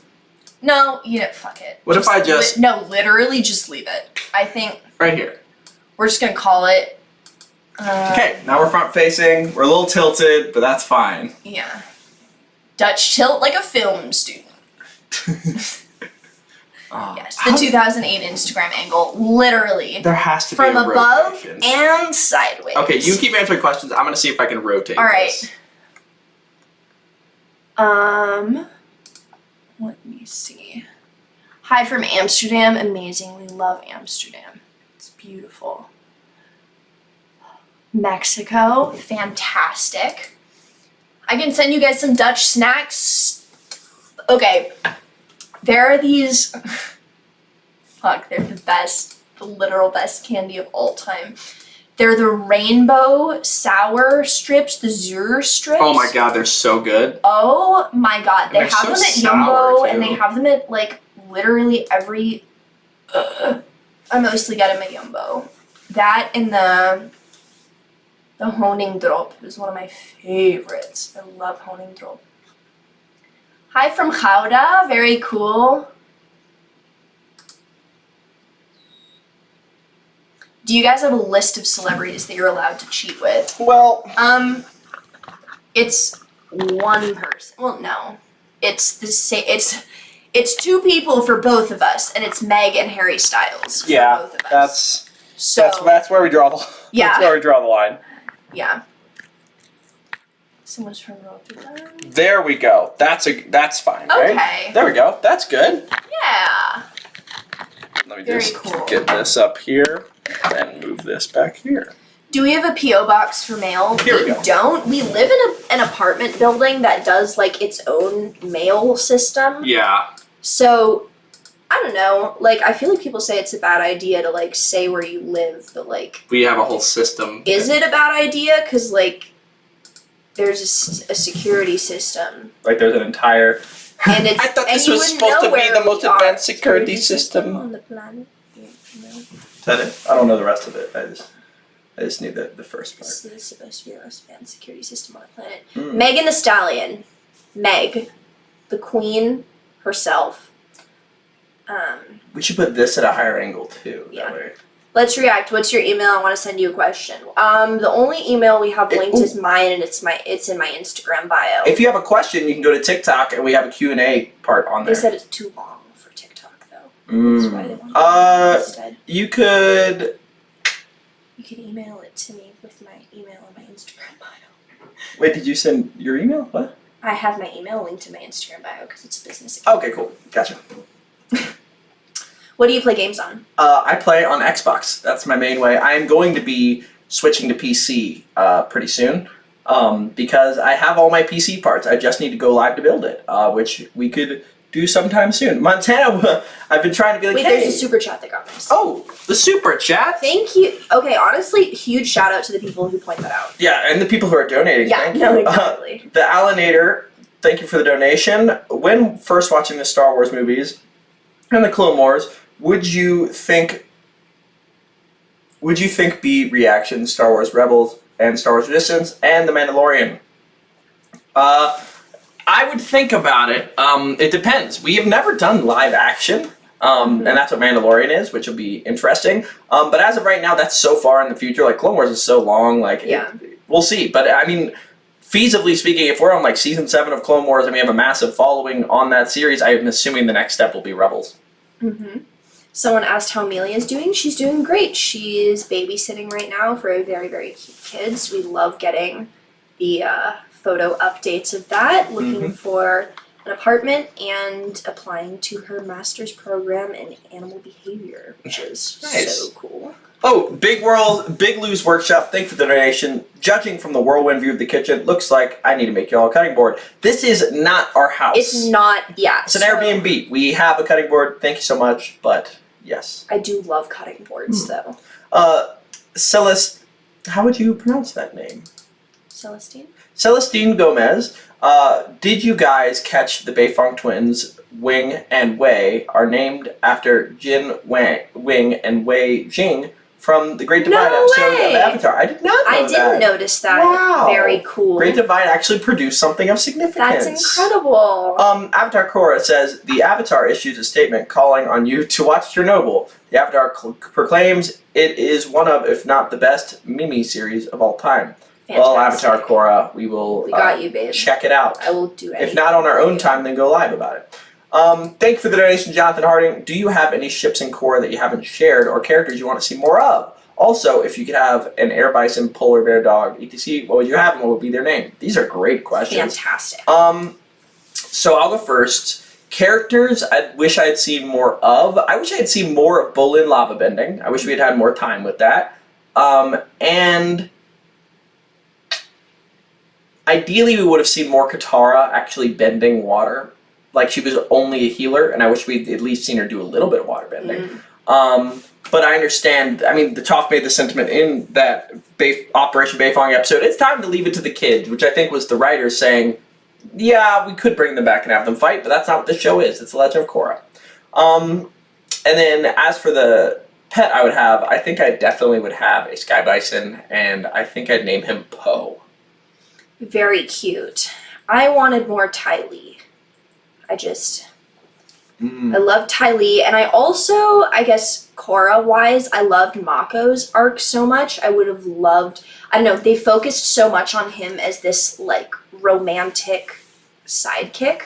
No, fuck it. What if I just- no, literally just leave it. I think Right here. we're just gonna call it Okay, now we're front-facing. We're a little tilted, but that's fine. yeah. Dutch tilt like a film student. Oh, Yes, the 2008 Instagram angle, literally There has to from be a above rotation. and sideways. Okay, you keep answering questions. I'm gonna see if I can rotate. All right. this. Let me see. Hi from Amsterdam. Amazing. We love Amsterdam. It's beautiful. Mexico. Fantastic. I can send you guys some Dutch snacks. Okay. There are these. Fuck, they're the best. The literal best candy of all time. They're the rainbow sour strips, the Zur strips. Oh my god, they're so good. Oh my god, they They're have so them at sour, Jumbo and too. they have them at like literally every. I mostly get them at Jumbo. That and the Honing Drop is one of my favorites. I love Honing Drop. Hi from Gouda, very cool. Do you guys have a list of celebrities that you're allowed to cheat with? Well, It's one person. Well, no. It's the same. It's two people for both of us, and it's Meg and Harry Styles for yeah, both of us. that's where we draw the Yeah. That's where we draw the line. Yeah. Someone's from Rotterdam. There we go. That's fine, right? Okay. There we go. That's good. Yeah. Let me Very just cool. get this up here and move this back here. Do we have a P.O. box for mail? Here we go. Don't. We live in an apartment building that does like its own mail system. Yeah. So, I don't know. Like, I feel like people say it's a bad idea to like say where you live, but like, We have a whole system. is it a bad idea? Because like, there's a security system, Like there's an entire and it's. I thought and this you was wouldn't supposed know to be where the most we are. advanced security system. on the planet. Yeah, no. Is that it? I don't know the rest of it. I just need the first part. This is supposed to be the most advanced security system on the planet. Mm. Megan the Stallion, Meg, the Queen herself. We should put this at a higher angle too. Yeah. That way. Let's react. What's your email? I want to send you a question. The only email we have linked is mine, and it's in my Instagram bio. If you have a question, you can go to TikTok, and we have a Q&A part on They there. said it's too long for TikTok, though. That's why they want to do it instead. You could. You can email it to me with my email and my Instagram bio. Wait, did you send your email? What? I have my email linked to my Instagram bio because it's a business account. Okay, cool. Gotcha. What do you play games on? I play on Xbox. That's my main way. I'm going to be switching to PC pretty soon because I have all my PC parts. I just need to go live to build it, which we could do sometime soon. Montana, I've been trying to be like, Wait, hey. there's a super chat that got missed. Oh, the super chat. Thank you. Okay, honestly, huge shout out to the people who point that out. Yeah, and the people who are donating. Yeah, thank no, you. exactly. The Alanator, thank you for the donation. When first watching the Star Wars movies and the Clone Wars, would you think be reaction Star Wars Rebels and Star Wars Resistance and The Mandalorian? I would think about it. It depends. We have never done live action, and that's what Mandalorian is, which will be interesting. But as of right now, that's so far in the future. Like, Clone Wars is so long. Like, we'll see. But I mean, feasibly speaking, if we're on like season 7 of Clone Wars and we have a massive following on that series, I'm assuming the next step will be Rebels. Mm-hmm. Someone asked how Amelia's doing. She's doing great. She's babysitting right now for a very, very cute kids. We love getting the photo updates of that, looking for an apartment and applying to her master's program in animal behavior, which is Nice. so cool. Oh, Big Lou's Workshop, thank you for the donation. Judging from the whirlwind view of the kitchen, looks like I need to make y'all a cutting board. This is not our house. It's not, It's an Airbnb. We have a cutting board, thank you so much, but yes. I do love cutting boards, though. Celeste, how would you pronounce that name? Celestine? Celestine Gomez, did you guys catch the Beifong twins, Wing and Wei, are named after Jin Wing and Wei Jing from the Great Divide episode of Avatar? I did not know I didn't notice that. Wow. Very cool. Great Divide actually produced something of significance. That's incredible. Avatar Korra says, the Avatar issues a statement calling on you to watch Chernobyl. The Avatar proclaims it is one of, if not the best, Mimi series of all time. Fantastic. Well, Avatar Korra, we will got you, babe. check it out. I will do anything. If not on our own time, then go live about it. Thank you for the donation, Jonathan Harding. Do you have any ships in Korra that you haven't shared or characters you want to see more of? Also, if you could have an air bison, polar bear dog, etc., what would you have and what would be their name? These are great questions. Fantastic. So I'll go first. Characters I wish I had seen more of. I wish I had seen more of Bolin lava bending. I wish we had had more time with that. And ideally we would have seen more Katara actually bending water. Like, she was only a healer, and I wish we'd at least seen her do a little bit of water bending. But I understand, I mean, the Toph made the sentiment in that Operation Beifong episode, it's time to leave it to the kids, which I think was the writers saying, yeah, we could bring them back and have them fight, but that's not what this show is. It's The Legend of Korra. And then as for the pet I would have, I think I definitely would have a Sky Bison, and I think I'd name him Poe. Very cute. I wanted more Ty Lee. I love Ty Lee, and I also, I guess, Korra-wise, I loved Mako's arc so much. I would have loved, I don't know, they focused so much on him as this, like, romantic sidekick.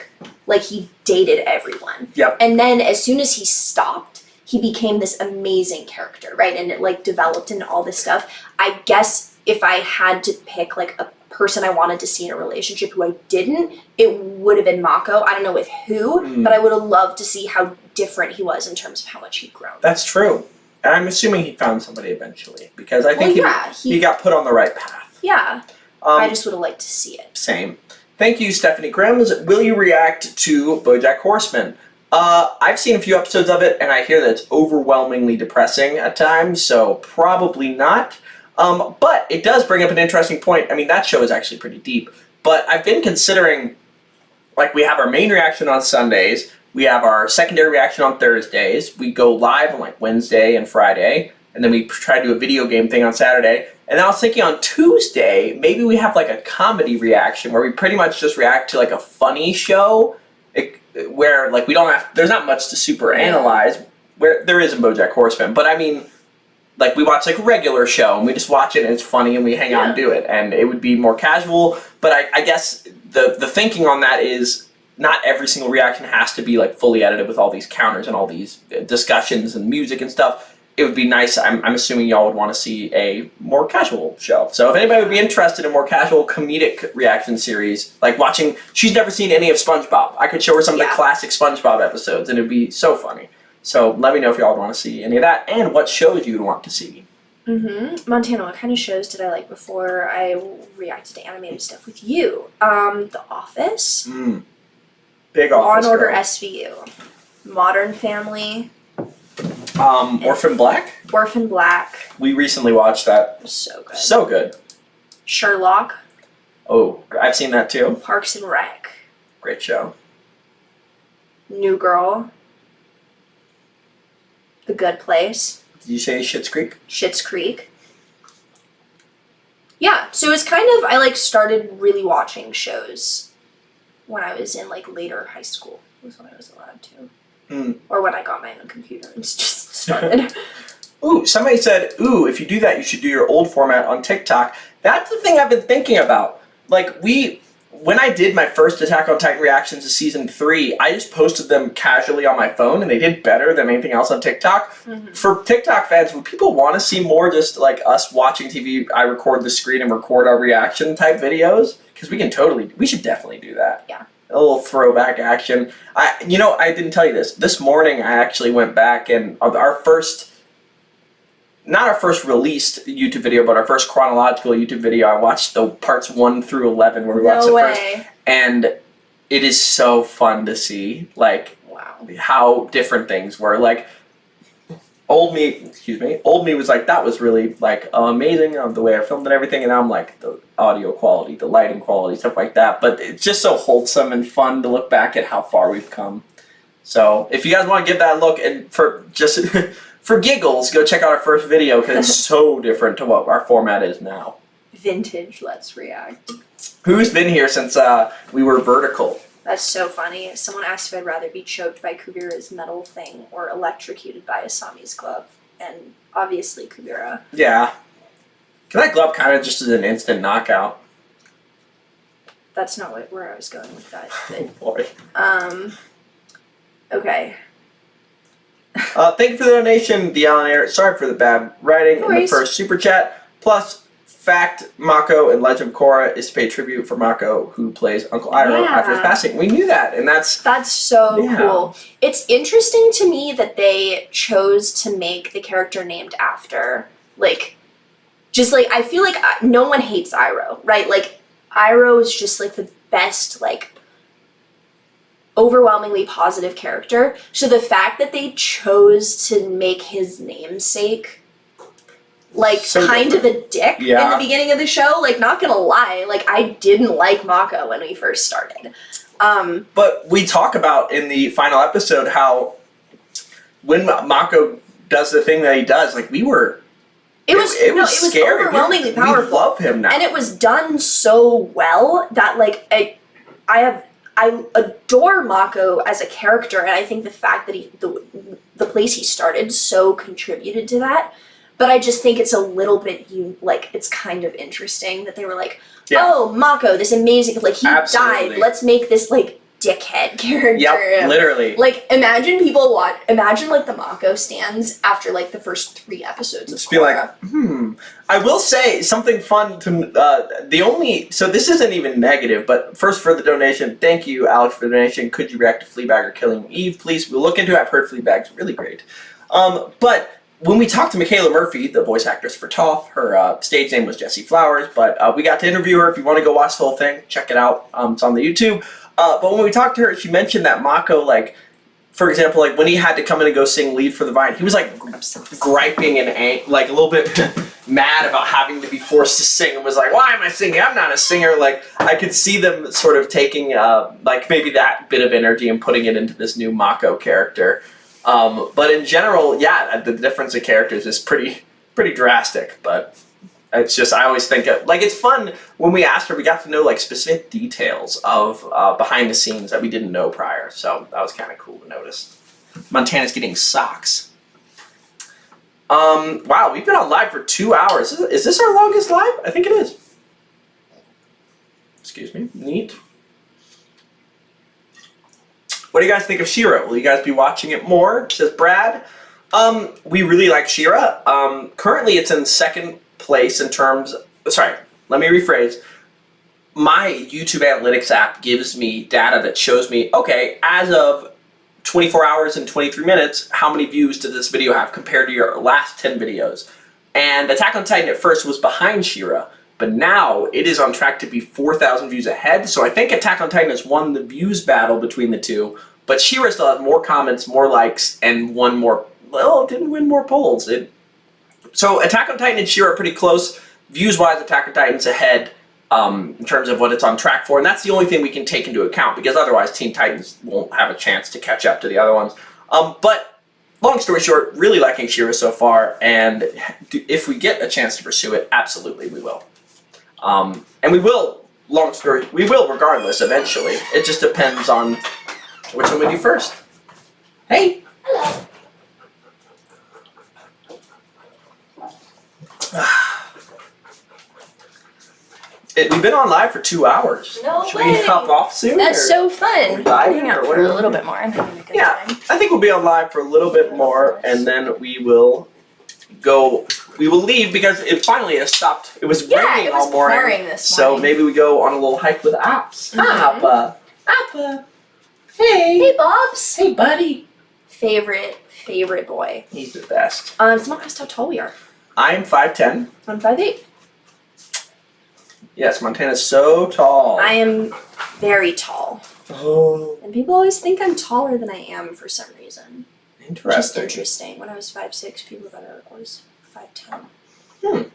Like, he dated everyone. Yep. And then as soon as he stopped, he became this amazing character, right? And it, like, developed into all this stuff. I guess if I had to pick, like, a person I wanted to see in a relationship who I didn't, it would have been Mako. I don't know with who, but I would have loved to see how different he was in terms of how much he'd grown. That's true. And I'm assuming he found somebody eventually, because I think he got put on the right path. Yeah. I just would have liked to see it. Same. Thank you, Stephanie Grims. Will you react to Bojack Horseman? I've seen a few episodes of it, and I hear that it's overwhelmingly depressing at times, so probably not. But it does bring up an interesting point. I mean, that show is actually pretty deep. But I've been considering, like, we have our main reaction on Sundays, we have our secondary reaction on Thursdays, we go live on, like, Wednesday and Friday, and then we try to do a video game thing on Saturday. And then I was thinking on Tuesday, maybe we have, like, a comedy reaction where we pretty much just react to, like, a funny show, where, like, we don't have, there's not much to super analyze, where there is in Bojack Horseman. But, I mean, like, we watch, like, a regular show, and we just watch it, and it's funny, and we hang out and do it. And it would be more casual, but I guess the thinking on that is not every single reaction has to be, like, fully edited with all these counters and all these discussions and music and stuff. it would be nice. I'm assuming y'all would want to see a more casual show. So if anybody would be interested in a more casual comedic reaction series, like watching, she's never seen any of SpongeBob. I could show her some of the classic SpongeBob episodes, and it'd be so funny. So let me know if y'all would want to see any of that, and what shows you'd want to see. Montana, what kind of shows did I like before I reacted to animated stuff with you? The Office. Big Law Office. and Order girl. SVU. Modern Family. Orphan Black. Orphan Black. We recently watched that. So good. So good. Sherlock. Oh, I've seen that too. Parks and Rec. Great show. New Girl. The Good Place. Did you say Schitt's Creek? Schitt's Creek. Yeah, so it's kind of, I like started really watching shows when I was in like later high school, was when I was allowed to. Or when I got my own computer and just started. Ooh, somebody said, ooh, if you do that, you should do your old format on TikTok. That's the thing I've been thinking about. Like, when I did my first Attack on Titan reactions to season 3, I just posted them casually on my phone, and they did better than anything else on TikTok. For TikTok fans, would people want to see more just like us watching TV, I record the screen and record our reaction type videos? Because we should definitely do that. Yeah. A little throwback action. I didn't tell you this. This morning, I actually went back and not our first released YouTube video, but our first chronological YouTube video. I watched the parts 1 through 11 where we watched the first, and it is so fun to see like how different things were. Like old me was like, that was really like amazing the way I filmed and everything, and now I'm like the audio quality, the lighting quality, stuff like that. But it's just so wholesome and fun to look back at how far we've come. So if you guys want to give that a look, and for just for giggles, go check out our first video, because it's so different to what our format is now. Vintage Let's React. Who's been here since we were vertical? That's so funny. Someone asked if I'd rather be choked by Kubira's metal thing or electrocuted by Asami's glove. And obviously Kubira. Yeah. That glove kind of just is an instant knockout. That's not where I was going with that. But, Boy. Okay. Thank you for the donation, the Alan Air. Sorry for the bad writing in the first super chat. Plus, fact, Mako and Legend of Korra is to pay tribute for Mako, who plays Uncle Iroh after his passing. We knew that, and that's so cool. It's interesting to me that they chose to make the character named after, like, just like, I feel like no one hates Iroh, right? Like, Iroh is just like the best, like, overwhelmingly positive character. So the fact that they chose to make his namesake like so kind of a dick in the beginning of the show, like, not gonna lie, like, I didn't like Mako when we first started. But we talk about in the final episode how when Mako does the thing that he does, like, it was scary. Overwhelmingly powerful. We love him now. And it was done so well that, like, I adore Mako as a character, and I think the fact that the place he started so contributed to that. But I just think it's a little bit, it's kind of interesting that they were like, oh, Mako, this amazing, like, he died, let's make this, like, dickhead character. Yep, literally. Like, imagine like, the Mako stands after, like, the first 3 episodes of Just be like, I will say something fun to, so this isn't even negative, but first for the donation, thank you, Alex, for the donation. Could you react to Fleabag or Killing Eve, please? We'll look into it. I've heard Fleabag's really great. But when we talked to Michaela Murphy, the voice actress for Toph, her stage name was Jessie Flowers, but we got to interview her. If you want to go watch the whole thing, check it out. It's on the YouTube. But when we talked to her, she mentioned that Mako, like, for example, like, when he had to come in and go sing lead for the Vine, he was, like, griping and, like, a little bit mad about having to be forced to sing, and was like, why am I singing? I'm not a singer. Like, I could see them sort of taking, like, maybe that bit of energy and putting it into this new Mako character. But in general, yeah, the difference of characters is pretty drastic, but it's just, I always think like, it's fun when we asked her, we got to know, like, specific details of behind the scenes that we didn't know prior, so that was kind of cool to notice. Montana's getting socks. Wow, we've been on live for 2 hours. Is this our longest live? I think it is. Excuse me. Neat. What do you guys think of She-Ra? Will you guys be watching it more? Says Brad. We really like She-Ra. Currently it's in second place in terms... Sorry, let me rephrase. My YouTube Analytics app gives me data that shows me, okay, as of 24 hours and 23 minutes, how many views did this video have compared to your last 10 videos? And Attack on Titan at first was behind She-Ra, but now it is on track to be 4,000 views ahead. So I think Attack on Titan has won the views battle between the two, but She-Ra still has more comments, more likes, and won more... Well, it didn't win more polls. So Attack on Titan and She-Ra are pretty close. Views-wise, Attack on Titan's ahead in terms of what it's on track for, and that's the only thing we can take into account, because otherwise Teen Titans won't have a chance to catch up to the other ones. But long story short, really liking She-Ra so far, and if we get a chance to pursue it, absolutely we will. And we will, we will regardless eventually. It just depends on which one we do first. Hey! Hello. We've been on live for 2 hours. No Should way. we hop off soon? That's so fun. Live Hang out or for whatever? a little bit more. I'm having a good Yeah, time. I think we'll be on live for a little bit more, and then we will go. We will leave because it finally has stopped. It was raining it was all morning, pouring this so morning. maybe we go on a little hike with Apps. Mhm. Appa, Appa, hey, Hey, Bobs. hey, buddy. Favorite boy. He's the best. Someone asked how tall we are. I'm 5'10". I'm 5'8". Yes, Montana's so tall. I am very tall. Oh, And people always think I'm taller than I am for some reason. Which is interesting. interesting. When I was 5'6", people thought I was 5'10".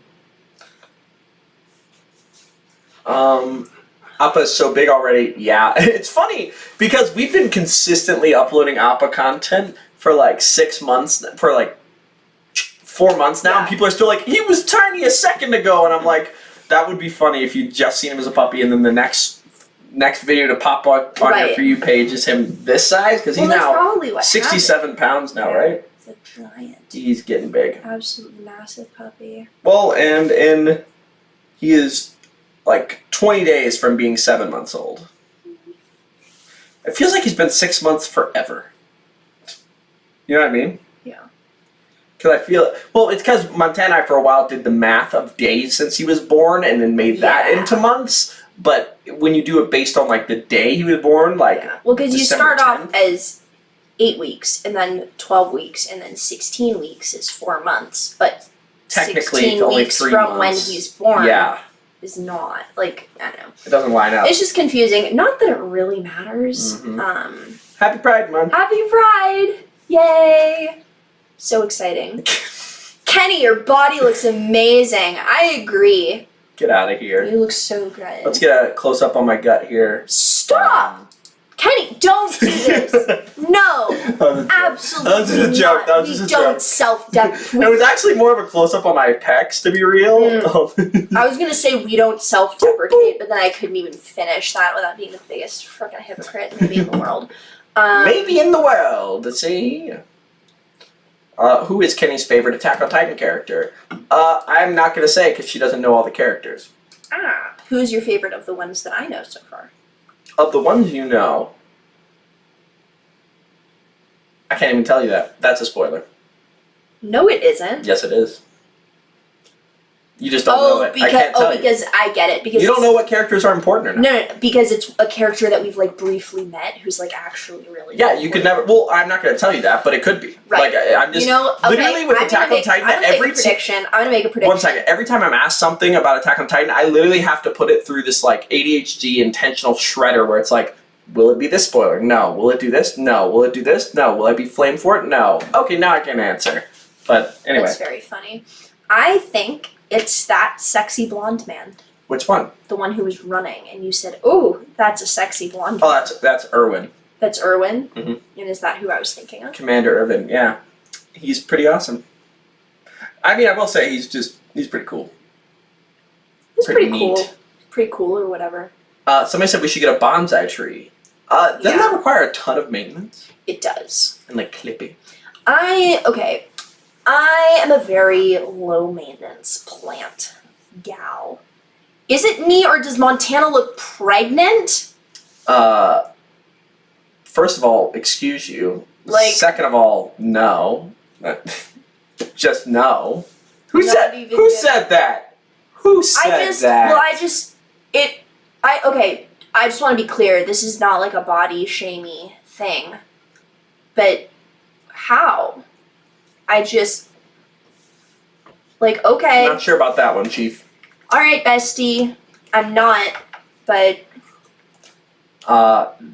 Appa's so big already. Yeah, it's funny because we've been consistently uploading Appa content for like 6 months, for like 4 months now, and Yeah. people are still like, he was tiny a second ago, and I'm like, that would be funny if you just seen him as a puppy, and then the next video to pop on your Right. For You page is him this size, because he's Well, that's now probably what 67 pounds now, right? He's a giant. He's getting big. Absolutely massive puppy. Well, and he is like 20 days from being 7 months old. It feels like he's been 6 months forever. You know what I mean? Yeah. Because I feel, well, it's because Montana and I for a while did the math of days since he was born and then made that Yeah. into months. But when you do it based on like the day he was born, like Yeah. Well, because you December start off 10th? as 8 weeks, and then 12 weeks, and then 16 weeks is 4 months. But technically 16 it's only weeks 3 from when months. he's born Yeah, is not, like, I don't know. it doesn't line up. It's just confusing. Not that it really matters. Mhm. Happy Pride Month. Happy Pride! Yay! So exciting. Kenny, your body looks amazing. I agree. Get out of here. You look so good. Let's get a close up on my gut here. Stop! Kenny, don't do this. No, absolutely That was just a joke. not. That was We just a don't joke. self-deprecate. It was actually more of a close up on my pecs, to be real. I was gonna say we don't self-deprecate, but then I couldn't even finish that without being the biggest freaking hypocrite maybe in the world. Maybe in the world. See. Who is Kenny's favorite Attack on Titan character? I'm not gonna say because she doesn't know all the characters. Who's your favorite of the ones that I know so far? Of the ones you know, I can't even tell you that. That's a spoiler. No, it isn't. Yes, it is. You just don't know it. I can't tell you. because I get it. Because You don't know what characters are important or not. No, because it's a character that we've like briefly met who's like actually really. Yeah, you could never. Well, I'm not going to tell you that, but it could be. Right. Like I'm just. You know, okay, literally with Attack on Titan, I'm gonna every make a prediction. I'm gonna make a prediction. 1 second. Every time I'm asked something about Attack on Titan, I literally have to put it through this like ADHD intentional shredder where it's like, will it be this spoiler? No. Will it do this? No. Will it do this? No. Will I be flamed for it? No. Okay, now I can answer. But anyway, That's very funny. I think it's that sexy blonde man, which one? the one who was running, and you said, "Oh, that's a sexy blonde." Oh, man." that's Irwin, That's Irwin. Mhm. And is that who I was thinking of? Commander Irwin. Yeah, he's pretty awesome. I mean, I will say he's pretty cool. He's Pretty pretty cool. neat. Pretty cool, or whatever. Somebody said we should get a bonsai tree. Doesn't Yeah. that require a ton of maintenance It does. and like clipping? I am a very low maintenance plant gal. Is it me or does Montana look pregnant? First of all, excuse you. Like- Second of all, no. Just no. Who Not said? even Who good. said that? Who said that? Well, I just want to be clear. This is not like a body shamey thing. But how? I just like okay. I'm not sure about that one, Chief. All right, bestie. I'm not, but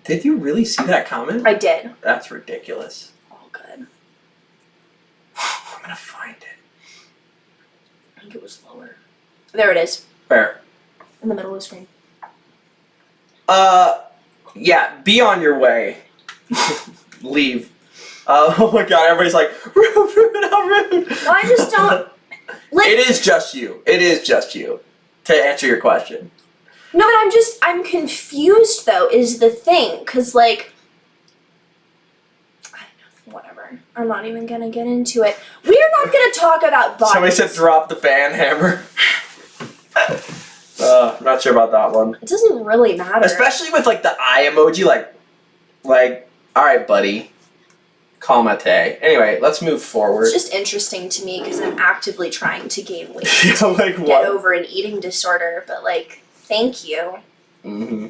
Did you really see that comment? I did. That's ridiculous. Oh, good. I'm gonna find it. I think it was lower. There it is. Where? In the middle of the screen. Yeah, be on your way. Leave. Oh my god, everybody's like, rude, how rude. Well, I just don't. Like, It is just you. It is just you. To answer your question. no, but I'm confused though, is the thing. Because, like, I don't know, whatever. I'm not even gonna get into it. We're not gonna talk about bodies. Somebody said drop the fan hammer. I'm not sure about that one. It doesn't really matter. Especially with like the eye emoji, like, alright buddy. Calmate. Anyway, let's move forward. It's just interesting to me because I'm actively trying to gain weight. Yeah, like Get what? over an eating disorder, but like, thank you. Mm-hmm.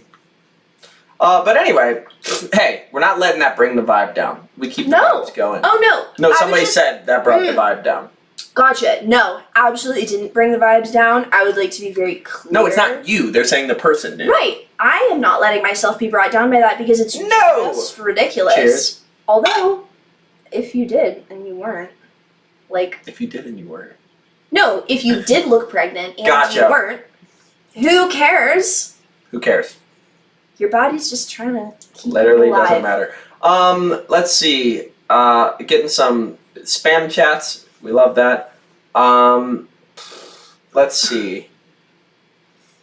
But anyway, hey, we're not letting that bring the vibe down. We keep the No. vibes going. Oh no. No, I somebody was just- said that brought the vibe down. Gotcha. No, absolutely didn't bring the vibes down. I would like to be very clear. No, it's not you. They're saying the person did. Right. I am not letting myself be brought down by that because it's No! just ridiculous. Cheers. Although, if you did and you weren't, like, If you did and you weren't. no, if you did look pregnant and Gotcha. you weren't, who cares? Who cares? Your body's just trying to keep Literally you alive. doesn't matter. Let's see. Getting some spam chats. We love that. Let's see.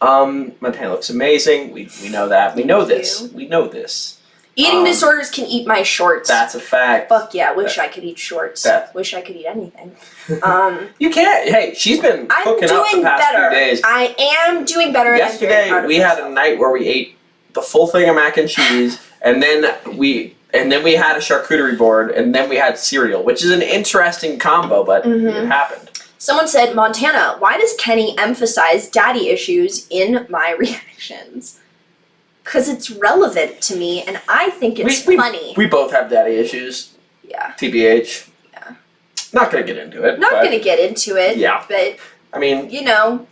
Montana looks amazing. We know that. We know Thank this. you. We know this. Eating disorders can eat my shorts. That's a fact. Fuck yeah, wish I could eat shorts. That- Wish I could eat anything. You can't. Hey, she's been I'm cooking up the doing past better. few days. I am doing better. and I'm very Yesterday proud of we had a myself. night where we ate the full thing of mac and cheese, and then we had a charcuterie board, and then we had cereal, which is an interesting combo, but it happened. Someone said, Montana, why does Kenny emphasize daddy issues in my reactions? Because it's relevant to me, and I think it's funny. We both have daddy issues. Yeah. TBH. Yeah. Not gonna get into it. Not but, gonna get into it, Yeah. but, I mean, you know,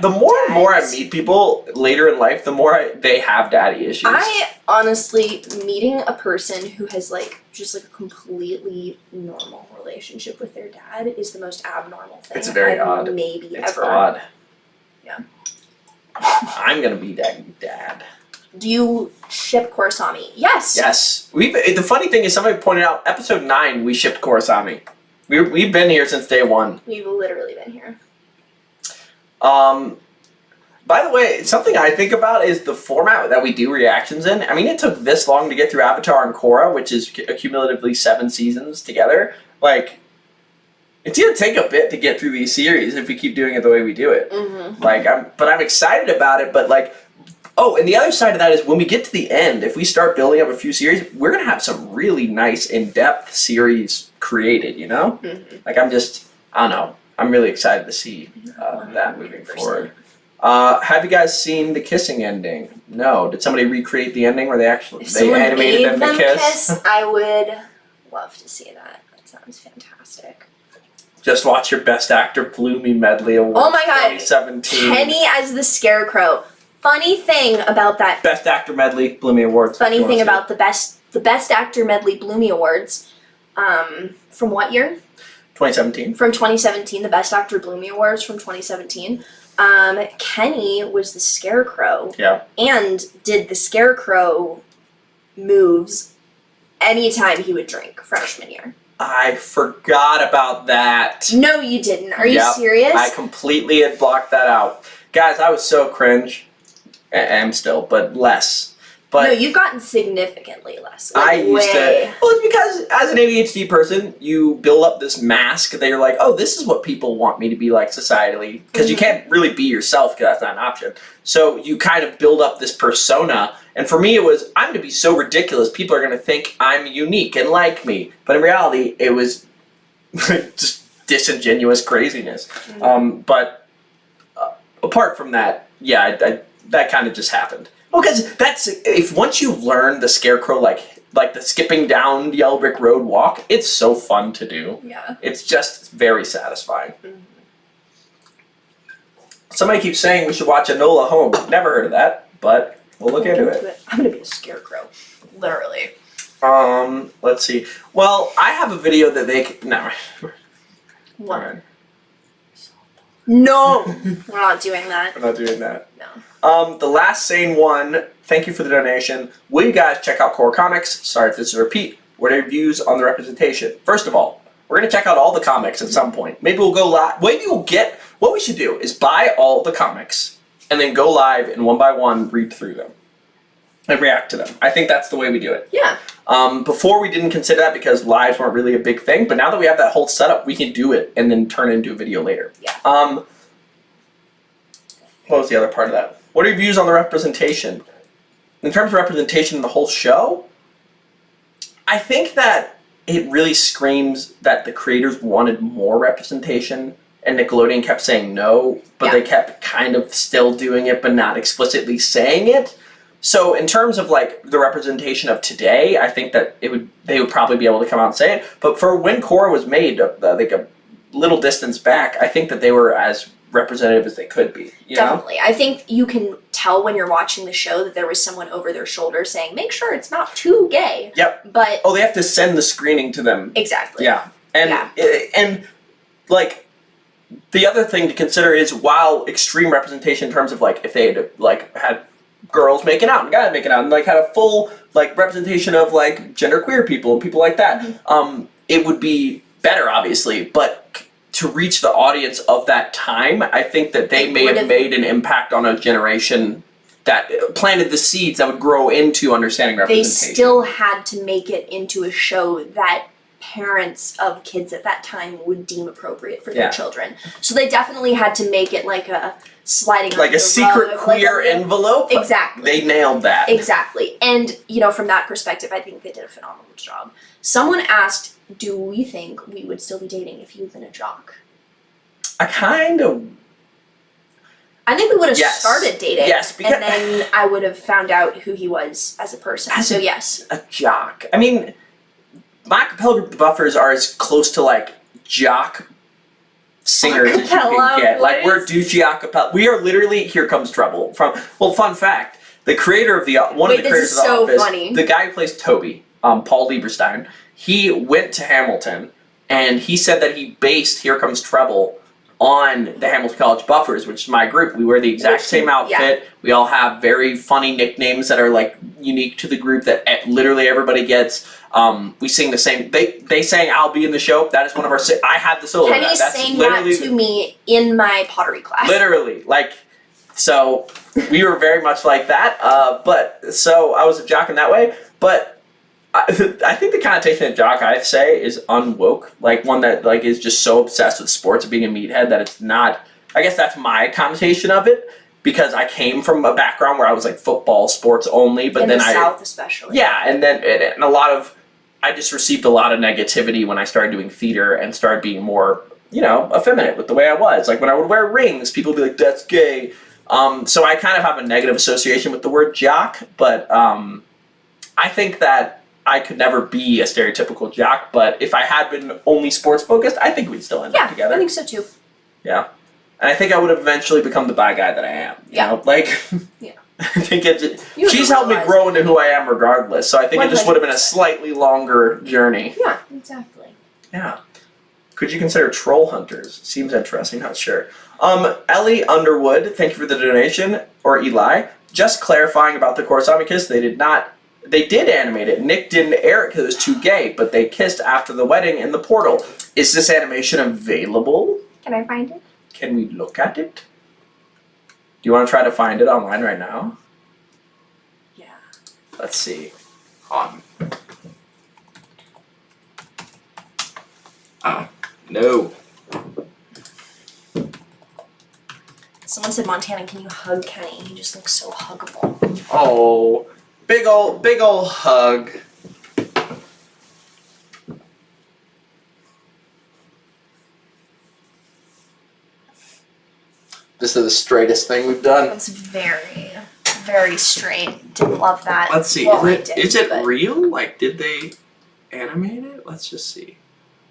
the more and more I Dads. meet people later in life, the more they have daddy issues. I honestly, meeting a person who has, like, just, like, a completely normal relationship with their dad is the most abnormal thing It's very I've odd. maybe It's ever. odd. Yeah. I'm gonna be dad. Do you ship Korsami? Yes. Yes. The funny thing is, somebody pointed out, episode 9, we shipped Korsami. We've been here since day 1. We've literally been here. By the way, something I think about is the format that we do reactions in. I mean, it took this long to get through Avatar and Korra, which is cumulatively 7 seasons together. Like, it's gonna take a bit to get through these series if we keep doing it the way we do it. Mm-hmm. Like, I'm excited about it, but like, oh, and the other side of that is when we get to the end, if we start building up a few series, we're gonna have some really nice in-depth series created, you know? Mm-hmm. Like, I don't know. I'm really excited to see that moving forward. Have you guys seen the kissing ending? No. Did somebody recreate the ending where they If someone animated made them to kiss? I would love to see that. That sounds fantastic. Just watch your Best Actor Bloomy Medley Award Oh my God. 2017. Kenny as the Scarecrow. Funny thing about that. Best Actor Medley Bloomy Awards. Funny thing about the best actor medley Bloomy Awards. From what year? 2017. From 2017. The best actor Bloomy Awards from 2017. Kenny was the Scarecrow. Yeah. And did the Scarecrow moves anytime he would drink freshman year. I forgot about that. No, you didn't. Are you Yep. serious? I completely had blocked that out. Guys, I was so cringe. I am still, but less. But no, you've gotten significantly less. Like, I used way. to. Well, it's because as an ADHD person, you build up this mask that you're like, oh, this is what people want me to be like societally. Because you can't really be yourself because that's not an option. So you kind of build up this persona. And for me, it was, I'm to be so ridiculous. People are going to think I'm unique and like me. But in reality, it was just disingenuous craziness. But apart from that, yeah, that kind of just happened. Well, because that's if once you learn the Scarecrow like the skipping down Yellow Brick Road walk, it's so fun to do. Yeah. It's just very satisfying. Somebody keeps saying we should watch Enola Holmes. Never heard of that, but we'll look into it. I'm gonna be a scarecrow, literally. Let's see. Well, I have a video that they no. What? Alright. No, we're not doing that. We're not doing that. No. The last sane one. Thank you for the donation. Will you guys check out Core Comics? Sorry if this is a repeat. What are your views on the representation? First of all, we're gonna check out all the comics at some point. Maybe we'll go live. Maybe we'll get. What we should do is buy all the comics and then go live and one by one read through them and react to them. I think that's the way we do it. Yeah. Before we didn't consider that because lives weren't really a big thing, but now that we have that whole setup, we can do it and then turn it into a video later. Yeah. What was the other part of that? What are your views on the representation? In terms of representation in the whole show, I think that it really screams that the creators wanted more representation and Nickelodeon kept saying no, but they kept kind of still doing it but not explicitly saying it. So in terms of like the representation of today, I think that they would probably be able to come out and say it. But for when Korra was made, like a little distance back, I think that they were as representative as they could be. You Definitely. I think you can tell when you're watching the show that there was someone over their shoulder saying, make sure it's not too gay. Yep. But they have to send the screening to them. exactly. Yeah. And like the other thing to consider is while extreme representation in terms of like if they had like had girls making out and guys making out and like had a full like representation of like genderqueer people and people like that, it would be better obviously, but to reach the audience of that time, I think that they may have made an impact on a generation that planted the seeds that would grow into understanding representation. They still had to make it into a show that parents of kids at that time would deem appropriate for their children. So they definitely had to make it like a sliding like a secret queer envelope. Exactly. They nailed that. Exactly. And from that perspective, I think they did a phenomenal job. Someone asked, do we think we would still be dating if you'd been a jock? I kind of... I think we would have started dating. Yes, because... And then I would have found out who he was as a person. Yes. A jock. I mean, my acapella group, the Buffers, are as close to, like, jock singers as you can get. Like, we're douchey acapella. We are literally Here Comes Trouble. Fun fact, the creator of one of the creators of The Office, funny. the guy who plays Toby, Paul Lieberstein, he went to Hamilton, and he said that he based Here Comes Trouble on the Hamilton College Buffers, which is my group. We wear the exact same outfit. Yeah. We all have very funny nicknames that are like unique to the group that literally everybody gets. We sing the same. They sang "I'll Be in the Show." That is one of our. I had the solo. Kenny sang that to me in my pottery class. Literally, so we were very much like that. But so I was a jock in that way. But I think the connotation of jock, I'd say, is unwoke. Like one that like is just so obsessed with sports and being a meathead that it's not. I guess that's my connotation of it because I came from a background where I was like football, sports only. But in then the South especially. Yeah, and then and a lot of I just received a lot of negativity when I started doing theater and started being more effeminate with the way I was. Like when I would wear rings, people would be like, "That's gay." So I kind of have a negative association with the word jock, but I think that I could never be a stereotypical jock, but if I had been only sports focused, I think we'd still end up together. I think so too. Yeah. And I think I would have eventually become the bi guy that I am. You know? Like, I think she's helped me grow into who I am regardless, so I think 100%. It just would have been a slightly longer journey. Yeah, exactly. Yeah. Could you consider troll hunters? Seems interesting, not sure. Ellie Underwood, thank you for the donation, or Eli. Just clarifying about the Korosami kiss, they did animate it. Nick didn't air it because it was too gay, but they kissed after the wedding in the portal. Is this animation available? Can I find it? Can we look at it? Do you want to try to find it online right now? Yeah. Let's see. No. Someone said, Montana, can you hug Kenny? He just looks so huggable. Oh. Big ol' hug. This is the straightest thing we've done. That's very, very straight. Didn't love that. Let's see. Well, Is it but- real? Like, did they animate it? Let's just see.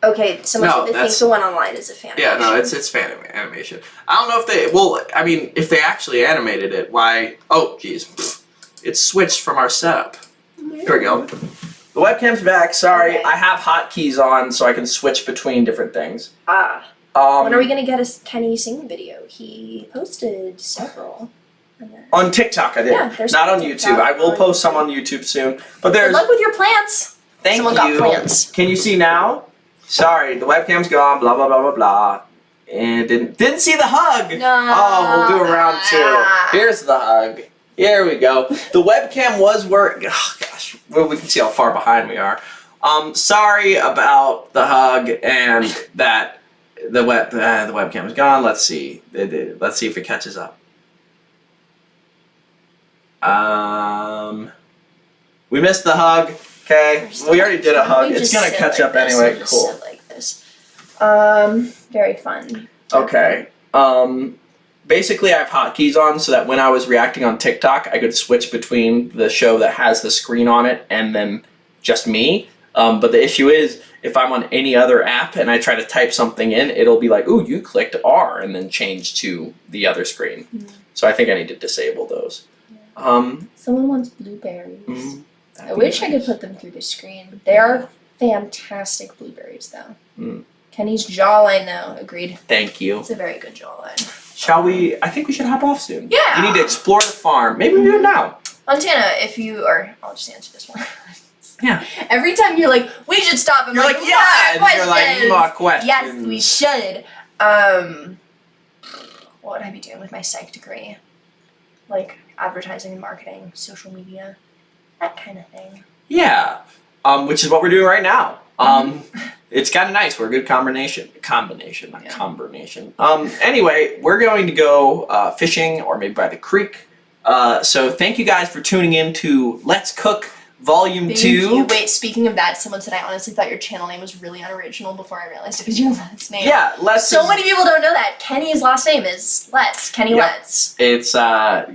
Okay, someone No, said they think that's- the one online is a fan. Yeah, no, it's fan animation. I don't know if they. Well, I mean, if they actually animated it, why? Oh, geez, it's switched from our setup. Here we go. The webcam's back. Sorry, Okay. I have hotkeys on, so I can switch between different things. When are we gonna get a Kenny singing video? He posted several. On TikTok, I did. Yeah, there's Not some on TikTok YouTube. I will on post some YouTube. on YouTube soon. But Good there's. luck with your plants. Thank Someone you. got plants. Can you see now? Sorry, the webcam's gone. Blah blah blah blah blah. And didn't see the hug. No. Oh, we'll do a round 2. Here's the hug. Here we go. The webcam was working. Oh gosh, well, we can see how far behind we are. Sorry about the hug and that the webcam is gone. Let's see. Let's see if it catches up. We missed the hug. Okay, we already did a hug. It's gonna catch up anyway. Cool. Sit like this. Very fun. Okay. Basically, I have hotkeys on so that when I was reacting on TikTok, I could switch between the show that has the screen on it and then just me. But the issue is, if I'm on any other app and I try to type something in, it'll be like, "Ooh, you clicked R," and then change to the other screen. So I think I need to disable those. Someone wants blueberries. That'd I be wish I could nice. put them through the screen. They are fantastic blueberries, though. Mm. Kenny's jawline, though, agreed. Thank you. It's a very good jawline. Shall we? I think we should hop off soon. Yeah. You need to explore the farm. Maybe we do it now. Montana, if you are, I'll just answer this one. Yeah. Every time you're like, we should stop. I'm You're like, "More yeah. And you're like, questions." more questions. Yes, we should. What would I be doing with my psych degree? Like advertising and marketing, social media, that kind of thing. Yeah. Which is what we're doing right now. It's kind of nice. We're a good combination. Combination. Anyway, we're going to go fishing or maybe by the creek. So thank you guys for tuning in to Let's Cook Volume Thank 2. you. Wait, speaking of that, someone said I honestly thought your channel name was really unoriginal before I realized it was your last name. Yeah, Let's. So many people don't know that. Kenny's last name is Let's. Kenny Yep. Let's. It's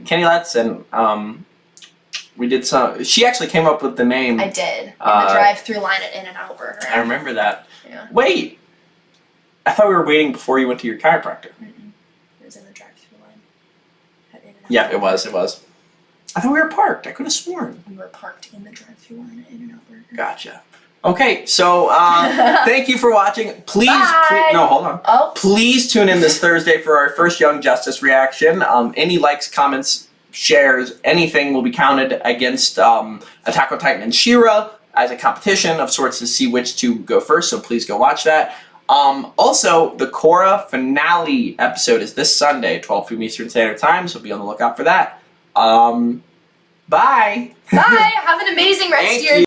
Kenny Letts, and we did some. She actually came up with the name. I did. In the drive-through line at In-N-Out Burger. I remember that. Yeah. Wait, I thought we were waiting before you went to your chiropractor. It was in the drive-through line at In-N-Out. Yeah, it was. I thought we were parked. I could have sworn. We were parked in the drive-through line at In-N-Out Burger. Gotcha. Okay, so thank you for watching. Please, Bye. no, hold on. Oh. Please tune in this Thursday for our first Young Justice reaction. Any likes, comments, shares, anything will be counted against Attack on Titan and She-Ra as a competition of sorts to see which two go first, so please go watch that. Also, the Korra finale episode is this Sunday, 12 p.m. Eastern Standard Time, so be on the lookout for that. Bye! Bye! Have an amazing rest Thank of your you.